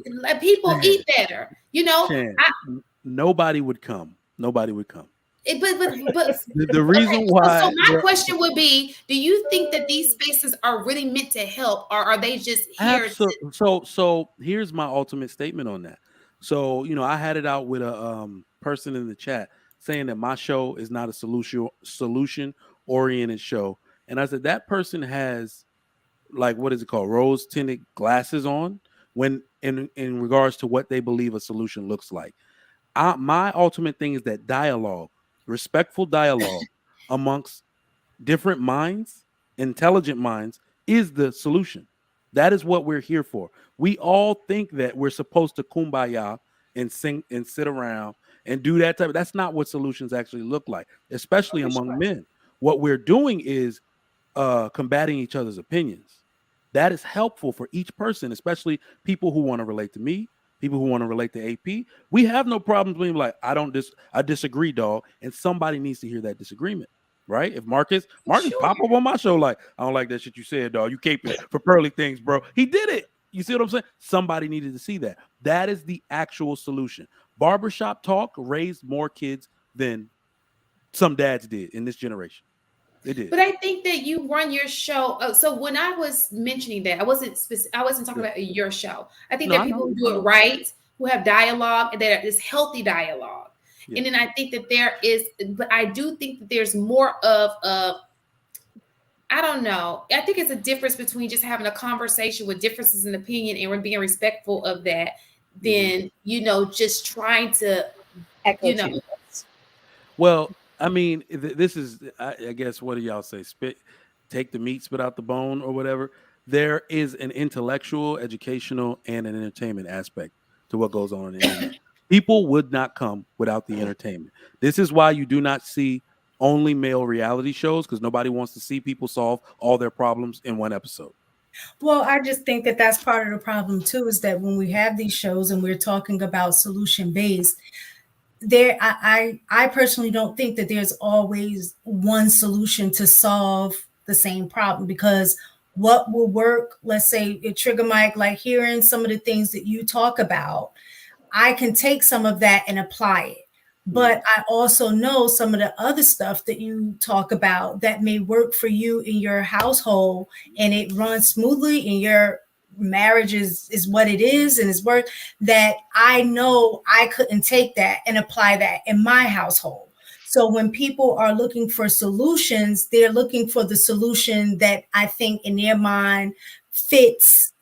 let people eat better. You know, nobody would come. Nobody would come. But the reason why. So my question would be: do you think that these spaces are really meant to help, or are they just here? So here's my ultimate statement on that. So I had it out with a person in the chat saying that my show is not a solution oriented show, and I said that person has, like, what is it called, rose tinted glasses on when in regards to what they believe a solution looks like. My ultimate thing is that dialogue. Respectful dialogue amongst different minds, intelligent minds, is the solution. That is what we're here for. We all think that we're supposed to kumbaya and sing and sit around and do that type. That's not what solutions actually look like, especially among men. What we're doing is combating each other's opinions. That is helpful for each person, especially people who want to relate to me, people who want to relate to AP. We have no problems being like, I disagree, dog. And somebody needs to hear that disagreement, right? If Marcus pop up on my show like, I don't like that shit you said, dog. You caping for pearly things, bro. He did it. You see what I'm saying? Somebody needed to see that. That is the actual solution. Barbershop talk raised more kids than some dads did in this generation. They did. But I think that you run your show. So when I was mentioning that, I wasn't talking about your show. I think that people who do it right, who have dialogue, and there is healthy dialogue. Yeah. And then I think that but I do think that there's more of I don't know. I think it's a difference between just having a conversation with differences in opinion and being respectful of that than, just trying to echo. Well, I mean, this is, I guess, what do y'all say? Take the meat, spit out the bone, or whatever. There is an intellectual, educational, and an entertainment aspect to what goes on the internet. People would not come without the entertainment. This is why you do not see only male reality shows, because nobody wants to see people solve all their problems in one episode. Well, I just think that that's part of the problem too, is that when we have these shows and we're talking about solution-based, I personally don't think that there's always one solution to solve the same problem, because what will work, let's say at Trigger Mike, like hearing some of the things that you talk about, I can take some of that and apply it. But I also know some of the other stuff that you talk about that may work for you in your household and it runs smoothly and your marriage is what it is and it's work, that I know I couldn't take that and apply that in my household. So when people are looking for solutions, they're looking for the solution that I think in their mind fits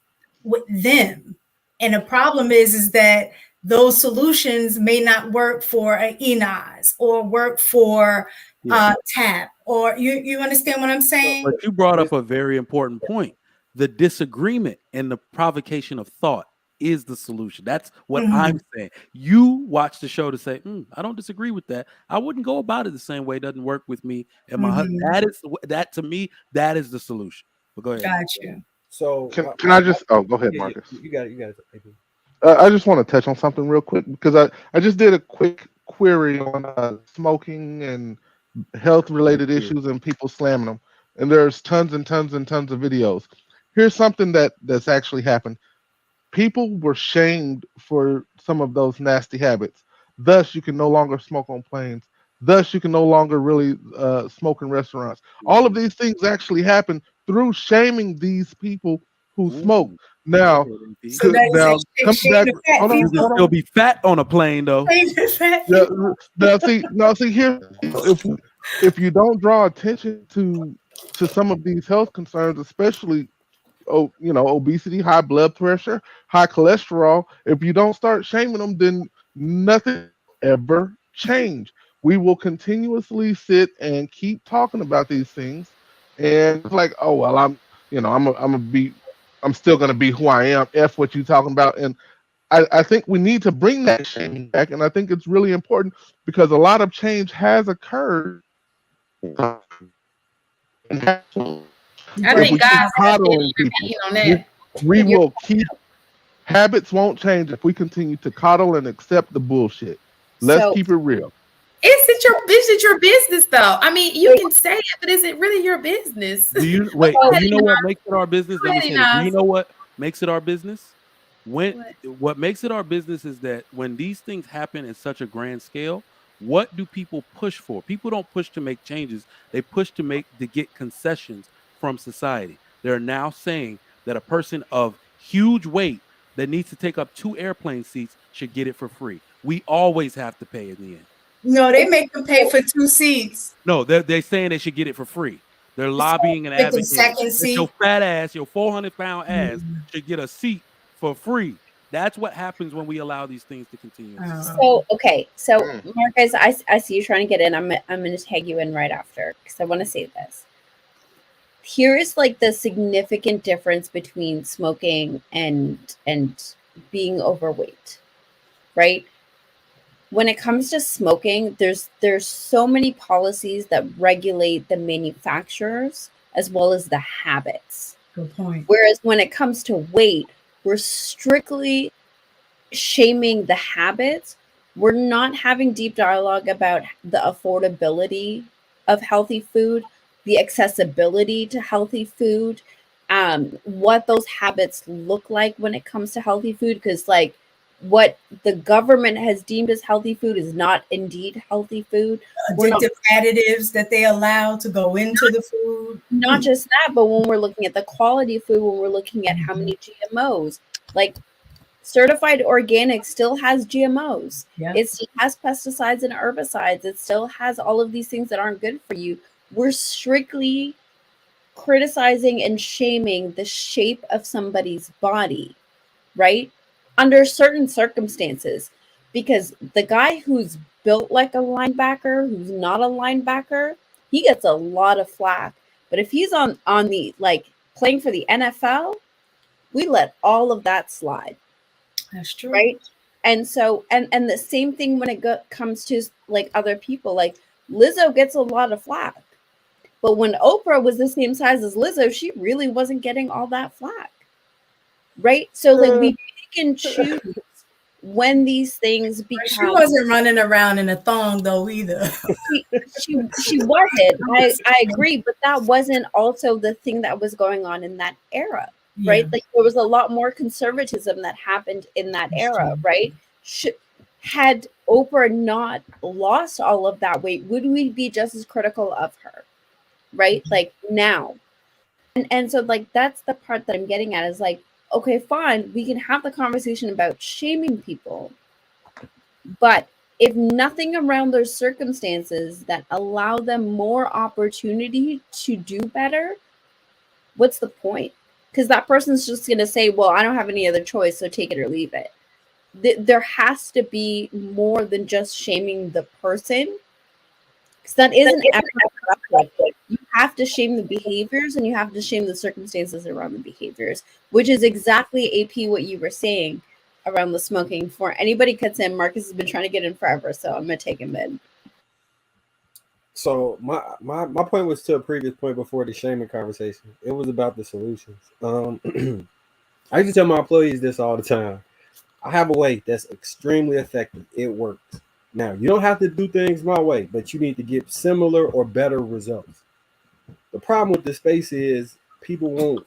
with them. And the problem is that those solutions may not work for an Enos or work for Tap, or you understand what I'm saying? But you brought up a very important point. The disagreement and the provocation of thought is the solution. That's what I'm saying. You watch the show to say, I don't disagree with that. I wouldn't go about it the same way. It doesn't work with me and my husband. That to me, that is the solution. But go ahead. Gotcha. So can I just? Oh, go ahead, Marcus. You got it. I just want to touch on something real quick, because I just did a quick query on smoking and health related issues and people slamming them, and there's tons and tons and tons of videos. Here's something that's actually happened. People were shamed for some of those nasty habits. Thus, you can no longer smoke on planes. Thus, you can no longer really smoke in restaurants. All of these things actually happen through shaming these people who smoke. Now, so come back. You can still be fat on a plane, though. Now see here. If you don't draw attention to some of these health concerns, especially obesity, high blood pressure, high cholesterol, if you don't start shaming them, then nothing ever change. We will continuously sit and keep talking about these things, and it's like, oh well, I'm still gonna be who I am. F what you talking about, and I think we need to bring that shaming back, and I think it's really important because a lot of change has occurred. I If we think keep God's coddling your people, opinion on that. we will keep habits won't change if we continue to coddle and accept the bullshit. Let's So keep it real. Is it your business though? I mean, you can say it, but is it really your business? Do you Go wait? Do ahead, you know what makes it our business? Let me Enas. say this. Do you know what makes it our business? What? What makes it our business is that when these things happen in such a grand scale, what do people push for? People don't push to make changes. They push to get concessions from society. They're now saying that a person of huge weight that needs to take up 2 airplane seats should get it for free. We always have to pay in the end. No, they make them pay for 2 seats. No, they're saying they should get it for free. They're lobbying and With the advocating second that your seat. fat ass, your 400-pound ass, Mhm. should get a seat for free. That's what happens when we allow these things to continue. So okay, so Marcus, I see you trying to get in. I'm going to tag you in right after because I want to say this. Here is like the significant difference between smoking and being overweight, right? When it comes to smoking, there's so many policies that regulate the manufacturers as well as the habits. Good point. Whereas when it comes to weight, we're strictly shaming the habits. We're not having deep dialogue about the affordability of healthy food, the accessibility to healthy food, what those habits look like when it comes to healthy food. Because like what the government has deemed as healthy food is not indeed healthy food. Addictive additives that they allow to go into the food. Not just that, but when we're looking at the quality of food, when we're looking at how many GMOs, like certified organic still has GMOs. Yeah. It still has pesticides and herbicides. It still has all of these things that aren't good for you. We're strictly criticizing and shaming the shape of somebody's body, right? Under certain circumstances. Because the guy who's built like a linebacker, who's not a linebacker, he gets a lot of flack. But if he's on the like playing for the NFL, we let all of that slide. That's true. Right. And so and the same thing when it comes to like other people, like Lizzo gets a lot of flack. But when Oprah was the same size as Lizzo, she really wasn't getting all that flack. Right. So like we pick and choose when these things become. She wasn't running around in a thong though either. she wasn't. I agree, but that wasn't also the thing that was going on in that era. Right? Yeah. Like there was a lot more conservatism that happened in that era, right? Had Oprah not lost all of that weight, would we be just as critical of her? Right? Like now. And so like that's the part that I'm getting at is like, okay, fine, we can have the conversation about shaming people. But if nothing around those circumstances that allow them more opportunity to do better, what's the point? Because that person's just going to say, well, I don't have any other choice, so take it or leave it. There has to be more than just shaming the person. Because that isn't ever. You have to shame the behaviors and you have to shame the circumstances around the behaviors, which is exactly, AP, what you were saying around the smoking. For anybody cuts in, Marcus has been trying to get in forever, so I'm going to take him in. So my point was to a previous point before the shaming conversation. It was about the solutions. I used to tell my employees this all the time. I have a way that's extremely effective. It works. Now, you don't have to do things my way, but you need to get similar or better results. The problem with this space is people won't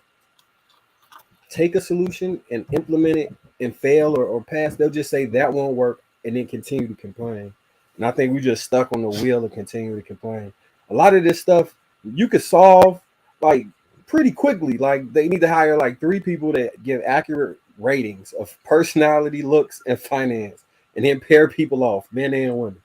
take a solution and implement it and fail or pass. They'll just say that won't work and then continue to complain. And I think we just stuck on the wheel and continue to complain. A lot of this stuff you could solve like pretty quickly. Like they need to hire like 3 people that give accurate ratings of personality, looks, and finance, and then pair people off, men and women.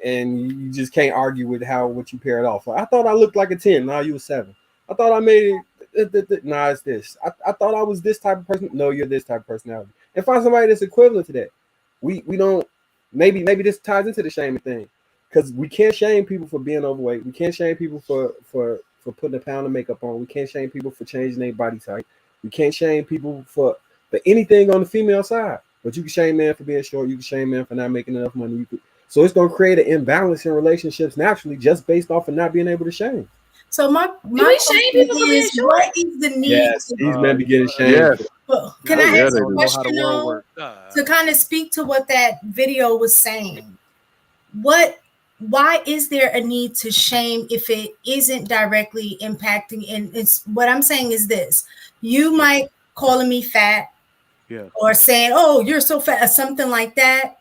And you just can't argue with what you paired off. Like, I thought I looked like a 10. Now you a 7. I thought I made it. Nah, it's this. I thought I was this type of person. No, you're this type of personality. And find somebody that's equivalent to that. We don't maybe this ties into the shaming thing, because we can't shame people for being overweight. We can't shame people for putting a pound of makeup on. We can't shame people for changing their body type. We can't shame people for anything on the female side. But you can shame men for being short. You can shame men for not making enough money. So it's going to create an imbalance in relationships naturally, just based off of not being able to shame. So my Do we shame people for being short? what is the need? Yes, these men be getting shamed. Yes. Can I ask a don't know how the question world though, works. to kind of speak to what that video was saying? Why is there a need to shame if it isn't directly impacting? And it's what I'm saying is this: you might calling me fat, Yeah. or saying, "Oh, you're so fat," or something like that.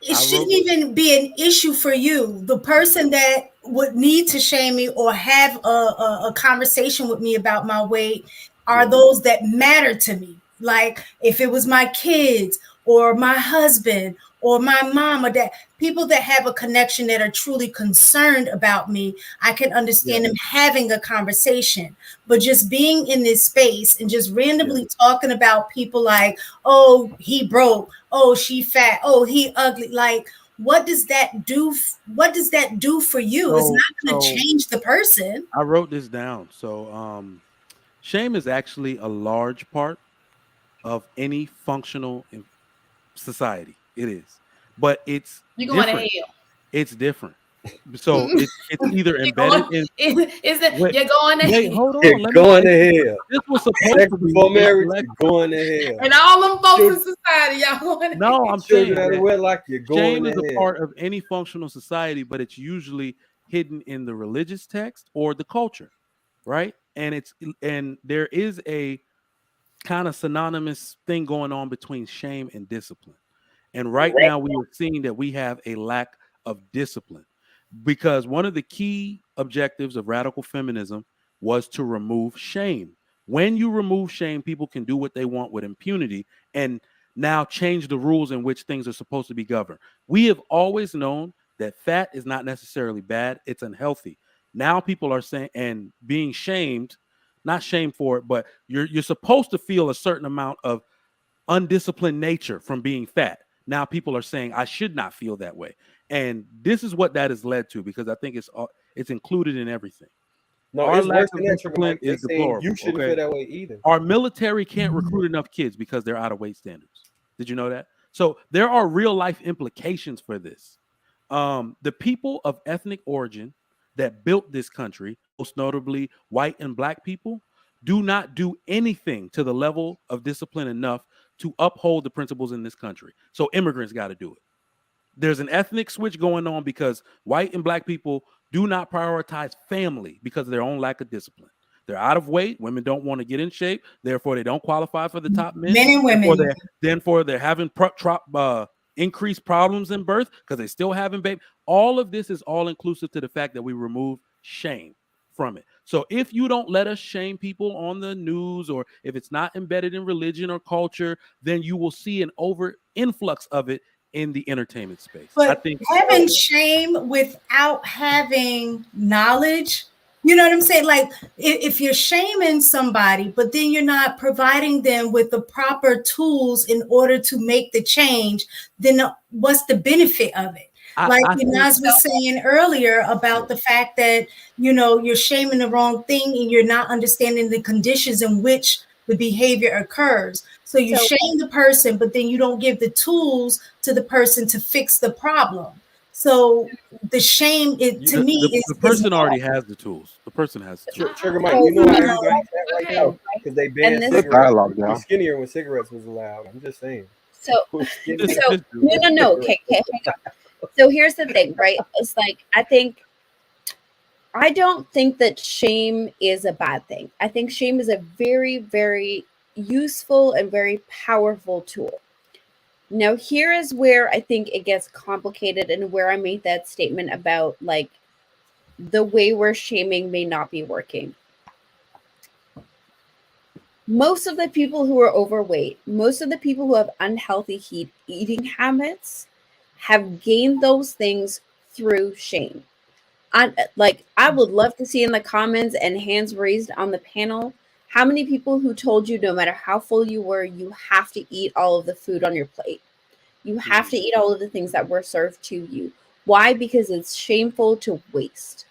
It shouldn't even be an issue for you. The person that would need to shame me or have a conversation with me about my weight are those that matter to me. Like if it was my kids or my husband or my mom or dad, people that have a connection that are truly concerned about me, I can understand them having a conversation. But just being in this space and just randomly talking about people like, oh, he broke, oh, she fat, oh, he ugly. Like, what does that do? What does that do for you? It's not going to change the person. I wrote this down. So shame is actually a large part of any functional society. It is. But it's You going to different. hell. It's different. So it's either embedded in. You're going to wait, hell. hold on. You're going to hell. This was supposed to be before marriage. You're going to hell. And all them folks in society, y'all going to No, hell. I'm saying Children out of wedlock, you're going shame is to a hell. part of any functional society, but it's usually hidden in the religious text or the culture, right? And there is a kind of synonymous thing going on between shame and discipline. And right now we are seeing that we have a lack of discipline, because one of the key objectives of radical feminism was to remove shame. When you remove shame, people can do what they want with impunity and now change the rules in which things are supposed to be governed. We have always known that fat is not necessarily bad, it's unhealthy. Now people are saying and being shamed, not shamed for it, but you're supposed to feel a certain amount of undisciplined nature from being fat. Now people are saying I should not feel that way. And this is what that has led to, because I think it's included in everything. No, Our it's lack worse of than that. discipline is deplorable. You shouldn't feel that way either. Our military can't recruit enough kids because they're out of weight standards. Did you know that? So there are real life implications for this. The people of ethnic origin that built this country, most notably white and black people, do not do anything to the level of discipline enough to uphold the principles in this country. So immigrants got to do it. There's an ethnic switch going on because white and black people do not prioritize family because of their own lack of discipline. They're out of weight. Women don't want to get in shape. Therefore, they don't qualify for the top men. Men and women. They're having increased problems in birth because they still having baby. All of this is all inclusive to the fact that we remove shame from it. So if you don't let us shame people on the news, or if it's not embedded in religion or culture, then you will see an over influx of it in the entertainment space. But I think having shame without having knowledge, you know what I'm saying? Like if you're shaming somebody, but then you're not providing them with the proper tools in order to make the change, then what's the benefit of it? Like Naz was saying earlier about the fact that, you know, you're shaming the wrong thing and you're not understanding the conditions in which the behavior occurs. So you shame the person, but then you don't give the tools to the person to fix the problem. So the shame, the person already has the tools. The person has the tools. Sugar Mike, you know why everybody's that right now? Because they banned cigarettes. Dialogue now. Skinnier when cigarettes was allowed. I'm just saying. No. Okay, hang on. So here's the thing, right? It's like I don't think that shame is a bad thing. I think shame is a very, very useful and very powerful tool. Now, here is where I think it gets complicated and where I made that statement about like the way we're shaming may not be working. Most of the people who are overweight, most of the people who have unhealthy eating habits have gained those things through shame. I would love to see in the comments and hands raised on the panel how many people who told you no matter how full you were, you have to eat all of the food on your plate. You have to eat all of the things that were served to you. Why? Because it's shameful to waste,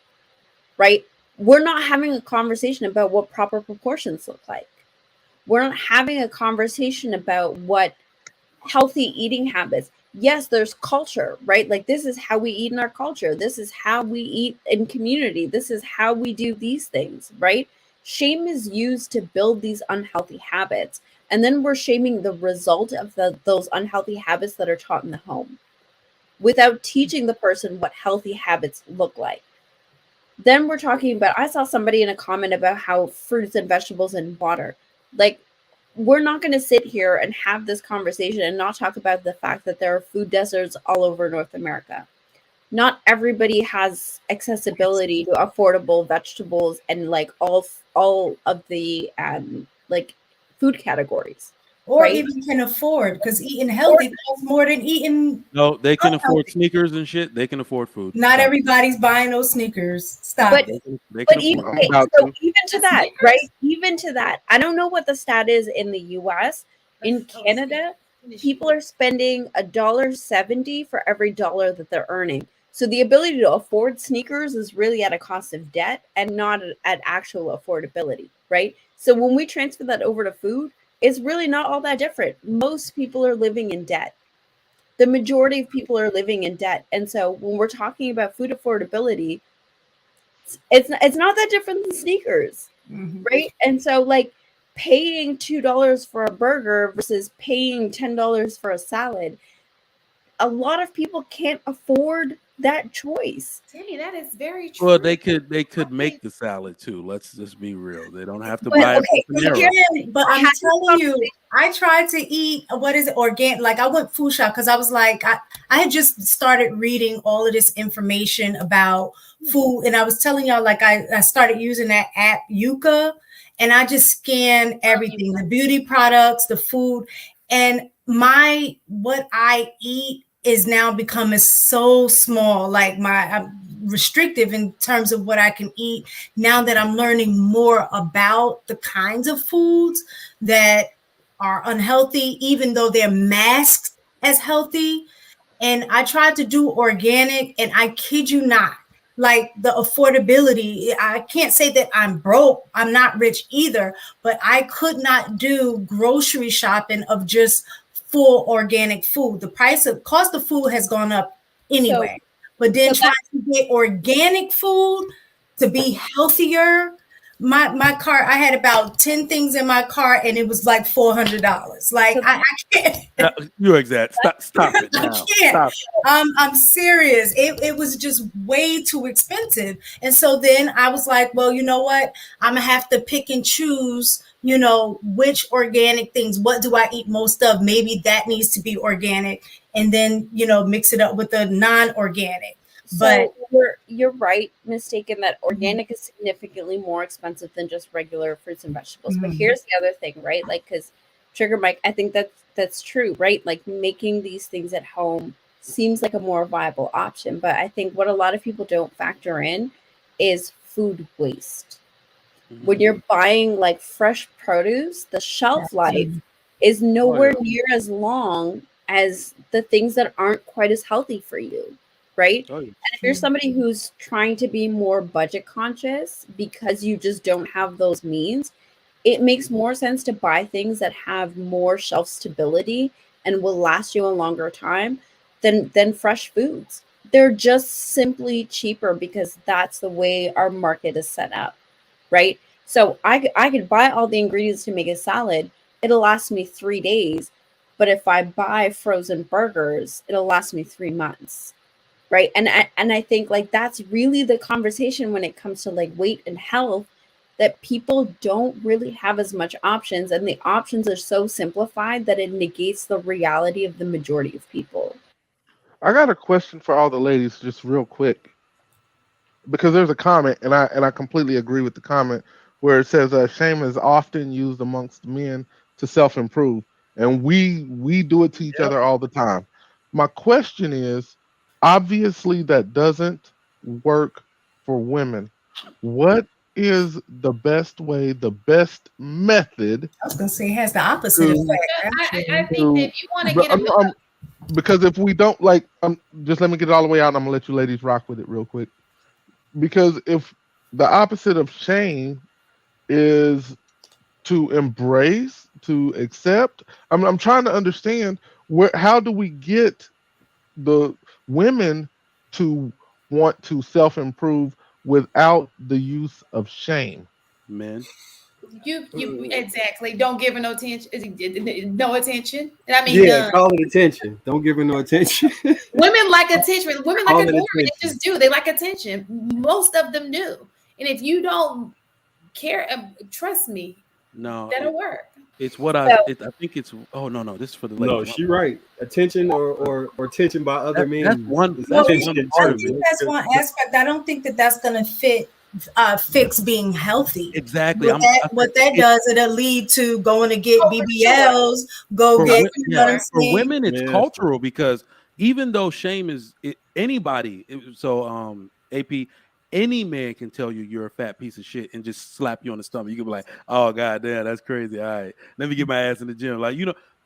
right? We're not having a conversation about what proper proportions look like. We're not having a conversation about what healthy eating habits. Yes, there's culture, right? Like, this is how we eat in our culture. This is how we eat in community. This is how we do these things, right? Shame is used to build these unhealthy habits. And then we're shaming the result of those unhealthy habits that are taught in the home without teaching the person what healthy habits look like. Then we're talking about, I saw somebody in a comment about how fruits and vegetables and water, like, we're not going to sit here and have this conversation and not talk about the fact that there are food deserts all over North America. Not everybody has accessibility to affordable vegetables and like all of the like food categories. Or right? even can afford, because eating healthy costs more than eating. No, they can afford sneakers and shit. They can afford food. Not everybody's buying those sneakers. Stop But, it. but even, okay, so even to that, right? Even to that, I don't know what the stat is in the US. In Canada, people are spending $1.70 for every dollar that they're earning. So the ability to afford sneakers is really at a cost of debt and not at actual affordability, right? So when we transfer that over to food, it's really not all that different. Most people are living in debt. The majority of people are living in debt. And so when we're talking about food affordability, it's not that different than sneakers, right? And so, like, paying $2 for a burger versus paying $10 for a salad, a lot of people can't afford that choice. Timmy, that is very true. Well, they could make the salad too. Let's just be real. They don't have to But, buy okay, it. but I'm telling you, I tried to eat, what is it, organic? Like, I went food shop because I was like, I had just started reading all of this information about food, and I was telling y'all, like, I started using that app Yuka, and I just scan everything, the beauty products, the food, and what I eat is now becoming so small. Like, I'm restrictive in terms of what I can eat now that I'm learning more about the kinds of foods that are unhealthy, even though they're masked as healthy. And I tried to do organic, and I kid you not, like, the affordability, I can't say that I'm broke, I'm not rich either, but I could not do grocery shopping of just full organic food. The cost of food has gone up anyway. But then trying to get organic food to be healthier, my cart, I had about 10 things in my cart, and it was like $400. Like, I can't. You're exact. Stop it now. I can't. I'm serious. It was just way too expensive. And so then I was like, well, you know what? I'm gonna have to pick and choose, which organic things. What do I eat most of? Maybe that needs to be organic, and then mix it up with the non-organic. But you're right, mistaken that organic is significantly more expensive than just regular fruits and vegetables. But here's the other thing, right? Like, because Trigger Mike, I think that's true, right? Like, making these things at home seems like a more viable option. But I think what a lot of people don't factor in is food waste. When you're buying like fresh produce, the shelf life is nowhere near as long as the things that aren't quite as healthy for you. Right? And if you're somebody who's trying to be more budget conscious because you just don't have those means, it makes more sense to buy things that have more shelf stability and will last you a longer time than fresh foods. They're just simply cheaper because that's the way our market is set up, right? So I could buy all the ingredients to make a salad. It'll last me 3 days. But if I buy frozen burgers, it'll last me 3 months. Right. And I think, like, that's really the conversation when it comes to like weight and health, that people don't really have as much options, and the options are so simplified that it negates the reality of the majority of people. I got a question for all the ladies, just real quick, because there's a comment, and I completely agree with the comment where it says shame is often used amongst men to self-improve, and we do it to each other all the time. My question is, obviously that doesn't work for women. What is the best way, the best method? I was gonna say it has the opposite effect. I think that if you want to get Because if we don't like, just let me get it all the way out, and I'm gonna let you ladies rock with it real quick. Because if the opposite of shame is to embrace, to accept, I'm trying to understand how do we get the women to want to self-improve without the use of shame? Men. You exactly don't give her no attention. No attention. And I mean Yeah, none. call it attention. Don't give her no attention. Women like attention. Women like Call it attention. They attention. just do. They like attention. Most of them do. And if you don't care, trust me, No, that'll work. it's what I. So- I think it's. Oh no, this is for the No, ladies. she right. Attention or attention by other men. That's one. is That's attention. one part I of think it. that's one aspect. I don't think that that's going to fix being healthy. Exactly. What that does, it'll lead to going to get BBLs, go For, get, wo- you know what I'm for saying? women, it's Yeah. cultural because even though shame is anybody, AP, any man can tell you you're a fat piece of shit and just slap you on the stomach. You can be like, "Oh god damn, that's crazy. All right, let me get my ass in the gym." Like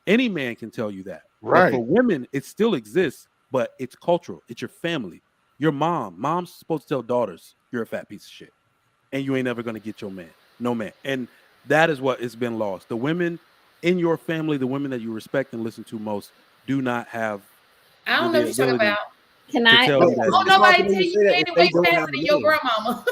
any man can tell you that. But for Right. women, it still exists, but it's cultural. It's your family. Your mom's supposed to tell daughters you're a fat piece of shit, and you ain't never gonna get your man, no man. And that is what has been lost. The women in your family, the women that you respect and listen to most, do not have I don't the know what you're talking ability about. Can to I? tell No, you that. Oh, it's hard for nobody them tell to you say that gained if weight they don't faster have a than your man. grandmama.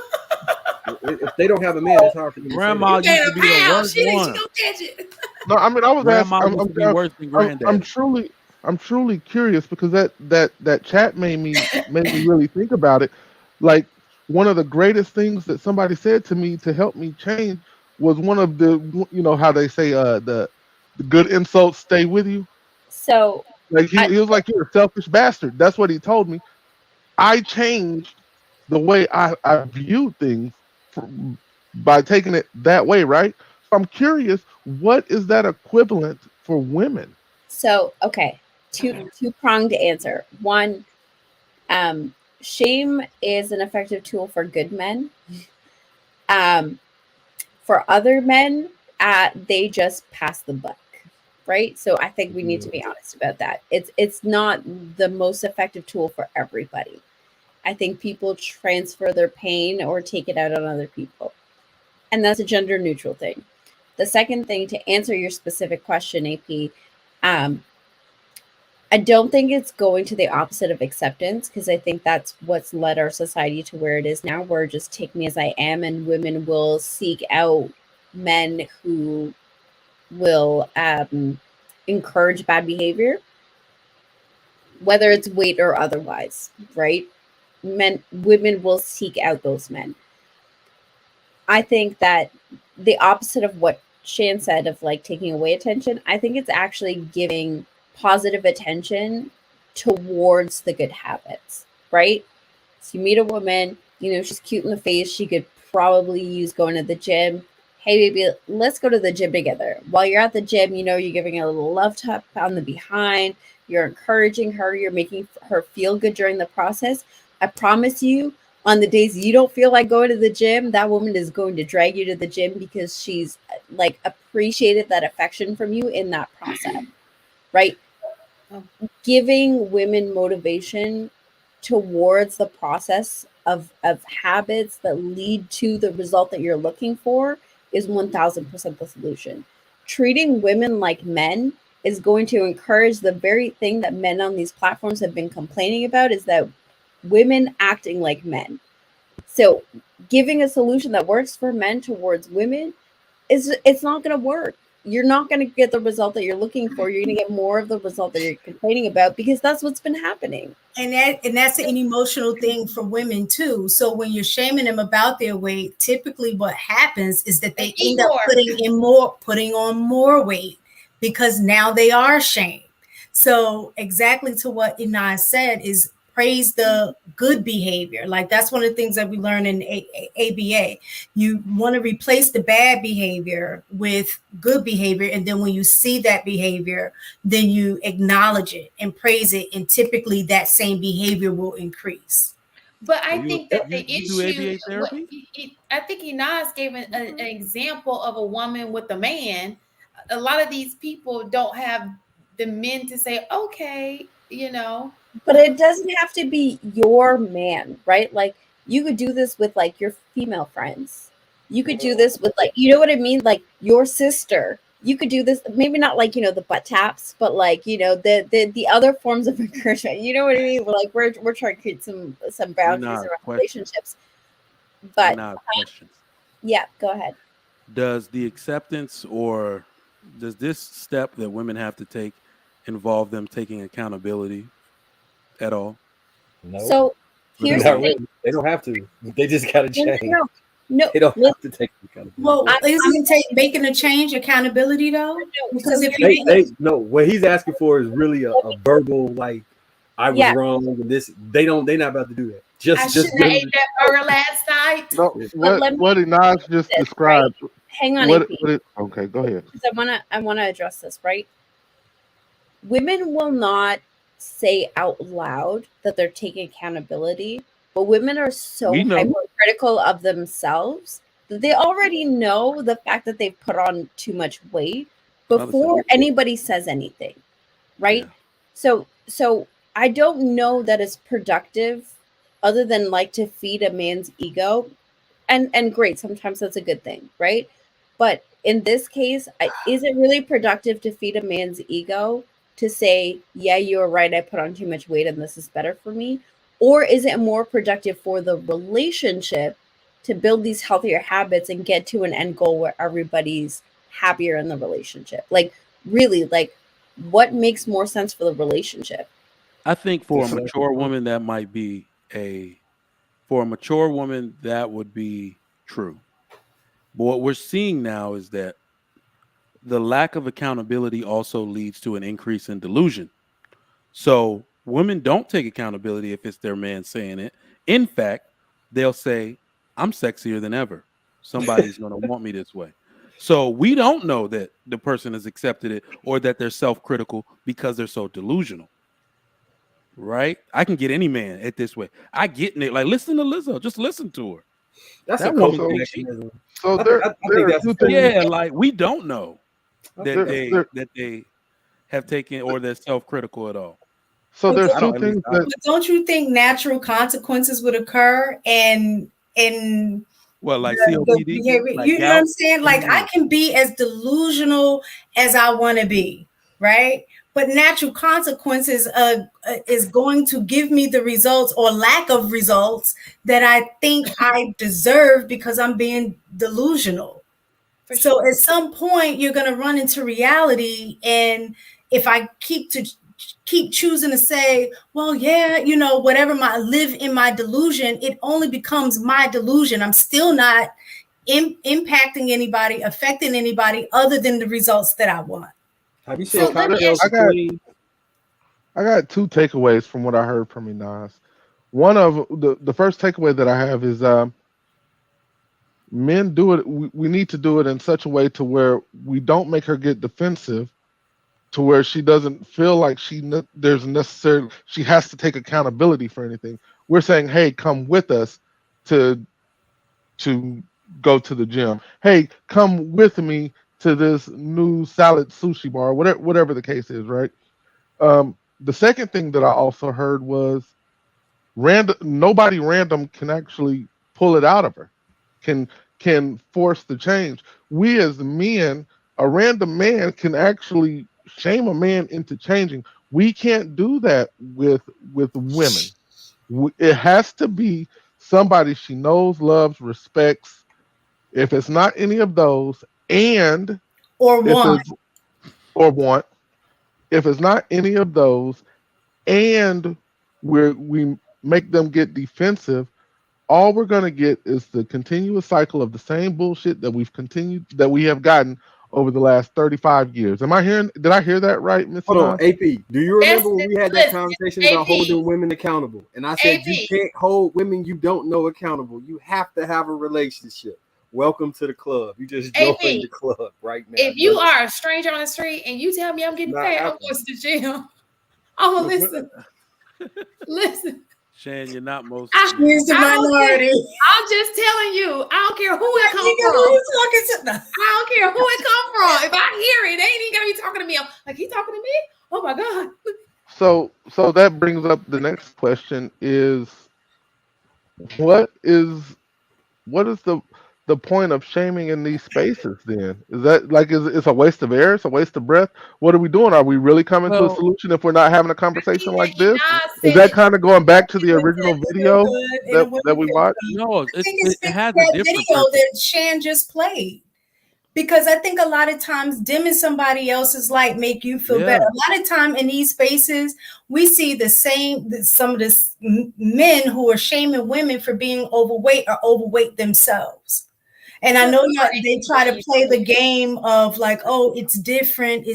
If they don't have a man, it's hard for them to say Grandma that. You used to gained a be the pound. worst She one. gonna catch it. No, I mean, I was asking. Grandma used to be worse than I'm granddaddy. truly curious because that chat made me really think about it. Like one of the greatest things that somebody said to me to help me change was one of the, how they say, the good insults stay with you. So Like I, he was like, "You're a selfish bastard." That's what he told me. I changed the way I viewed things by taking it that way, right? So I'm curious, what is that equivalent for women? so okay, two pronged answer. One, shame is an effective tool for good men. For other men, they just pass the buck, right? So I think we need to be honest about that. It's not the most effective tool for everybody. I think people transfer their pain or take it out on other people, and that's a gender neutral thing. The second thing, to answer your specific question, AP, I don't think it's going to the opposite of acceptance, because I think that's what's led our society to where it is now, where just take me as I am, and women will seek out men who will encourage bad behavior, whether it's weight or otherwise, right? Women will seek out those men. I think that the opposite of what Shan said of like taking away attention, I think it's actually giving positive attention towards the good habits, right? So you meet a woman, she's cute in the face. She could probably use going to the gym. Hey, baby, let's go to the gym together. While you're at the gym, you're giving her a little love tap on the behind. You're encouraging her. You're making her feel good during the process. I promise you, on the days you don't feel like going to the gym, that woman is going to drag you to the gym because she's like appreciated that affection from you in that process, right? Giving women motivation towards the process of habits that lead to the result that you're looking for is 1000% the solution. Treating women like men is going to encourage the very thing that men on these platforms have been complaining about, is that women acting like men. So giving a solution that works for men towards women it's not going to work. You're not going to get the result that you're looking for. You're going to get more of the result that you're complaining about, because that's what's been happening. And that's an emotional thing for women too. So when you're shaming them about their weight, typically what happens is that they end up putting on more weight, because now they are shamed. So exactly to what Inaz said is praise the good behavior. Like that's one of the things that we learn in ABA. You want to replace the bad behavior with good behavior. And then when you see that behavior, then you acknowledge it and praise it. And typically that same behavior will increase. But I think that the you do issue, ABA therapy? I think Inaz gave an example of a woman with a man. A lot of these people don't have the men to say, okay, But it doesn't have to be your man, right? Like you could do this with like your female friends. You could do this with like, you know what I mean? Like your sister. You could do this, maybe not like, the butt taps, but like, the other forms of encouragement. You know what I mean? We're trying to create some boundaries around relationships. But questions. Yeah, go ahead. Does the acceptance or does this step that women have to take involve them taking accountability at all? No. So here's the thing. They don't have to. They just got to change. No, they don't have to take accountability. Well, isn't making a change accountability though? Because no, what he's asking for is really a verbal like, I was wrong and this. They're not about to do that. I shouldn't have ate that burger last night. No, what Inaj just described. Right? Hang on, okay, go ahead. Because I want to address this, right? Women will not say out loud that they're taking accountability, but women are so hypercritical of themselves that they already know the fact that they've put on too much weight before anybody says anything, right? Yeah. So I don't know that it's productive other than like to feed a man's ego. And great, sometimes that's a good thing, right? But in this case, is it really productive to feed a man's ego to say, yeah, you're right, I put on too much weight and this is better for me? Or is it more productive for the relationship to build these healthier habits and get to an end goal where everybody's happier in the relationship? Like, really, like, what makes more sense for the relationship? I think for a mature woman, that might be for a mature woman, that would be true. But what we're seeing now is that the lack of accountability also leads to an increase in delusion. So women don't take accountability if it's their man saying it. In fact, they'll say, I'm sexier than ever. Somebody's going to want me this way. So we don't know that the person has accepted it or that they're self-critical because they're so delusional. Right? I can get any man at this way. I get it. Like, listen to Lizzo. Just listen to her. That's that a woman. So like we don't know that they have taken or they're self-critical at all. So there's two things. But don't you think natural consequences would occur and well, like COPD, behavior? like you know what I'm saying? Like I can be as delusional as I want to be, right? But natural consequences is going to give me the results or lack of results that I think I deserve because I'm being delusional. So at some point, you're going to run into reality. And if I keep choosing to say, well, yeah, whatever live in my delusion, it only becomes my delusion. I'm still not impacting anybody, affecting anybody other than the results that I want. Have you seen I got two takeaways from what I heard from Inaz. One of the first takeaway that I have is men do it. We need to do it in such a way to where we don't make her get defensive, to where she doesn't feel like she has to take accountability for anything. We're saying, hey, come with us to go to the gym. Hey, come with me to this new salad sushi bar, whatever the case is, right? The second thing that I also heard was nobody random can actually pull it out of her, can force the change. We as men, a random man can actually shame a man into changing. We can't do that with women. It has to be somebody she knows, loves, respects. If it's not any of those, or want, if it's not any of those, and we make them get defensive, all we're going to get is the continuous cycle of the same bullshit that we have gotten over the last 35 years. Did I hear that right, Miss? Hold on, AP. Do you remember when we had that conversation about holding women accountable? And I said you can't hold women you don't know accountable. You have to have a relationship. Welcome to the club. You just joined the club right now. If you are a stranger on the street and you tell me I'm getting fat, I'm going to the gym. I'm going to listen. Listen. Shan, you're not most. He's the minority. I'm just telling you. I don't care who it comes from. I don't care who it comes from. If I hear it, they ain't even gonna be talking to me. I'm like, he talking to me? Oh my God. So that brings up the next question: is what is what is the point of shaming in these spaces? Then is that like is it's a waste of air? It's a waste of breath. What are we doing? Are we really coming to a Well, solution if we're not having a I think conversation that like this? Inaz Is said that it. kind of going back to the It original would feel video good, and that it wouldn't we feel watched? good. no, I think it it's fixing has a that different video purpose. that Shan just played. Because I think a lot of times dimming somebody else's light make you feel Yeah. better. A lot of time in these spaces, we see the same, some of the men who are shaming women for being overweight are overweight themselves. And I know they try to play the game of like, oh, it's different.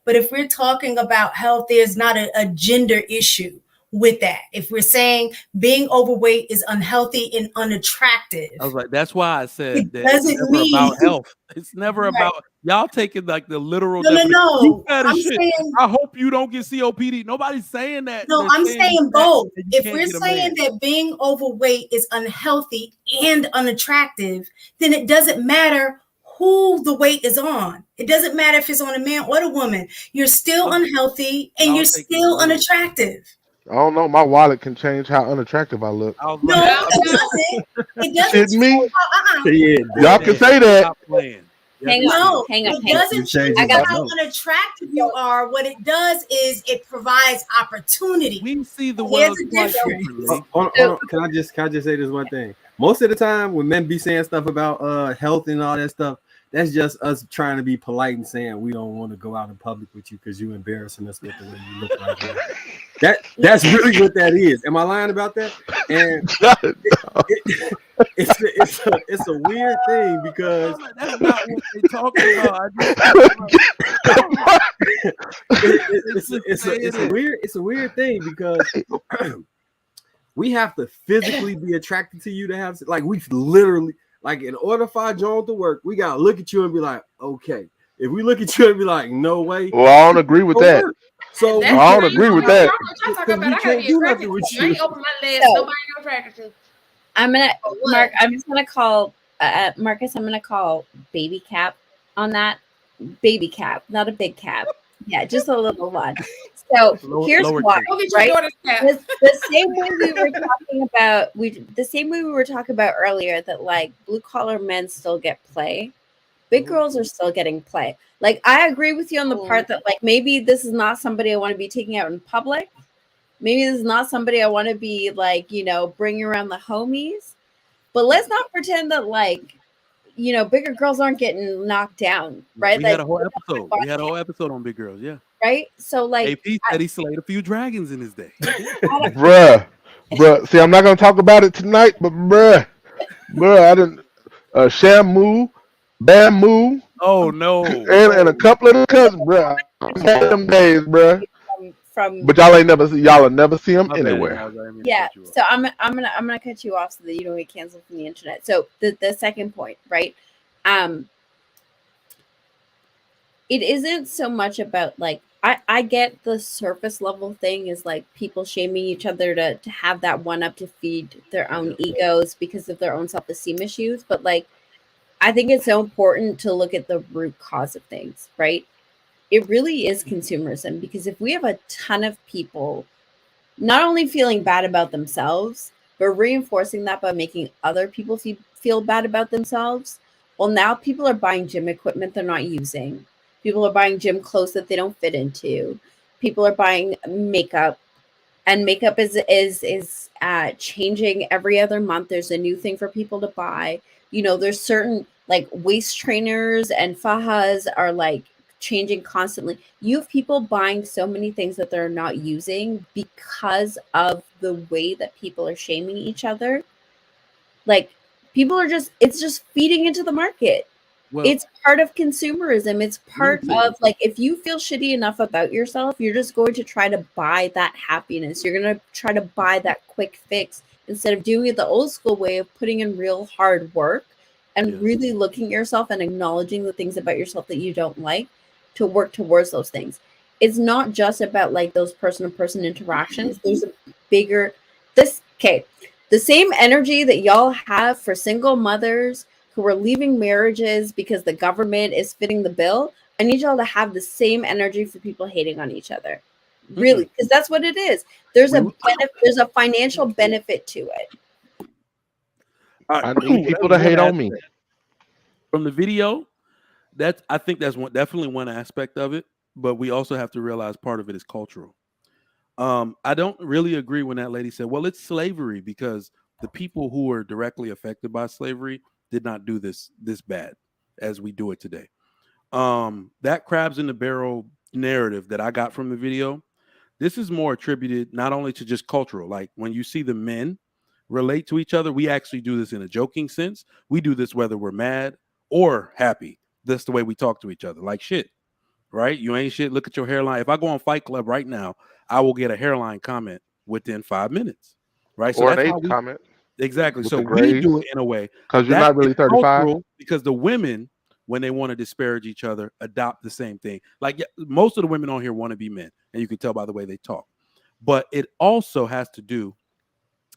But if we're talking about health, there's not a gender issue with that. If we're saying being overweight is unhealthy and unattractive, I was like, that's why I said it that it's doesn't never mean about health. It's never right. about y'all taking like the literal No, definition. You no. fat I'm as shit. saying I hope you don't get COPD. Nobody's saying that. no, They're I'm saying you saying fat both. and you If can't we're get a saying man. that being overweight is unhealthy and unattractive, then it doesn't matter who the weight is on. It doesn't matter if it's on a man or a woman. You're still unhealthy and Y'all you're taking it still literal. unattractive. I don't know. My wallet can change how unattractive I look. I was No, like, it doesn't. It doesn't Shitting me? change how, Yeah, Y'all can say that. stop playing. Hang Yes, on, No, hang on, it hang on. doesn't You change change I got how no. unattractive you are. What it does is it provides opportunity. we see the There's world a quite difference. differently. Hold on. Can I just say this one thing? Most of the time when men be saying stuff about health and all that stuff, that's just us trying to be polite and saying we don't want to go out in public with you because you embarrassing us with the way you look right now. That's really what that is. Am I lying about that? And it's a weird thing because That's not what they're talking about. I just it's a weird thing because we have to physically be attracted to you to have like we literally like in order for our Jones to work, we gotta look at you and be like, okay. If we look at you and be like, no way. Well, I don't agree with that. So I don't agree with that. I'm talking about. I gotta be attracted to you. I ain't open my legs. So- Nobody not attracted to. I'm gonna what? Mark. I'm just gonna call Marcus. I'm gonna call baby cap on that. Baby cap, not a big cap. Yeah, just a little one. So here's lower why, case. Go get your right? daughter's cap. The same way we were talking about, the same way we were talking about earlier that like blue collar men still get play, big girls are still getting play. Like I agree with you on the part that like maybe this is not somebody I want to be taking out in public. Maybe this is not somebody I want to be like, you know, bringing around the homies. But let's not pretend that like, you know, bigger girls aren't getting knocked down, right? We Like, had a whole episode. We had a whole episode on big girls. Yeah. right? So like AP said he slayed a few dragons in his day. Bruh. See, I'm not gonna talk about it tonight, but bruh, I didn't Shamu, Bamu, Oh no. and a couple of the cousins, bruh. I had them days, bruh. from But y'all will never see them My bad, anywhere. Naz, I didn't mean to yeah. cut you off. So I'm gonna cut you off so that you don't get canceled from the internet. So the second point, right? It isn't so much about like I get the surface level thing is like people shaming each other to have that one up to feed their own egos because of their own self-esteem issues. But like I think it's so important to look at the root cause of things, right? It really is consumerism because if we have a ton of people not only feeling bad about themselves, but reinforcing that by making other people feel bad about themselves, well, now people are buying gym equipment they're not using. People are buying gym clothes that they don't fit into. People are buying makeup, and makeup is changing every other month. There's a new thing for people to buy. You know, there's certain like waist trainers and fahas are like changing constantly. You have people buying so many things that they're not using because of the way that people are shaming each other. Like people are it's just feeding into the market. Well, It's part of consumerism. It's part of like if you feel shitty enough about yourself, you're just going to try to buy that happiness. You're going to try to buy that quick fix instead of doing it the old school way of putting in real hard work and really looking at yourself and acknowledging the things about yourself that you don't like to work towards those things. It's not just about like those person-to-person interactions. There's a bigger the same energy that y'all have for single mothers who are leaving marriages because the government is fitting the bill. I need y'all to have the same energy for people hating on each other. Really, because that's what it is. There's a financial benefit to it. I need people to hate on me. From the video, I think that's definitely one aspect of it, but we also have to realize part of it is cultural. I don't really agree when that lady said, well, it's slavery, because the people who were directly affected by slavery did not do this bad as we do it today. That crabs in the barrel narrative that I got from the video, this is more attributed not only to just cultural, like when you see the men relate to each other, we actually do this in a joking sense. We do this whether we're mad or happy. That's the way we talk to each other, like shit, right? You ain't shit. Look at your hairline. If I go on Fight Club right now, I will get a hairline comment within 5 minutes, right? So Or that's an how age we comment. exactly. With So the we grays. do it in a way Because you're that not really is 35. cultural, because the women, when they want to disparage each other, adopt the same thing. Like most of the women on here want to be men, and you can tell by the way they talk. But it also has to do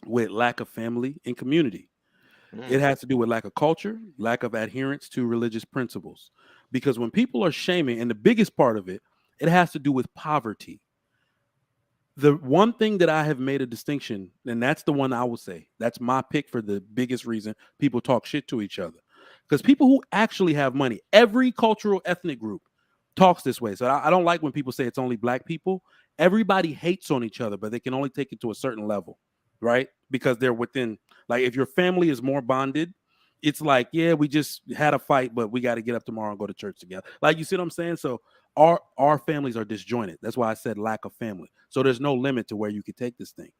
with lack of family and community. It has to do with lack of culture, lack of adherence to religious principles. Because when people are shaming, and the biggest part of it, it has to do with poverty. The one thing that I have made a distinction, and that's the one I will say, that's my pick for the biggest reason people talk shit to each other. Because people who actually have money, every cultural ethnic group talks this way. So I don't like when people say it's only black people. Everybody hates on each other, but they can only take it to a certain level, right? Because they're within, like, if your family is more bonded, it's like, yeah, we just had a fight, but we got to get up tomorrow and go to church together. Like, you see what I'm saying? So our families are disjointed. That's why I said lack of family. So there's no limit to where you could take this thing.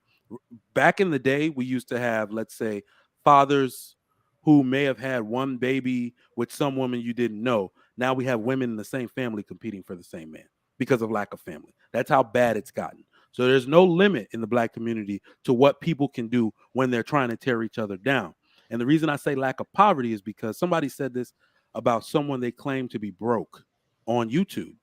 Back in the day, we used to have, let's say, fathers who may have had one baby with some woman you didn't know. Now we have women in the same family competing for the same man because of lack of family. That's how bad it's gotten. So there's no limit in the black community to what people can do when they're trying to tear each other down. And the reason I say lack of poverty is because somebody said this about someone they claim to be broke on YouTube.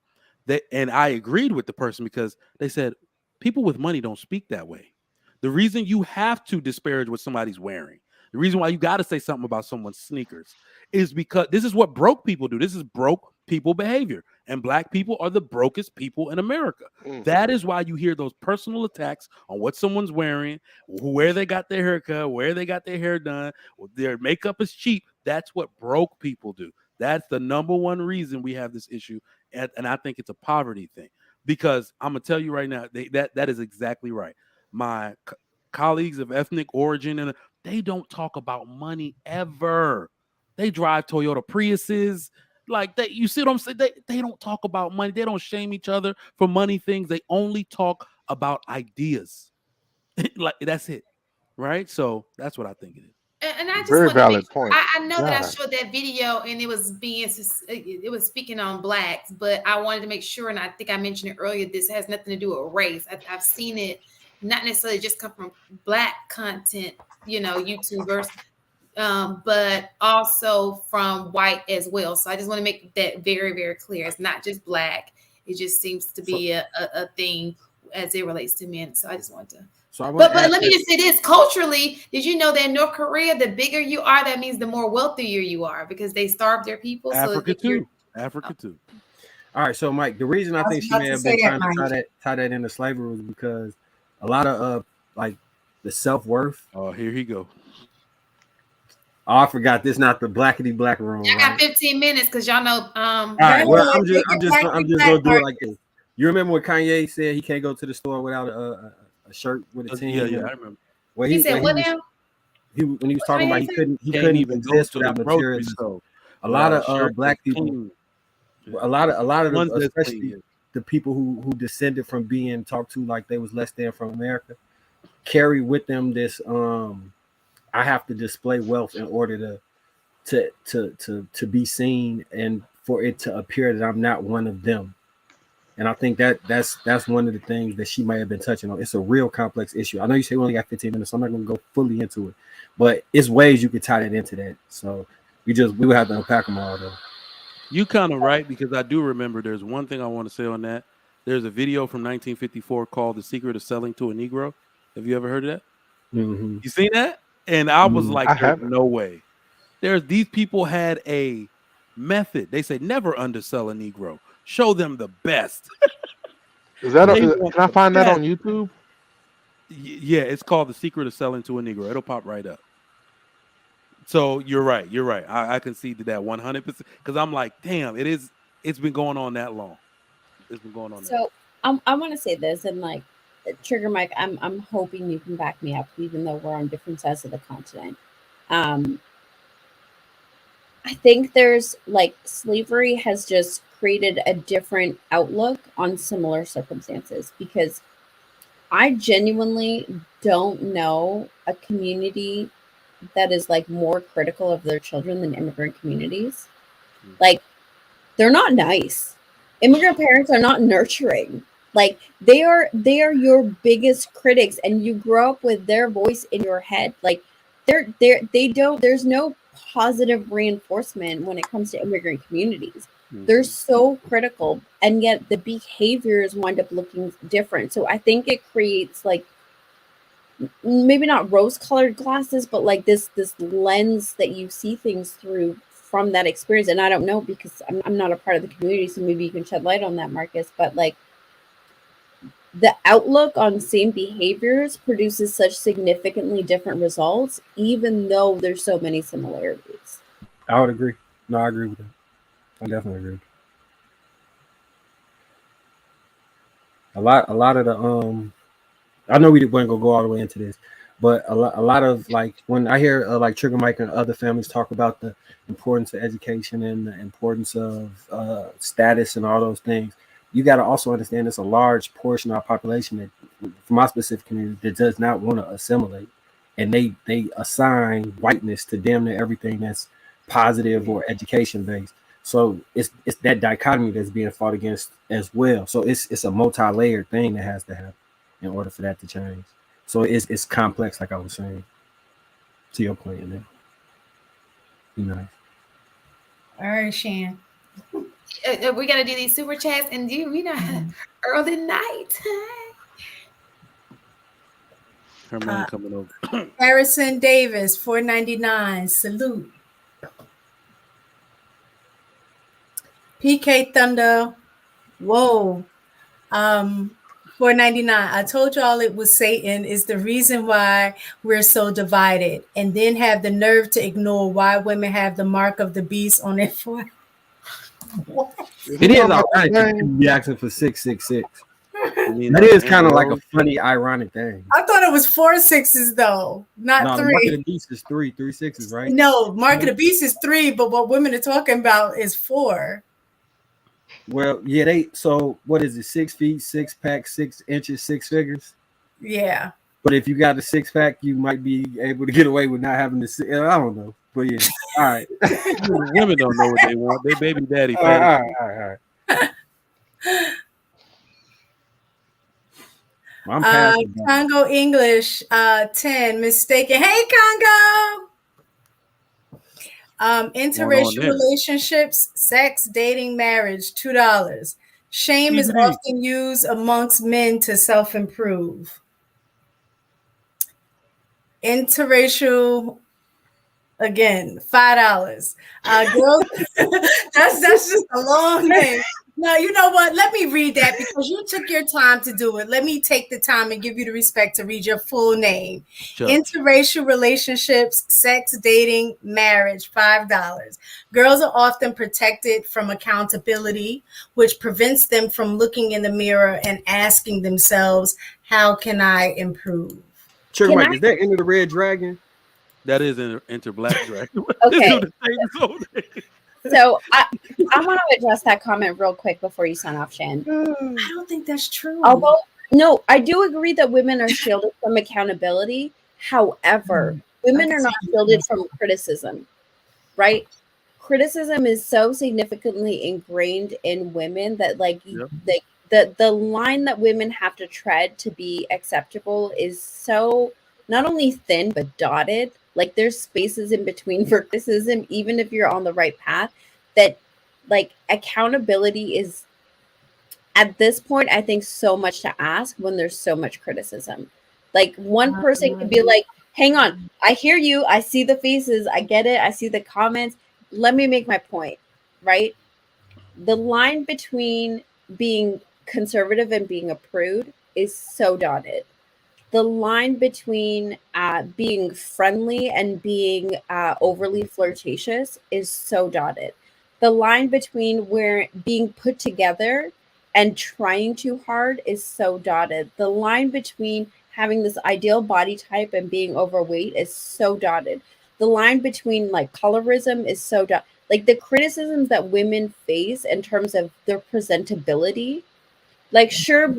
And I agreed with the person because they said people with money don't speak that way. The reason you have to disparage what somebody's wearing, the reason why you got to say something about someone's sneakers is because this is what broke people do. This is broke people behavior. And black people are the brokest people in America. That is why you hear those personal attacks on what someone's wearing, where they got their haircut, where they got their hair done, their makeup is cheap. That's what broke people do. That's the number one reason we have this issue. And I think it's a poverty thing. Because I'm going to tell you right now, that is exactly right. My colleagues of ethnic origin, and they don't talk about money ever. They drive Toyota Priuses. Like, you see what I'm saying? They don't talk about money. They don't shame each other for money things. They only talk about ideas. Like, that's it. Right? So that's what I think it is. And I just Very want to make valid point. I know that I God. showed that video and it was speaking on blacks, but I wanted to make sure, and I think I mentioned it earlier, this has nothing to do with race. I've seen it not necessarily just come from black content, YouTubers, but also from white as well. So I just want to make that very, very clear. It's not just black. It just seems to be a thing as it relates to men. So I just want to. But let me just say this, culturally, did you know that in North Korea, the bigger you are, that means the more wealthier you are because they starve their people. Africa too. All right, so Mike, the reason I think she may have been trying to tie that into slavery was because a lot of like the self-worth. Oh, here he go. Oh, I forgot this not the blackety black room. I got 15 minutes because y'all know. All right, well, I'm just gonna do it like this. You remember when Kanye said he can't go to the store without a shirt with a team? Yeah, I remember. When he said what now? When he was talking about he couldn't even exist without materialism. A lot of black people, a lot of them, especially the people who descended from being talked to like they was less than from America, carry with them this I have to display wealth in order to be seen and for it to appear that I'm not one of them. And I think that's one of the things that she might have been touching on. It's a real complex issue. I know you say we only got 15 minutes, so I'm not going to go fully into it, but it's ways you could tie that into that. So we would have to unpack them all though. You kind of right, because I do remember there's one thing I want to say on that. There's a video from 1954 called "The Secret of Selling to a Negro." Have you ever heard of that? Mm-hmm. You seen that? And I was like, there's no way. These people had a method. They say never undersell a Negro. Show them the best. Is that? They Can want I the find that best. on YouTube? Yeah, it's called The Secret of Selling to a Negro. It'll pop right up. So you're right. You're right. I concede to that 100%. Because I'm like, damn, it's been going on that long. It's been going on that long. So I want to say this, and like Trigger Mike, I'm hoping you can back me up, even though we're on different sides of the continent. I think there's like slavery has just created a different outlook on similar circumstances, because I genuinely don't know a community that is like more critical of their children than immigrant communities. Like, they're not nice. Immigrant parents are not nurturing. Like, they are your biggest critics, and you grow up with their voice in your head. Like, there's no positive reinforcement when it comes to immigrant communities. They're so critical, and yet the behaviors wind up looking different. So I think it creates like maybe not rose-colored glasses, but like this lens that you see things through from that experience. And I don't know, because I'm not a part of the community, so maybe you can shed light on that, Marcus. But like, the outlook on same behaviors produces such significantly different results, even though there's so many similarities. I would agree. No, I agree with that. I definitely agree. A lot of the I know we weren't gonna go all the way into this, but a lot of like when I hear like Trigger Mike and other families talk about the importance of education and the importance of status and all those things, you got to also understand there's a large portion of our population that, from my specific community, that does not want to assimilate, and they assign whiteness to damn near everything that's positive or education based. So it's that dichotomy that's being fought against as well. So it's a multi-layered thing that has to happen in order for that to change. So it's complex, like I was saying. To your point, in there. Be nice. All right, Shan. We gotta do these super chats and do early night. Her man coming over. Harrison Davis, $4.99. Salute. PK Thunder. Whoa. $4.99. I told y'all it was Satan is the reason why we're so divided, and then have the nerve to ignore why women have the mark of the beast on their forehead. What? It is ironic to be asking for 666. That is kind of like a funny, ironic thing. I thought it was 4 6s though, not 3. Mark of the beast is 3 6s, right? No, mark of the beast is 3, but what women are talking about is 4. Well, yeah, so what is it? 6 feet, 6 pack, 6 inches, 6 figures. Yeah. But if you got a 6-pack, you might be able to get away with not having the. I don't know, but yeah. All right. Women don't know what they want. They baby daddy. All right. Congo English 10 mistaken. Hey Congo. Interracial relationships, sex, dating, marriage, $2. Shame is often used amongst men to self-improve. Interracial, again, $5. Girls, that's just a long name. No, you know what? Let me read that because you took your time to do it. Let me take the time and give you the respect to read your full name. Sure. Interracial relationships, sex, dating, marriage, $5. Girls are often protected from accountability, which prevents them from looking in the mirror and asking themselves, how can I improve? Sure, Mike, is that Enter the Red Dragon? That is Enter Black Dragon. Okay. So I want to address that comment real quick before you sign off, Shan. I don't think that's true. Although, no, I do agree that women are shielded from accountability. However, women are not shielded from criticism, right? Criticism is so significantly ingrained in women that, like, the line that women have to tread to be acceptable is so not only thin but dotted. Like, there's spaces in between for criticism, even if you're on the right path, that like accountability is at this point, I think, so much to ask when there's so much criticism. Like, one person could be like, hang on, I hear you. I see the faces. I get it. I see the comments. Let me make my point. Right. The line between being conservative and being a prude is so dotted. The line between being friendly and being overly flirtatious is so dotted. The line between where being put together and trying too hard is so dotted. The line between having this ideal body type and being overweight is so dotted. The line between like colorism is so dotted. Like the criticisms that women face in terms of their presentability, like sure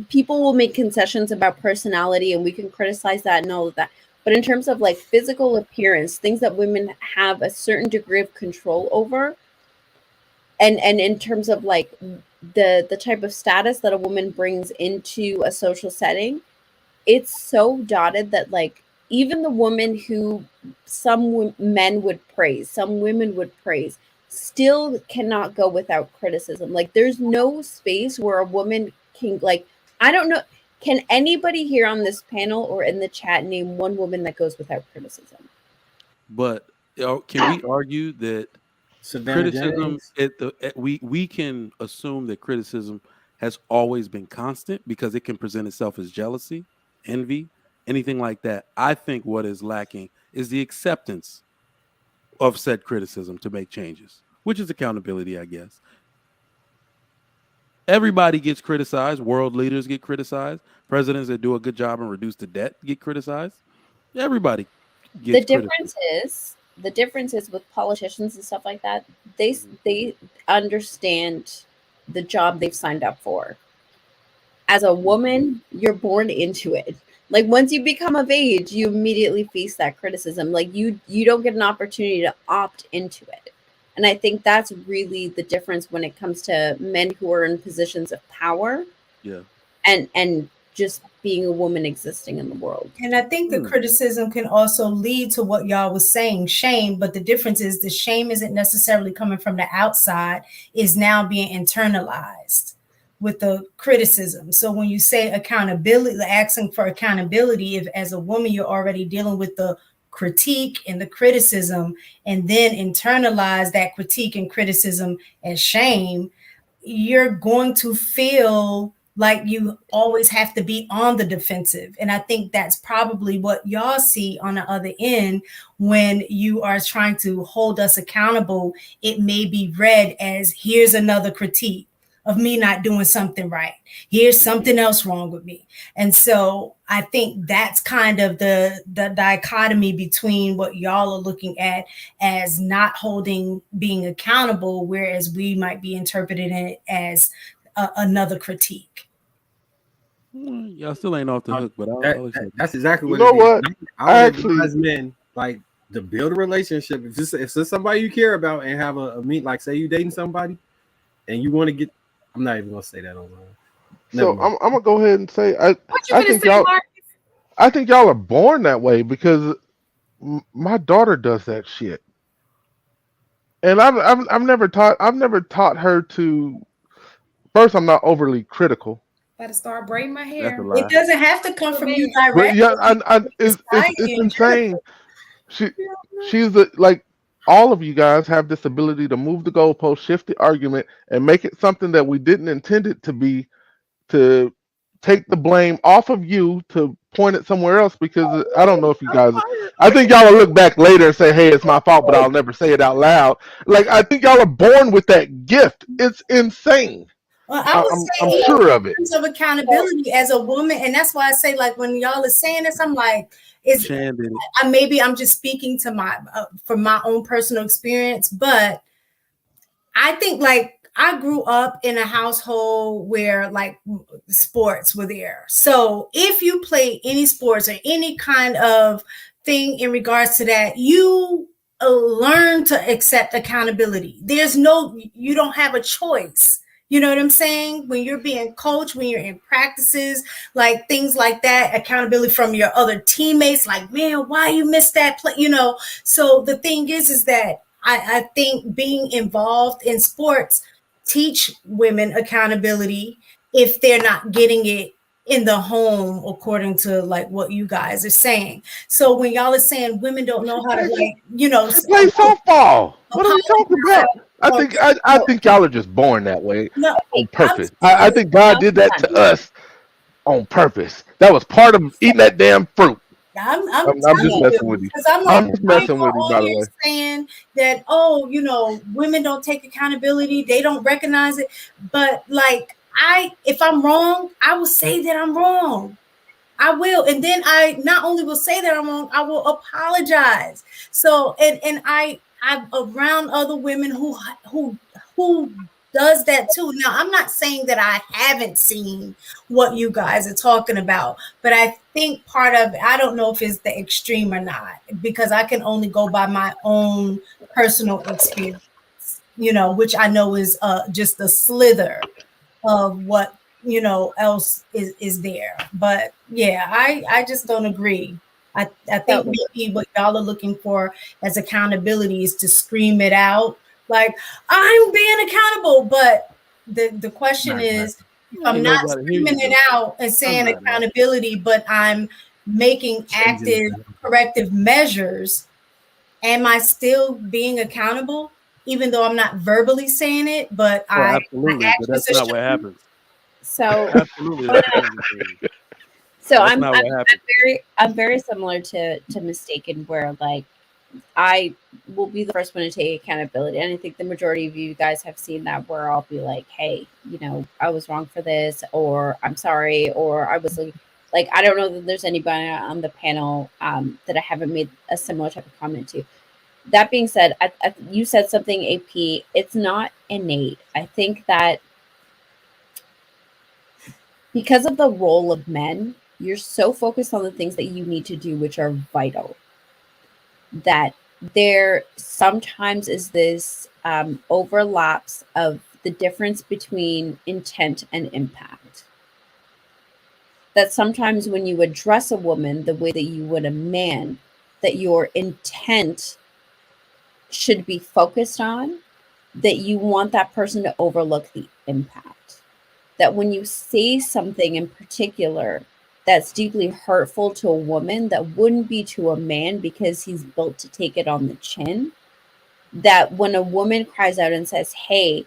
people will make concessions about personality and we can criticize that and all of that, but in terms of like physical appearance, things that women have a certain degree of control over, and in terms of like the type of status that a woman brings into a social setting, it's so dotted that like even the woman who some men would praise, some women would praise, still cannot go without criticism. Like there's no space where a woman can like, I don't know, can anybody here on this panel or in the chat name one woman that goes without criticism? But can we argue that Savannah criticism Jennings. we can assume that criticism has always been constant because it can present itself as jealousy, envy, anything like that. I think what is lacking is the acceptance of said criticism to make changes, which is accountability, I guess. Everybody gets criticized. World leaders get criticized. Presidents that do a good job and reduce the debt get criticized. Everybody gets criticized. The difference is with politicians and stuff like that, they understand the job they've signed up for. As a woman, you're born into it. Like once you become of age, you immediately face that criticism. Like you don't get an opportunity to opt into it. And I think that's really the difference when it comes to men who are in positions of power. Yeah. And just being a woman existing in the world. And I think the criticism can also lead to what y'all was saying, shame. But the difference is the shame isn't necessarily coming from the outside, is now being internalized with the criticism. So when you say accountability, asking for accountability, if as a woman you're already dealing with the critique and the criticism, and then internalize that critique and criticism as shame, you're going to feel like you always have to be on the defensive. And I think that's probably what y'all see on the other end when you are trying to hold us accountable. It may be read as here's another critique of me not doing something right. Here's something else wrong with me. And so I think that's kind of the dichotomy between what y'all are looking at as not holding, being accountable, whereas we might be interpreting it as another critique. Y'all still ain't off the hook, but that's exactly what you know what? I advise men like to build a relationship. If it's somebody you care about and have a meet, like say you dating somebody and you want to get, I'm not even gonna say that online. So I'm gonna go ahead and say I think y'all are born that way because my daughter does that shit, and I've never taught her to. First, I'm not overly critical. Gotta start braiding my hair. It doesn't have to come from you directly. Yeah, it's insane. She's like all of you guys have this ability to move the goalpost, shift the argument, and make it something that we didn't intend it to be, to take the blame off of you to point it somewhere else. Because I don't know if you guys, I think y'all will look back later and say, hey, it's my fault, but I'll never say it out loud. Like, I think y'all are born with that gift. It's insane. Well, I'm sure of it. In terms of accountability as a woman, and that's why I say, like, when y'all are saying this, I'm like, maybe I'm just speaking to from my own personal experience, but I think like I grew up in a household where like sports were there. So if you play any sports or any kind of thing in regards to that, you learn to accept accountability. You don't have a choice. You know what I'm saying? When you're being coached, when you're in practices, like things like that, accountability from your other teammates, like, man, why you missed that play? So the thing is that I think being involved in sports teach women accountability if they're not getting it in the home, according to like what you guys are saying. So when y'all are saying women don't know how to, like, you know, Play softball. What are we talking about? apologize I think y'all are just born that way no, on I'm purpose. I think God did that to us on purpose. That was part of eating that damn fruit. I'm I'm telling just you, messing with you. because I'm like, I'm just why messing y'all with you, on by the here way. saying that, oh, you know, women don't take accountability, they don't recognize it. But like, if I'm wrong, I will say that I'm wrong. I will, and then I not only will say that I'm wrong, I will apologize. So, and I'm around other women who does that too. Now, I'm not saying that I haven't seen what you guys are talking about, but I think part of I don't know if it's the extreme or not, because I can only go by my own personal experience, you know, which I know is just a slither of what, you know, else is there. But yeah, I just don't agree. I think maybe what y'all are looking for as accountability is to scream it out, like, I'm being accountable. But the question is, if I'm Ain't not nobody hear screaming you. it out and saying not, man. accountability, but I'm making active corrective measures, am I still being accountable? Even though I'm not verbally saying it, but Oh, my absolutely, but actions that's are not what showing. happens. So Absolutely, that's not so That's I'm not what happens. I'm very similar to Mistaken, where like I will be the first one to take accountability. And I think the majority of you guys have seen that, where I'll be like, hey, you know, I was wrong for this, or I'm sorry, or I was like I don't know that there's anybody on the panel that I haven't made a similar type of comment to. That being said, you said something, AP, it's not innate. I think that because of the role of men, you're so focused on the things that you need to do, which are vital, that there sometimes is this overlaps of the difference between intent and impact. That sometimes when you address a woman the way that you would a man, that your intent should be focused on, that you want that person to overlook the impact. That when you say something in particular that's deeply hurtful to a woman that wouldn't be to a man because he's built to take it on the chin, that when a woman cries out and says, hey,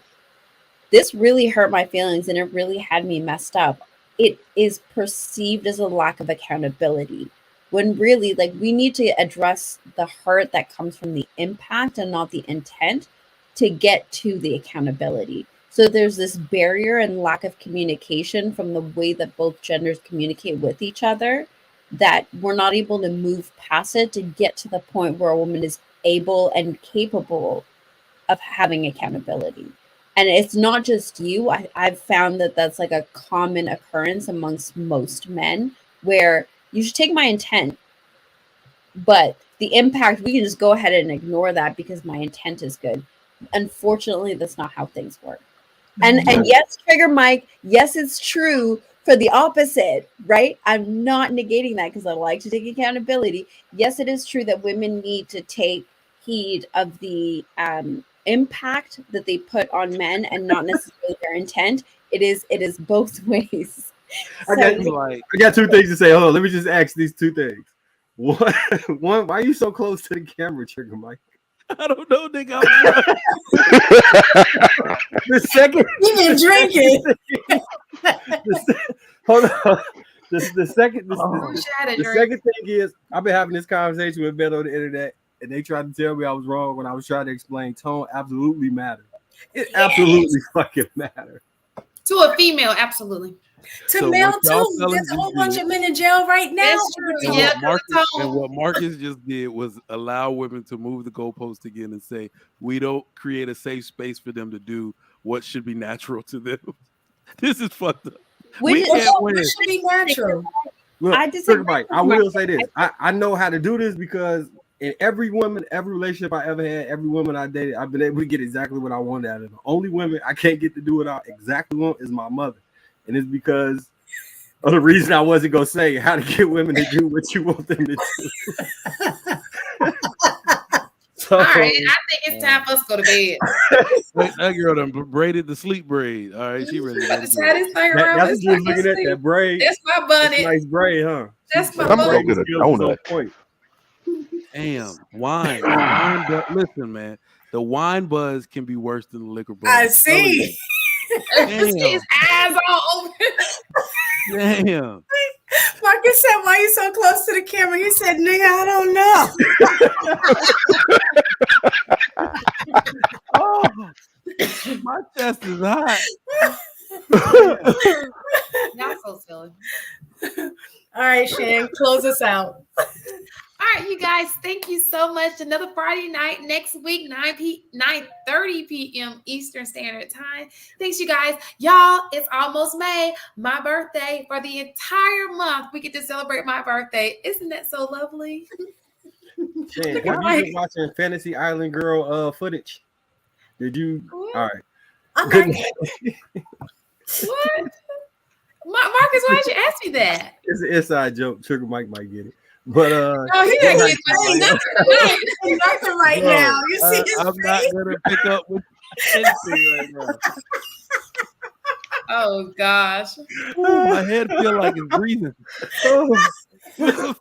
this really hurt my feelings and it really had me messed up, it is perceived as a lack of accountability. When really, like, we need to address the hurt that comes from the impact and not the intent to get to the accountability. So there's this barrier and lack of communication from the way that both genders communicate with each other, that we're not able to move past it to get to the point where a woman is able and capable of having accountability. And it's not just you. I've found that that's like a common occurrence amongst most men, where you should take my intent, but the impact, we can just go ahead and ignore that because my intent is good. Unfortunately, that's not how things work. And yes, Trigger Mike, yes, it's true for the opposite, right? I'm not negating that because I like to take accountability. Yes, it is true that women need to take heed of the impact that they put on men and not necessarily their intent. It is both ways. I got two things to say. Hold on, let me just ask these two things. One, why are you so close to the camera, Trigger Mike? I don't know, nigga. The second, You've been drinking. Hold on. The second thing is, I've been having this conversation with men on the internet, and they tried to tell me I was wrong when I was trying to explain tone absolutely matters. It absolutely fucking matters. To a female, absolutely. To male too. There's a whole bunch of men in jail right now. And what Marcus just did was allow women to move the goalpost again and say, we don't create a safe space for them to do what should be natural to them. This is fucked up. We can't win. What should be natural? Look, Trigger Mike, I will say this. I know how to do this because in every relationship I ever had, every woman I dated, I've been able to get exactly what I wanted out of them. The only women I can't get to do what I exactly want is my mother. And it's because of the reason I wasn't going to say how to get women to do what you want them to do. So, All right, I think it's time for us to go to bed. Wait, that girl done braided the sleep braid. All right, she ready to go About to to tie bed. this thing around. that's what Let's you was not get looking at, sleep. that braid. That's my That's bunny. nice braid, huh? That's my I'm gonna bunny. go get a Skills is on donut. point. Damn, wine. The wine buzz. Listen, man, the wine buzz can be worse than the liquor buzz. I I'm telling see. Just get his eyes all open. you. Damn. Marcus said, "Why you so close to the camera?" He said, "Nigga, I don't know." Oh, my chest is hot. Y'all so silly. All right, Shan, close us out. All right, you guys, thank you so much. Another Friday night next week, 9:30 p.m. Eastern Standard Time. Thanks, you guys. Y'all, it's almost May, my birthday. For the entire month, we get to celebrate my birthday. Isn't that so lovely? Shane, have you been watching Fantasy Island Girl footage? Did you? What? All right. Okay. What? Marcus, why'd you ask me that? It's an inside joke. Trigger Mike might get it. But No, he didn't get nothing right now. You see his I'm not face? gonna pick up with anything right now. Oh gosh. My head feel like it's breathing. What kind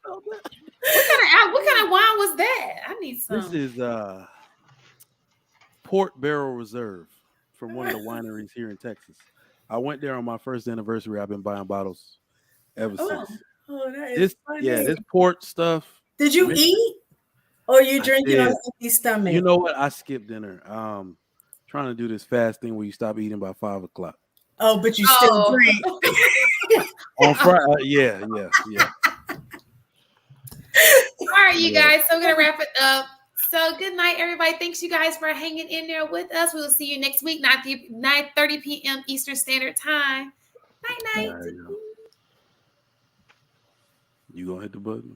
of wine was that? I need some. This is Port Barrel Reserve from one of the wineries here in Texas. I went there on my first anniversary. I've been buying bottles ever since. Oh, that is funny. This port stuff. Did you eat? Or you drinking on did. empty stomach? You know what? I skipped dinner. Trying to do this fast thing where you stop eating by 5 o'clock. Oh, but you still drink. On Friday, yeah. All right, you guys. So we're gonna wrap it up. So good night, everybody. Thanks you guys for hanging in there with us. We will see you next week, 9:30 p.m. Eastern Standard Time. Night. You gonna hit the button?